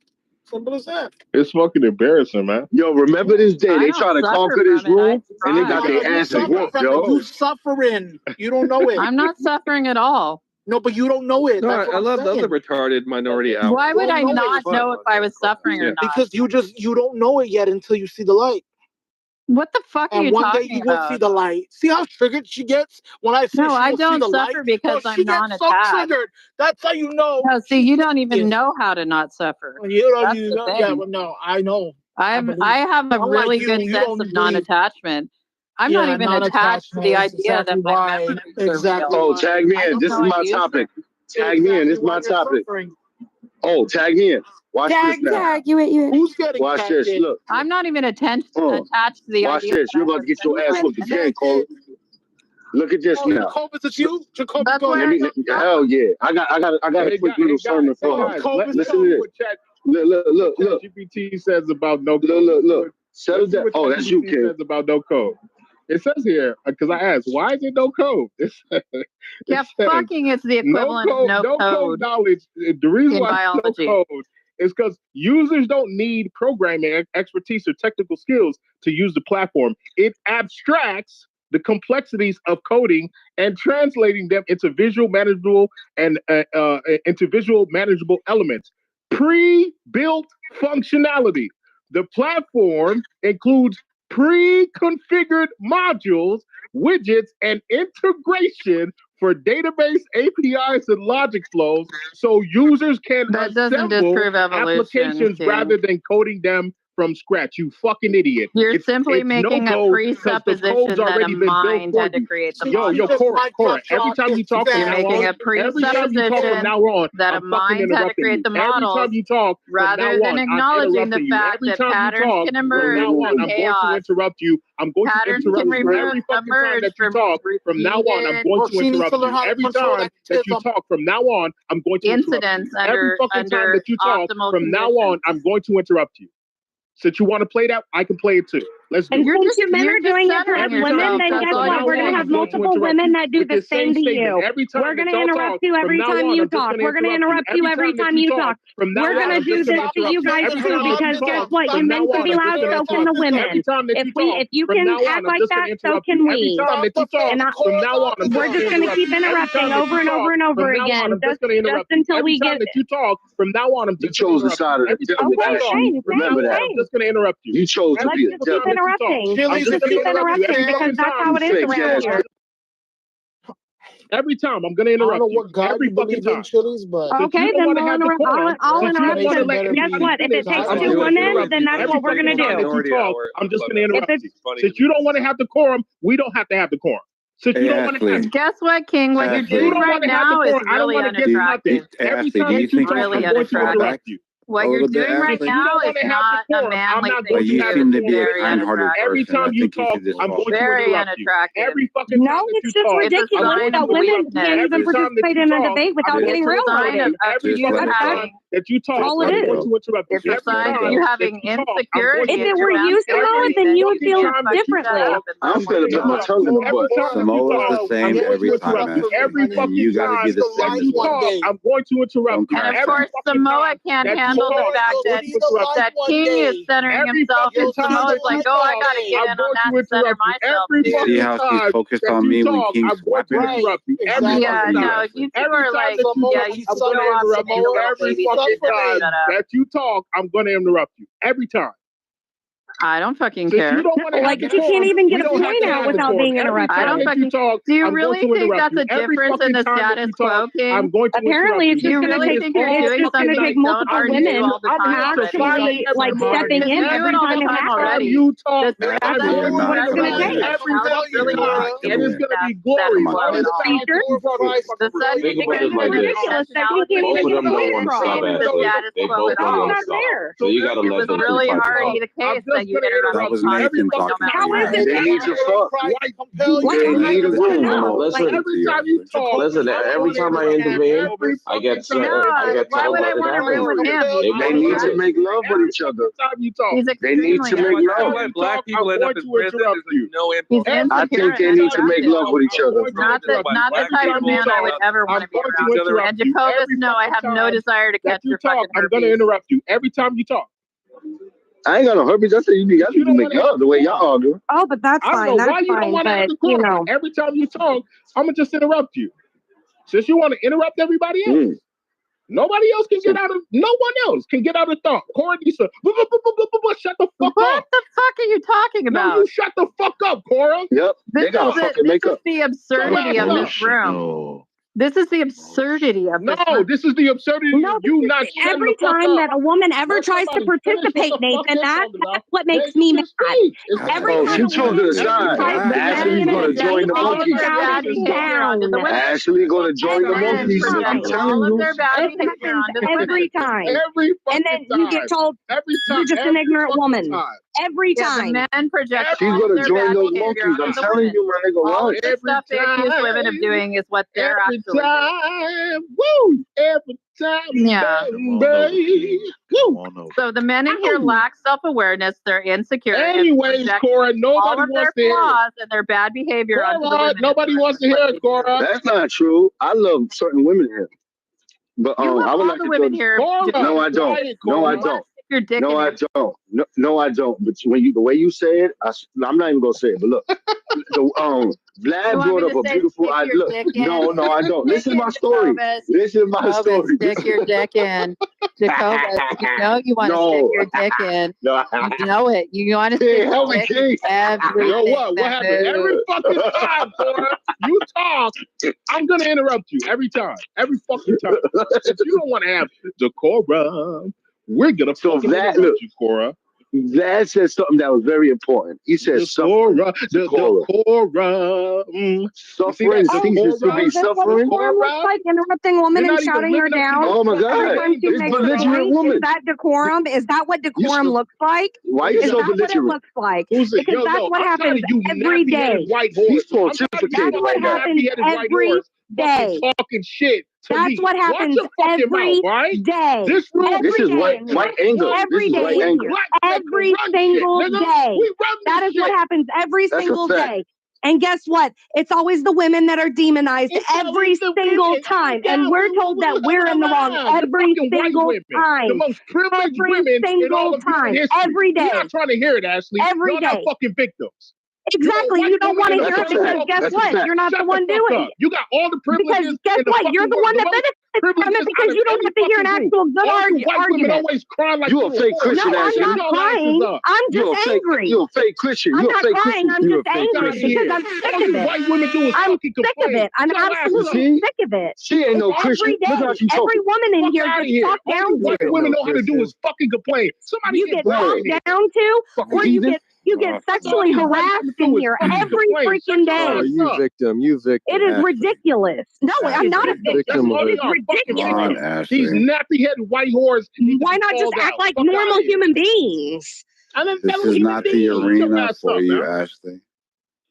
Simple as that. It's fucking embarrassing, man. Yo, remember this day? They try to conquer this room, and they got their asses whooped, yo. You suffering. You don't know it. I'm not suffering at all. No, but you don't know it. No, I love the other retarded minority out. Why would I not know if I was suffering or not? Because you don't know it yet until you see the light. What the fuck are you talking about? And one day you will see the light. See how triggered she gets when I say I don't suffer because I'm non-attached. So triggered. That's how you know. No, see, you don't even know how to not suffer. You don't even know. Yeah, well, no, I know. I have a really good sense of non-attachment. I'm not even attached to the idea that my memories exactly. Oh, tag me in. This is my topic. Tag me in. This is my topic. Oh, tag me in. Watch this now. Tag, you. Who's getting Watch this. In? Look. I'm not even attached to the Watch idea. Watch this. You're about to get your ass whooped again, Cole. Look at this now. Jacobus, it's you? Jacobus, hell yeah. I got a quick little sermon for him. Listen to this. Look. GPT says about no code. Look. Settle down. Oh, that's you, kid. Says about no code. It says here, because I asked, why is it no code? Fucking it's the equivalent of no code knowledge. The reason why it's no code is because users don't need programming expertise or technical skills to use the platform. It abstracts the complexities of coding and translating them into visual manageable elements. Pre-built functionality. The platform includes pre-configured modules, widgets, and integration for database APIs and logic flows, so users can assemble applications rather than coding them from scratch. You fucking idiot. You're simply making a presupposition that a mind had to create the module. Yo, Cora, every time you talk you're making a presupposition that a mind had to create the model rather than acknowledging the fact that patterns can emerge from chaos. I'm going to interrupt you every fucking time that you talk. From now on, I'm going to interrupt you. Every time that you talk, from now on, I'm going to interrupt you. Every fucking time that you talk, from now on, I'm going to interrupt you. Since you want to play that, I can play it too. Let's do it. And since you men are doing it for women, then guess what? We're going to have multiple women that do the same to you. We're going to interrupt you every time you talk. We're going to interrupt you every time you talk. We're going to do this to you guys too, because guess what? You men can be loud, so can the women. If you can act like that, so can we. And we're just going to keep interrupting over and over and over again, just until we get it. From now on, I'm just chose the side of the Remember that. I'm just going to interrupt you. You chose to be a keep interrupting. Just keep interrupting because that's how it is around here. Every time I'm going to interrupt you. Every fucking time. Okay, then we'll interrupt. I'll interrupt you. Guess what? If it takes 2 women, then that's what we're going to do. I'm just going to interrupt you. Since you don't want to have the quorum, we don't have to have the quorum. Since you don't want to have guess what, King? What you're doing right now is really unattractive. Every time you talk, I'm going to interrupt you. What you're doing right now is not a manly thing. You seem to be a kind-hearted person. Every time you talk, I'm going to interrupt you. Every fucking time no, it's just ridiculous that women can't even participate in a debate without getting railroaded. That you talk, all it is. It's a sign of you having insecurity. If it were you, Samoa, then you would feel differently. I'm gonna put my tongue in the butt. Samoa's the same every time, man. Every fucking you gotta be the same. I'm going to interrupt. And of course, Samoa can't handle the fact that King is centering himself, and Samoa's like, oh, I gotta get in on that and center myself. See how she's focused on me when King's weapon? Yeah, no, you two are like, yeah, you still off the that you talk, I'm going to interrupt you every time. I don't fucking care. Like, you can't even get a point out without being interrupted. I don't fucking talk. Do you really think that's a difference in the status quo, King? Apparently, it's just going to take multiple women actually like stepping in every time it happens. You talk. That's what it's going to take. It is going to be glorious. Ridiculous that he can't even get a point across. They both don't want to stop. So you got to let them. It was really already the case that you interrupted. That was Nathan talking. How is it? They need to fuck. They need a room. Listen, every time I intervene, I get told what to happen. They need to make love with each other. They need to make love. Black people end up in prison. I think they need to make love with each other. Not the type of man I would ever want to be around. And Jacobus, no, I have no desire to catch your fucking I'm going to interrupt you every time you talk. I ain't got no herpes. I said you need to make love the way y'all argue. Oh, but that's fine. That's fine. But you know, every time you talk, I'm gonna just interrupt you. Since you want to interrupt everybody else, nobody else can get out of. No one else can get out of thought. Cora needs to shut the fuck up. What the fuck are you talking about? No, you shut the fuck up, Cora. Yep. They got fucking makeup. This is the absurdity of this room. This is the absurdity of this. No, this is the absurdity of you not. Every time that a woman ever tries to participate, Nathan, that's what makes me mad. Every time she chose to the side. Ashley's going to join the monkeys. Ashley's going to join the monkeys. I'm telling you. Every time. And then you get told you're just an ignorant woman. Every time. The men project. She's going to join those monkeys. I'm telling you, my nigga. All the stuff they accuse women of doing is what they're actually. Every time, yeah. Baby. So the men in here lack self-awareness. They're insecure. Anyways, Cora, nobody wants to hear flaws and their bad behavior. Nobody wants to hear it, Cora. That's not true. I love certain women here, but I would like to women here. No, I don't. No, I don't. your dick. No, I don't. No, I don't. But the way you say it, I'm not even gonna say it. But look, Vlad brought up a beautiful idea. Look, no, I don't. Listen to my story. Listen to my story. Stick your dick in. Jacobus, you know you want to stick your dick in. No, you know it. You want to stick your dick in everything. You know what? What happened? Every fucking time, boy, you talk, I'm gonna interrupt you every time. Every fucking time. If you don't want to have decorum, we're gonna fucking interrupt you, Cora. Vlad said something that was very important. He said suffering. Suffering ceases to be suffering. Like interrupting a woman and shouting her down. Oh my God. It's belligerent woman. Is that decorum? Is that what decorum looks like? Why are you so belligerent? Is that what it looks like? Because that's what happens every day. He's pontificating right now. Every day. Talking shit. That's what happens every day. This is white anger. Every day. Every single day. That is what happens every single day. And guess what? It's always the women that are demonized every single time. And we're told that we're in the wrong every single time. The most privileged women in all of human history. Every day. You're not trying to hear it, Ashley. Every day. You're not fucking victims. Exactly. You don't want to hear it because guess what? You're not the one doing it. You got all the privileges. Because guess what? You're the one that benefits from it because you don't have to hear an actual good argument. Always cry like you a fake Christian. No, I'm not crying. I'm just angry. You're a fake Christian. I'm not crying. I'm just angry because I'm sick of it. White women do is I'm sick of it. I'm absolutely sick of it. She ain't no Christian. Every woman in here gets talked down to. What women know how to do is fucking complain. Somebody you get talked down to, or you get sexually harassed in here every freaking day. Oh, you victim. It is ridiculous. No, I'm not a victim. It is ridiculous. These nappy-headed white whores. Why not just act like normal human beings? This is not the arena for you, Ashley.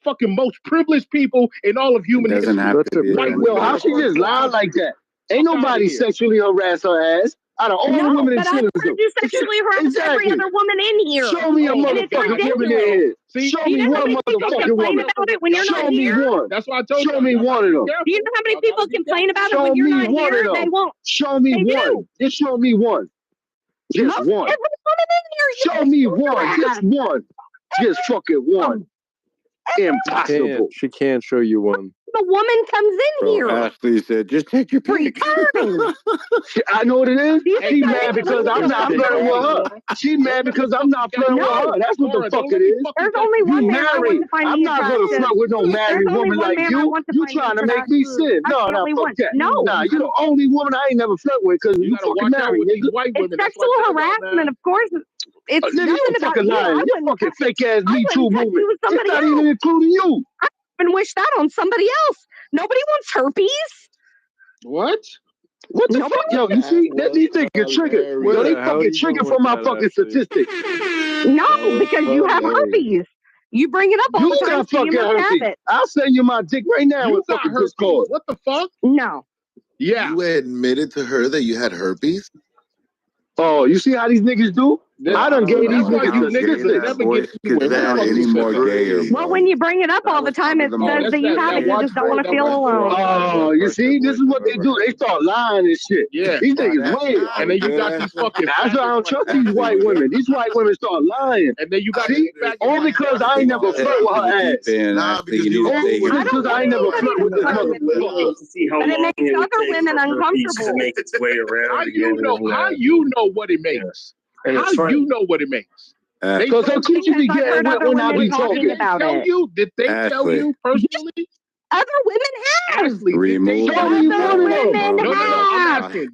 Fucking most privileged people in all of human history. Well, how she just lied like that? Ain't nobody sexually harassed her ass. Out of all the women in Citizens. You sexually harass every other woman in here. Show me a motherfucking woman in here. Show me one motherfucking woman. Show me one. That's why I told you. Show me one of them. Do you know how many people complain about it when you're not here? They won't. Show me one. Just show me one. Just one. Every woman in here. Show me one. Just one. Just fucking one. Impossible. She can't show you one. The woman comes in here. Ashley said, just take your pick. I know what it is. She's mad because I'm not flirting with her. She's mad because I'm not flirting with her. That's what the fuck it is. There's only one man I want to find I'm not going to flirt with no married woman like you. You trying to make me sin. No, fuck that. No. Nah, you're the only woman I ain't never flirt with because you fucking married. It's sexual harassment, of course. It's nothing about you. You fucking fake ass Me Too movement. It's not even including you. I wouldn't wish that on somebody else. Nobody wants herpes. What? What the fuck? Yo, you see, these niggas triggered. Yo, they fucking triggered from my fucking statistics. No, because you have herpes. You bring it up all the time. You got fucking herpes. I'll send you my dick right now with fucking Discord. What the fuck? No. Yeah. You admitted to her that you had herpes? Oh, you see how these niggas do? I done gave these niggas Well, when you bring it up all the time, it says that you have it. You just don't want to feel alone. Oh, you see, this is what they do. They start lying and shit. Yeah, these niggas weird. And then you got these fucking. That's why I don't trust these white women. These white women start lying. And then you got all because I ain't never flirt with her ass. Nah, because I ain't never flirt with this motherfucker. And it makes other women uncomfortable. How you know what it makes? How you know what it makes? Because her teacher be getting when I be talking. Did they tell you personally? Other women have. Ashley, Other women have.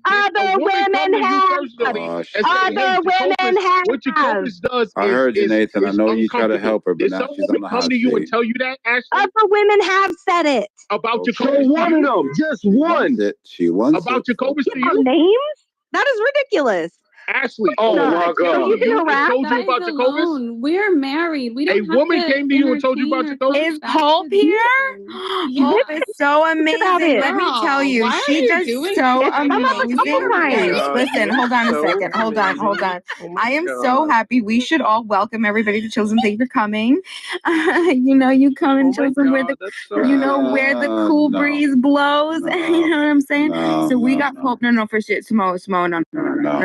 Other women have. Other women have. What Jacobus does I heard you, Nathan. I know you try to help her, but now she's on the hot come to you and tell you that, Ashley? Other women have said it. About Jacobus. So one of them, just one. She wants about Jacobus to you? Names? That is ridiculous. Ashley, oh my God! You can harass. Told you about Jacobus? We're married. We don't. A woman came to you and told you about Jacobus. Is Hope here? Hope is so amazing. Let me tell you, she does so amazing things. Listen, hold on a second. Hold on. I am so happy. We should all welcome everybody to Children. Thank you for coming. You come and Children where the where the cool breeze blows. You know what I'm saying? So we got Hope. No, for shit. Simone. No.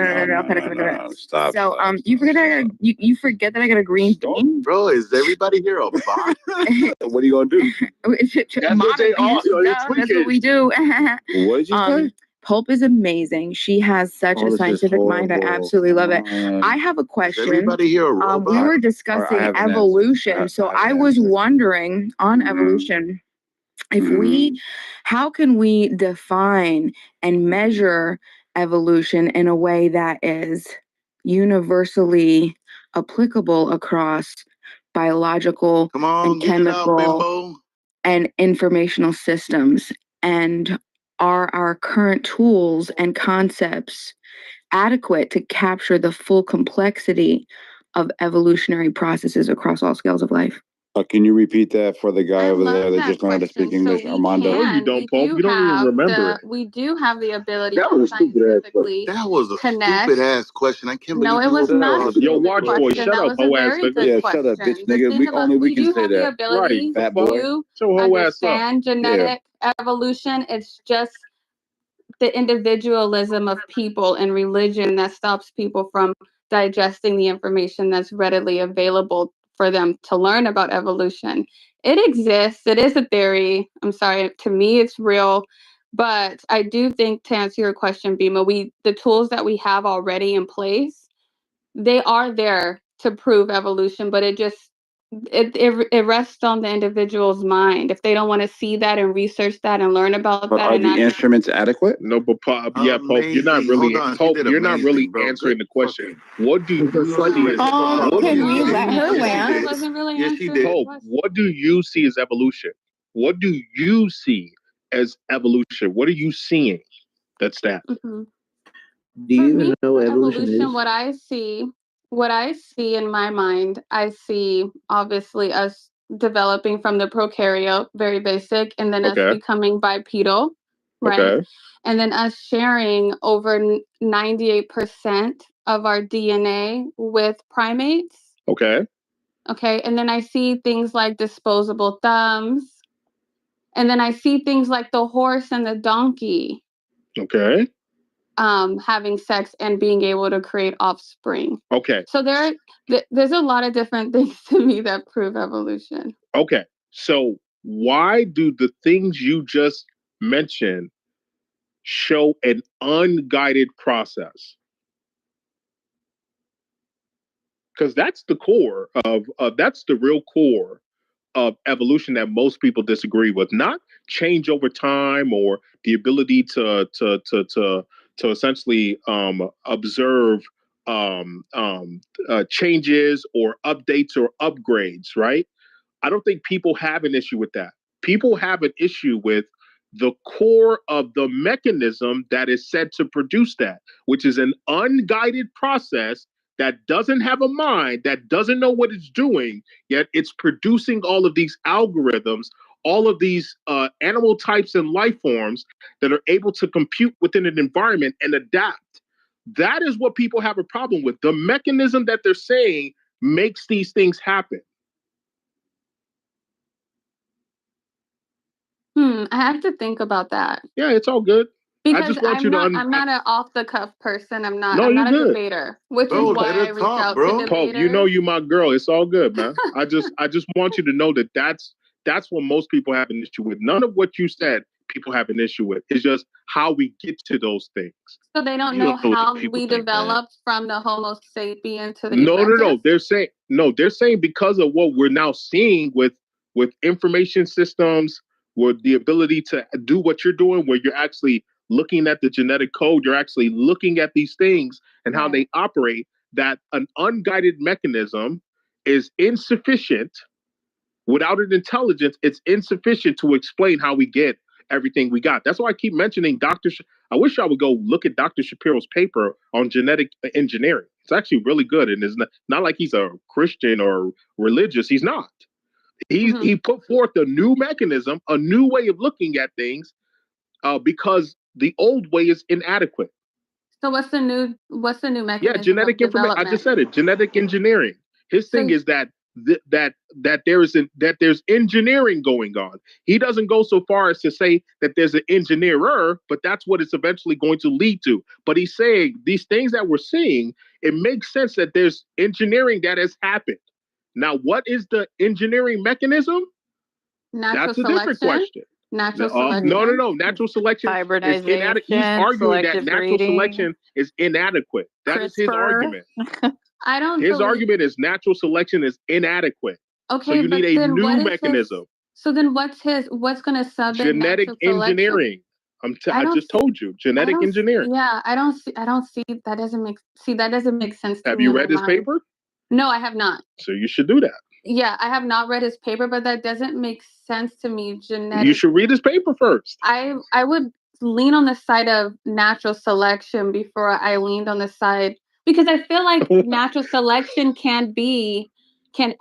Stop. So you forget that you forget that I got a green bean. Bro, is everybody here a bot? What are you gonna do? That's what we do. What did you say? Pulp is amazing. She has such a scientific mind. I absolutely love it. I have a question. Is everybody here a robot? We were discussing evolution, so I was wondering on evolution, how can we define and measure evolution in a way that is universally applicable across biological and chemical and informational systems? And are our current tools and concepts adequate to capture the full complexity of evolutionary processes across all scales of life? Can you repeat that for the guy over there that just learned to speak English, Armando? You don't, Pope. You don't even remember it. We do have the ability That was a stupid ass question. I can't believe it was not. Yo, watch boy, shut up, hoe ass nigga. Yeah, shut up, bitch nigga. We can say that. Right, fat boy. To understand genetic evolution. It's just the individualism of people and religion that stops people from digesting the information that's readily available for them to learn about evolution. It exists. It is a theory. I'm sorry. To me, it's real. But I do think, to answer your question, Bima, the tools that we have already in place, they are there to prove evolution, but it rests on the individual's mind. If they don't want to see that and research that and learn about but that, are the instruments adequate? No, but Pope, you're not really answering the question. What do you see? Can we let her land? Yes, she did. Pope, what do you see as evolution? What do you see as evolution? What are you seeing? That's that. Do you even know what evolution is? What I see in my mind, I see obviously us developing from the prokaryote, very basic, and then us becoming bipedal, right? Okay. And then us sharing over 98% of our DNA with primates. Okay. Okay. And then I see things like disposable thumbs. And then I see things like the horse and the donkey. Okay. Having sex and being able to create offspring. Okay. So there's a lot of different things to me that prove evolution. Okay. So why do the things you just mentioned show an unguided process? Because that's the core that's the real core of evolution that most people disagree with. Not change over time or the ability to essentially observe changes or updates or upgrades, right? I don't think people have an issue with that. People have an issue with the core of the mechanism that is said to produce that, which is an unguided process that doesn't have a mind, that doesn't know what it's doing, yet it's producing all of these algorithms, all of these animal types and life forms that are able to compute within an environment and adapt. That is what people have a problem with. The mechanism that they're saying makes these things happen. I have to think about that. Yeah, it's all good. Because I just want I'm not an off-the-cuff person. I'm not a debater, which is why I reach out to debaters. Pope, you know you my girl. It's all good, man. I just want you to know that that's what most people have an issue with. None of what you said people have an issue with. It's just how we get to those things. So they don't know how we developed from the Homo sapien to the No. They're saying because of what we're now seeing with information systems, with the ability to do what you're doing, where you're actually looking at the genetic code, you're actually looking at these things and how they operate, that an unguided mechanism is insufficient. Without an intelligence, it's insufficient to explain how we get everything we got. That's why I keep mentioning I wish I would go look at Dr. Shapiro's paper on genetic engineering. It's actually really good. And it's not like he's a Christian or religious. He's not. He put forth a new mechanism, a new way of looking at things, because the old way is inadequate. So what's the new mechanism? Yeah, genetic information. I just said it. Genetic engineering. His thing is that that there's engineering going on. He doesn't go so far as to say that there's an engineer, but that's what it's eventually going to lead to. But he's saying these things that we're seeing, it makes sense that there's engineering that has happened. Now, what is the engineering mechanism? That's a different question. Natural selection. No. Natural selection is inadequate. He's arguing that natural selection is inadequate. That is his argument. His argument is natural selection is inadequate. Okay, so you need a new mechanism. So then what's going to sub in genetic engineering? I just told you, genetic engineering. Yeah, I don't see that doesn't make sense to me. Have you read his paper? No, I have not. So you should do that. Yeah, I have not read his paper, but that doesn't make sense to me. You should read his paper first. I would lean on the side of natural selection before I leaned on the side, because I feel like natural selection can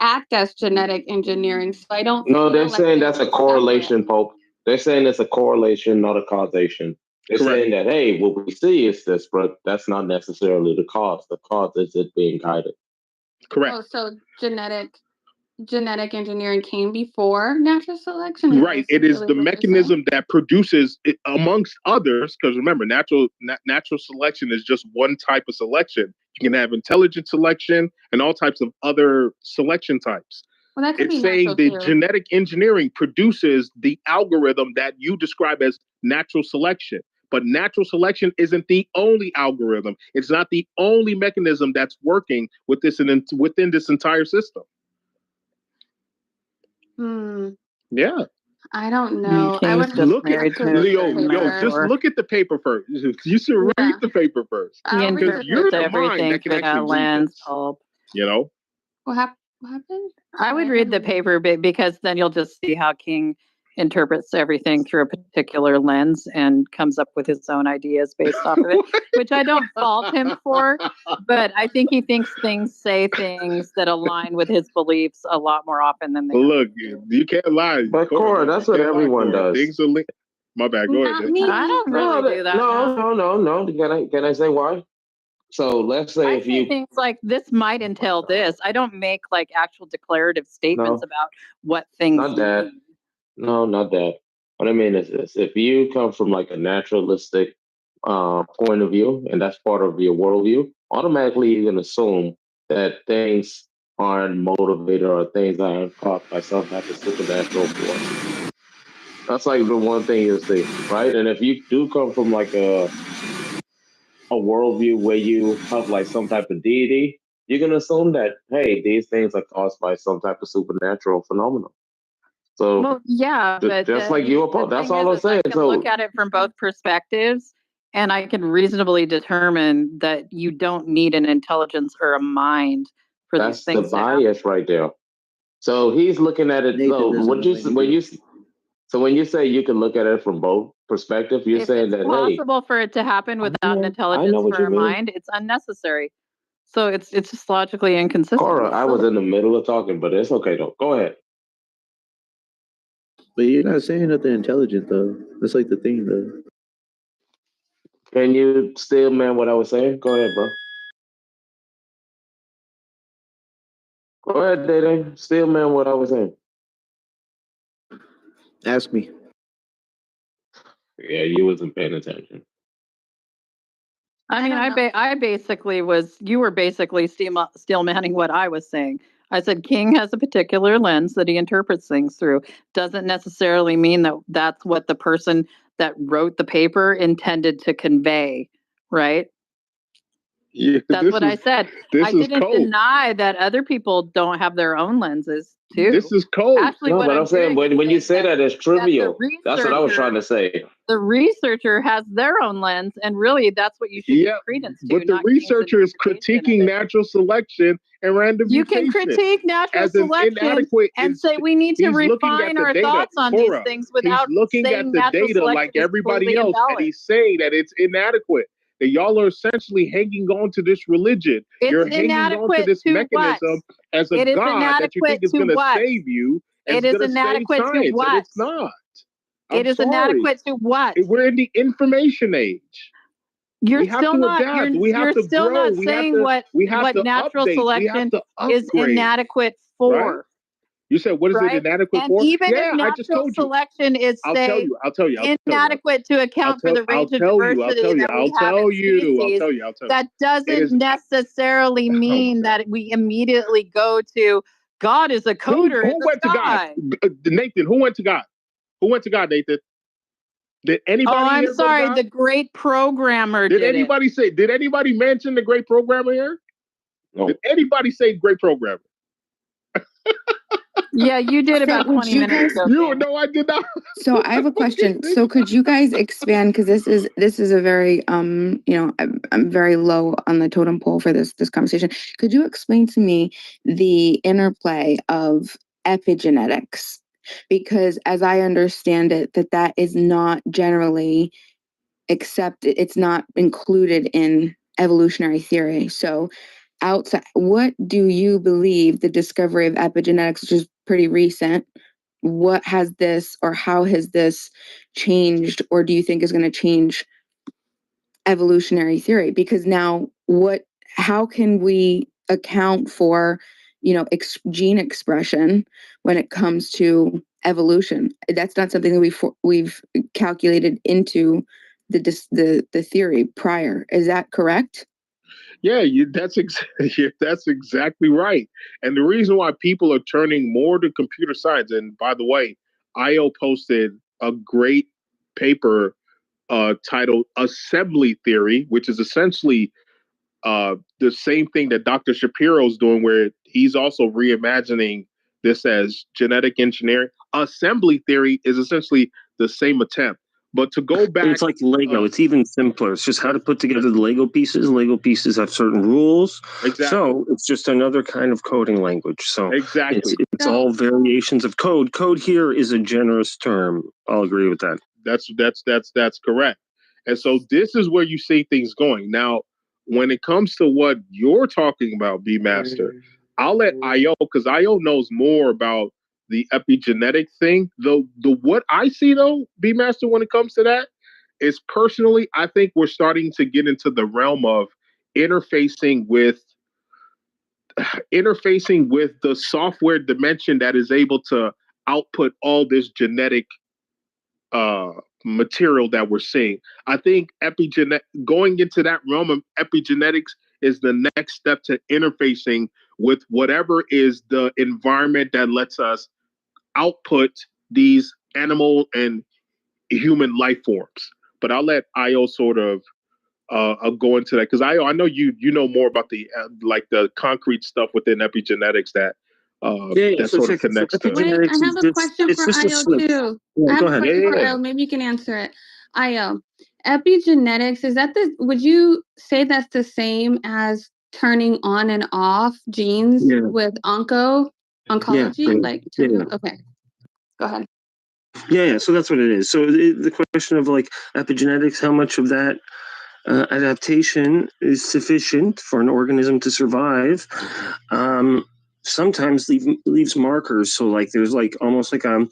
act as genetic engineering. So I don't. No, they're saying that's a correlation, Pope. They're saying it's a correlation, not a causation. They're saying that, hey, what we see is this, but that's not necessarily the cause. The cause is it being guided. Correct. Oh, so genetic engineering came before natural selection? Right. It is the mechanism that produces, amongst others, because remember, natural selection is just one type of selection. You can have intelligent selection and all types of other selection types. Well, that could it's be saying the genetic engineering produces the algorithm that you describe as natural selection. But natural selection isn't the only algorithm. It's not the only mechanism that's working with within this entire system. Yeah. I don't know. I would look at look at the paper first. You should read the paper first. Because you're the mind that can actually lens bulb. You know? What happened? I would read the paper because then you'll just see how King interprets everything through a particular lens and comes up with his own ideas based off of it, which I don't fault him for, but I think he thinks say things that align with his beliefs a lot more often than they do. Look, you can't lie. But Cora, that's what everyone does. Things are linked. My bad, go ahead. I don't really do that. No. Can I say why? So let's say if you things like this might entail this. I don't make like actual declarative statements about what things. Not that. No, not that. What I mean is this: if you come from like a naturalistic point of view, and that's part of your worldview, automatically you're gonna assume that things aren't motivated or things aren't caused by some type of supernatural force. That's like the one thing you see, right? And if you do come from like a worldview where you have like some type of deity, you're gonna assume that, hey, these things are caused by some type of supernatural phenomenon. So well, yeah, but just like you oppose, that's all I'm saying. I can look at it from both perspectives, and I can reasonably determine that you don't need an intelligence or a mind for these things. That's the bias right there. So he's looking at it. So when you say you can look at it from both perspectives, you're saying that it's possible for it to happen without an intelligence or a mind. It's unnecessary. So it's just logically inconsistent. Cora, I was in the middle of talking, but it's okay though. Go ahead. But you're not saying nothing intelligent though. That's like the thing though. Can you still man what I was saying? Go ahead, bro. Go ahead, Dede. Still man what I was saying. Ask me. Yeah, you wasn't paying attention. I mean, I basically was. You were basically steel manning what I was saying. I said King has a particular lens that he interprets things through. Doesn't necessarily mean that that's what the person that wrote the paper intended to convey, right? Yeah, that's what I said. I didn't deny that other people don't have their own lenses too. This is cold. Actually, no, but I'm saying when you say that, it's trivial. That's what I was trying to say. The researcher has their own lens, and really, that's what you should give credence to. But the researcher is critiquing natural selection and random You can critique natural selection and say we need to refine our thoughts on these things without looking at the data like everybody else, and he's saying that it's inadequate. That y'all are essentially hanging on to this religion. You're hanging on to this mechanism as a God that you think is going to save you. It is inadequate to what? It's not. It is inadequate to what? We're in the information age. You're we have still to not. adapt. We have You're to still grow. not saying what natural update. selection is upgrade, inadequate for. right? You said what is it inadequate and for? even Yeah, if I just natural told you. selection is I'll tell say you. inadequate to account for the range of diversity that we have in species, that doesn't necessarily mean that we immediately go to God is a coder in Who the went sky. to God? Nathan, who went to God? Who went to God, Nathan? Did anybody? Oh, I'm here sorry. go to God? The great programmer Did did anybody it. say? Did anybody mention the great programmer here? No. Did anybody say great programmer? Yeah, you did about 20 minutes ago. No, I did not. So I have a question. So could you guys expand, because this is a very I'm very low on the totem pole for this conversation. Could you explain to me the interplay of epigenetics? Because as I understand it, that is not generally accepted. It's not included in evolutionary theory. So outside, what do you believe the discovery of epigenetics, which is pretty recent, what has this, or how has this changed, or do you think is going to change evolutionary theory? Because now how can we account for gene expression when it comes to evolution? That's not something that we've calculated into the theory prior. Is that correct? Yeah, that's exactly right. And the reason why people are turning more to computer science, and by the way, IO posted a great paper titled Assembly Theory, which is essentially the same thing that Dr. Shapiro's doing, where he's also reimagining this as genetic engineering. Assembly theory is essentially the same attempt. But to go back, it's like Lego. It's even simpler. It's just how to put together the Lego pieces. Lego pieces have certain rules. Exactly. So it's just another kind of coding language. So exactly, it's all variations of code. Code here is a generous term. I'll agree with that. That's correct. And so this is where you see things going. Now, when it comes to what you're talking about, B Master, I'll let IO, because IO knows more about the epigenetic thing. The what I see though, B Master, when it comes to that, is personally, I think we're starting to get into the realm of interfacing with the software dimension that is able to output all this genetic material that we're seeing. I think going into that realm of epigenetics is the next step to interfacing with whatever is the environment that lets us output these animal and human life forms. But I'll let IO sort of go into that, because I know you know more about the like the concrete stuff within epigenetics that sort of connects to. Wait, I have a question for IO too. Yeah, go ahead. For IO. Maybe you can answer it. IO, epigenetics, would you say that's the same as turning on and off genes with oncology? Yeah. Okay, go ahead. Yeah. So that's what it is. So the question of like epigenetics, how much of that adaptation is sufficient for an organism to survive, sometimes leaves markers. So like there's like almost like a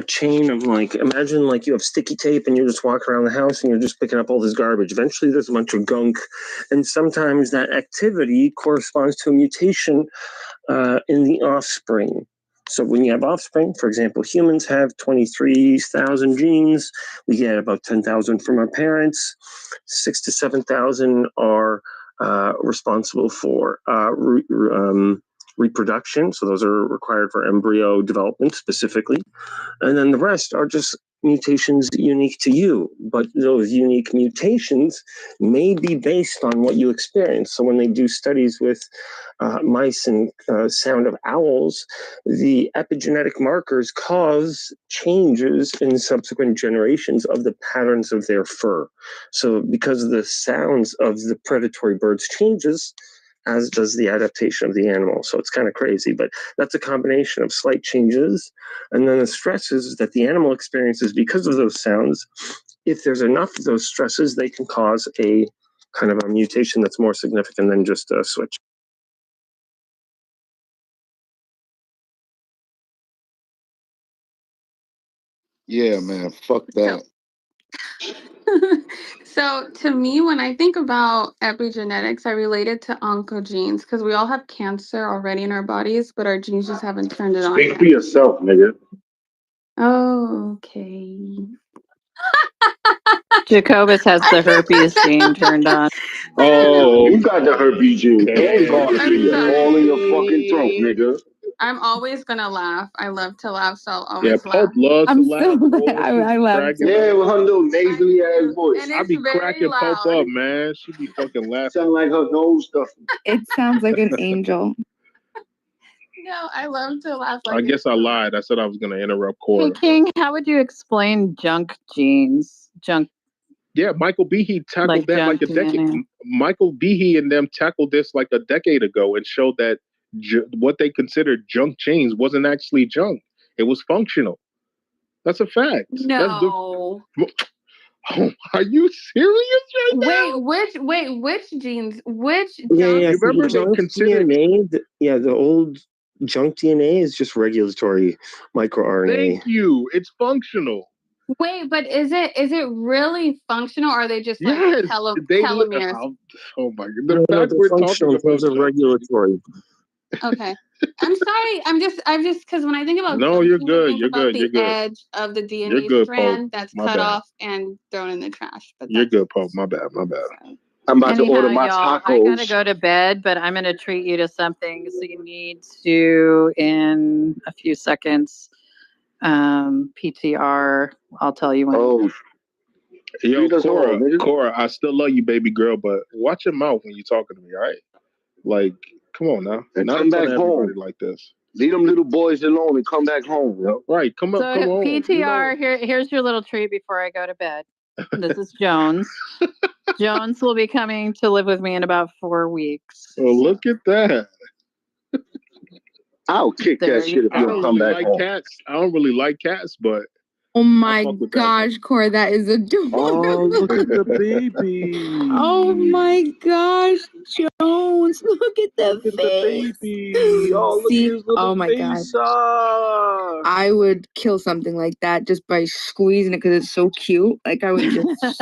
chain of, like, imagine like you have sticky tape and you're just walking around the house and you're just picking up all this garbage. Eventually there's a bunch of gunk, and sometimes that activity corresponds to a mutation in the offspring. So when you have offspring, for example, humans have 23,000 genes. We get about 10,000 from our parents. 6,000 to 7,000 are responsible for reproduction. So those are required for embryo development specifically. And then the rest are just mutations unique to you. But those unique mutations may be based on what you experience. So when they do studies with mice and sound of owls, the epigenetic markers cause changes in subsequent generations of the patterns of their fur. So because the sounds of the predatory birds changes, as does the adaptation of the animal. So it's kind of crazy, but that's a combination of slight changes and then the stresses that the animal experiences because of those sounds. If there's enough of those stresses, they can cause a kind of a mutation that's more significant than just a switch. Yeah, man, fuck that. So to me, when I think about epigenetics, I relate it to oncogenes because we all have cancer already in our bodies, but our genes just haven't turned it on. Speak for yourself, nigga. Oh, okay. Jacobus has the herpes gene turned on. Oh, you got the herpes gene and gonorrhea all in your fucking throat, nigga. I'm always gonna laugh. I love to laugh, so I'll always laugh. Pope loves to laugh. I love to. Yeah, with her little nasally ass voice. I be cracking Pope up, man. She be fucking laughing. Sound like her nose stuff. It sounds like an angel. No, I love to laugh. I guess I lied. I said I was gonna interrupt Cora. Hey, King, how would you explain junk genes? Junk. Yeah, Michael Behe tackled that like a decade. Michael Behe and them tackled this like a decade ago and showed that what they considered junk genes wasn't actually junk. It was functional. That's a fact. No. Oh, are you serious right now? Which genes? Which Yeah. Remember they considered DNA? The old junk DNA is just regulatory microRNA. Thank you. It's functional. Wait, but is it really functional, or are they just like telomeres? Oh my god! The fact we're talking about are regulatory. Okay, I'm sorry. I'm just because when I think about you're good. You're good. The edge of the DNA strand that's cut off and thrown in the trash. But you're good, Pope. My bad. I'm about to order my tacos. I gotta go to bed, but I'm gonna treat you to something. So you need to, in a few seconds, PTR. I'll tell you when. Oh, yo, Cora, I still love you, baby girl, but watch your mouth when you're talking to me, all right? Like, come on now. And not come back home like this. Leave them little boys alone and come back home, yo. Right, come home. PTR, here's your little treat before I go to bed. This is Jones. Jones will be coming to live with me in about 4 weeks. Oh, look at that. I'll kick that shit if you don't come back home. Cats. I don't really like cats, but oh my gosh, Cora, that is adorable. Oh, look at the baby. Oh my gosh, Jones, look at the face. The baby. Oh, look at his little face. I would kill something like that just by squeezing it because it's so cute. Like I would just. Is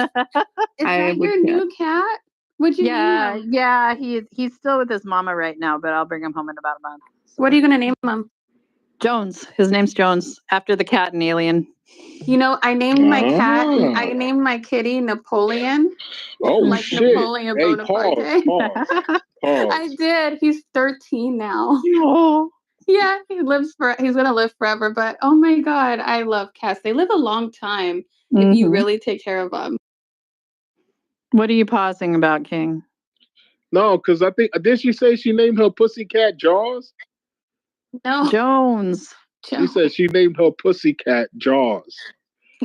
that your new cat? Would you name him? Yeah, he's still with his mama right now, but I'll bring him home in about a month. What are you gonna name him? Jones. His name's Jones, after the cat in Alien. You know, I named my cat. I named my kitty Napoleon. Oh like shit! Napoleon Bonaparte. Pause. I did. He's 13 now. Oh. Yeah, he's gonna live forever. But oh my god, I love cats. They live a long time if you really take care of them. What are you pausing about, King? No, because I think didn't she say she named her pussycat Jaws? No, Jones. She said she named her pussycat Jaws.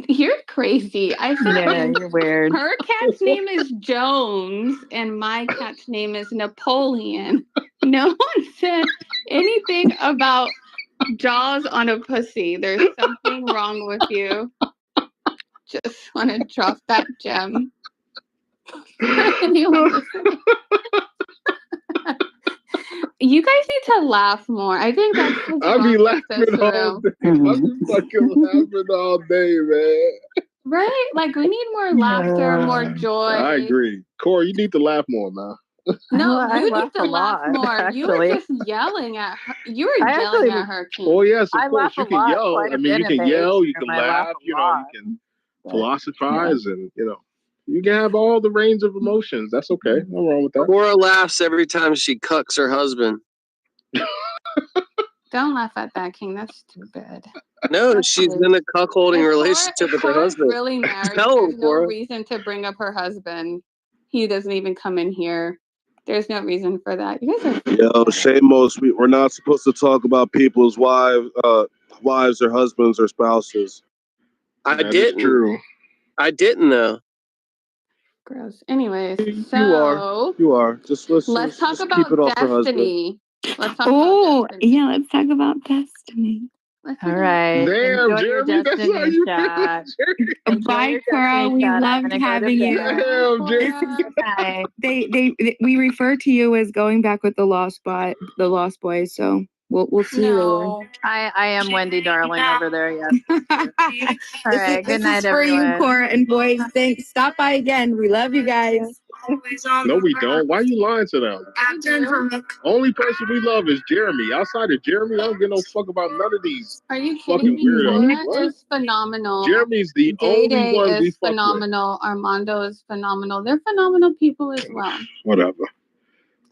You're crazy. I said you're weird. Her cat's name is Jones, and my cat's name is Napoleon. No one said anything about Jaws on a pussy. There's something wrong with you. Just want to drop that gem. You guys need to laugh more. I think that's what's I be wrong laughing with this all room. day. I be fucking laughing all day, man. Right? Like we need more laughter, more joy. I agree. Corey, you need to laugh more, man. No, I you laugh need to a laugh lot, more. actually. You were just yelling at her. You were yelling at her, King. Oh yes, I of course. laugh You a can lot, yell. quite a I mean, you bit can in yell, you Paige, can and I laugh laugh, a you know, lot. you can philosophize, and you can have all the range of emotions. That's okay. No wrong with that. Cora laughs every time she cucks her husband. Don't laugh at that, King. That's stupid. No, she's in a cuckolding relationship with her Cora's husband. really married. Tell There's him, no Cora. reason to bring up her husband. He doesn't even come in here. There's no reason for that. You guys are Yo, Shamos, we're not supposed to talk about people's wives or husbands or spouses. I didn't. I didn't though. gross. Anyways, You are. Just listen. let's talk just about keep it off her husband. Destiny. Let's talk Oh, about Destiny. yeah, let's talk about Destiny. All right. Damn, Enjoy your Jeremy, that's how Destiny you chat. Enjoy Bye, your Cora. Destiny We chat. I'm loved gonna go to having you. bed. Damn, Jeremy. We refer to you as going back with the Lost Boys, so We'll see you later. I am Wendy Darling over there. Yes. All right. Good night, for everyone. you, Cora and boys. Thanks. Stop by again. We love you guys. No, we don't. Why are you lying to them? Only person we love is Jeremy. Outside of Jeremy, I don't give no fuck about none of these. Are you kidding me? Weirdos. Cora is phenomenal. Jeremy's the only one we fuck phenomenal. Armando is phenomenal. They're phenomenal people as well. Whatever.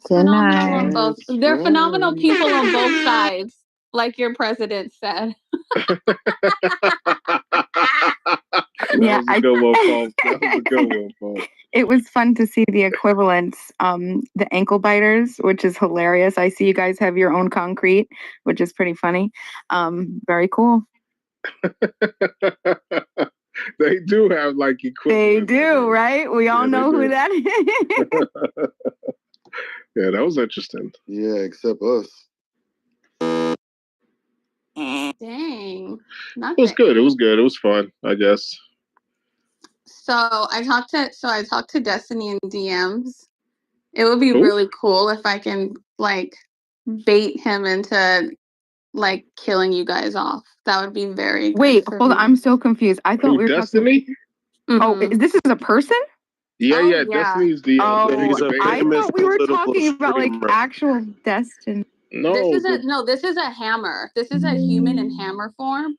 Good night. They're phenomenal people on both sides, like your president said. Yeah, That was a good one, Paul. It was fun to see the equivalents, the ankle biters, which is hilarious. I see you guys have your own concrete, which is pretty funny. Very cool. They do have like equivalents. They do, right? We all know who that is. Yeah, that was interesting. Yeah, except us. Dang. It was good. It was good. It was fun, I guess. So I talked to Destiny in DMs. It would be really cool if I can like bait him into like killing you guys off. That would be very good. Wait, hold on. I'm so confused. I thought we were Destiny? Oh, this is a person? Yeah. Destiny's the. I thought we were talking about like actual Destiny. No, this is a hammer. This is a human in hammer form.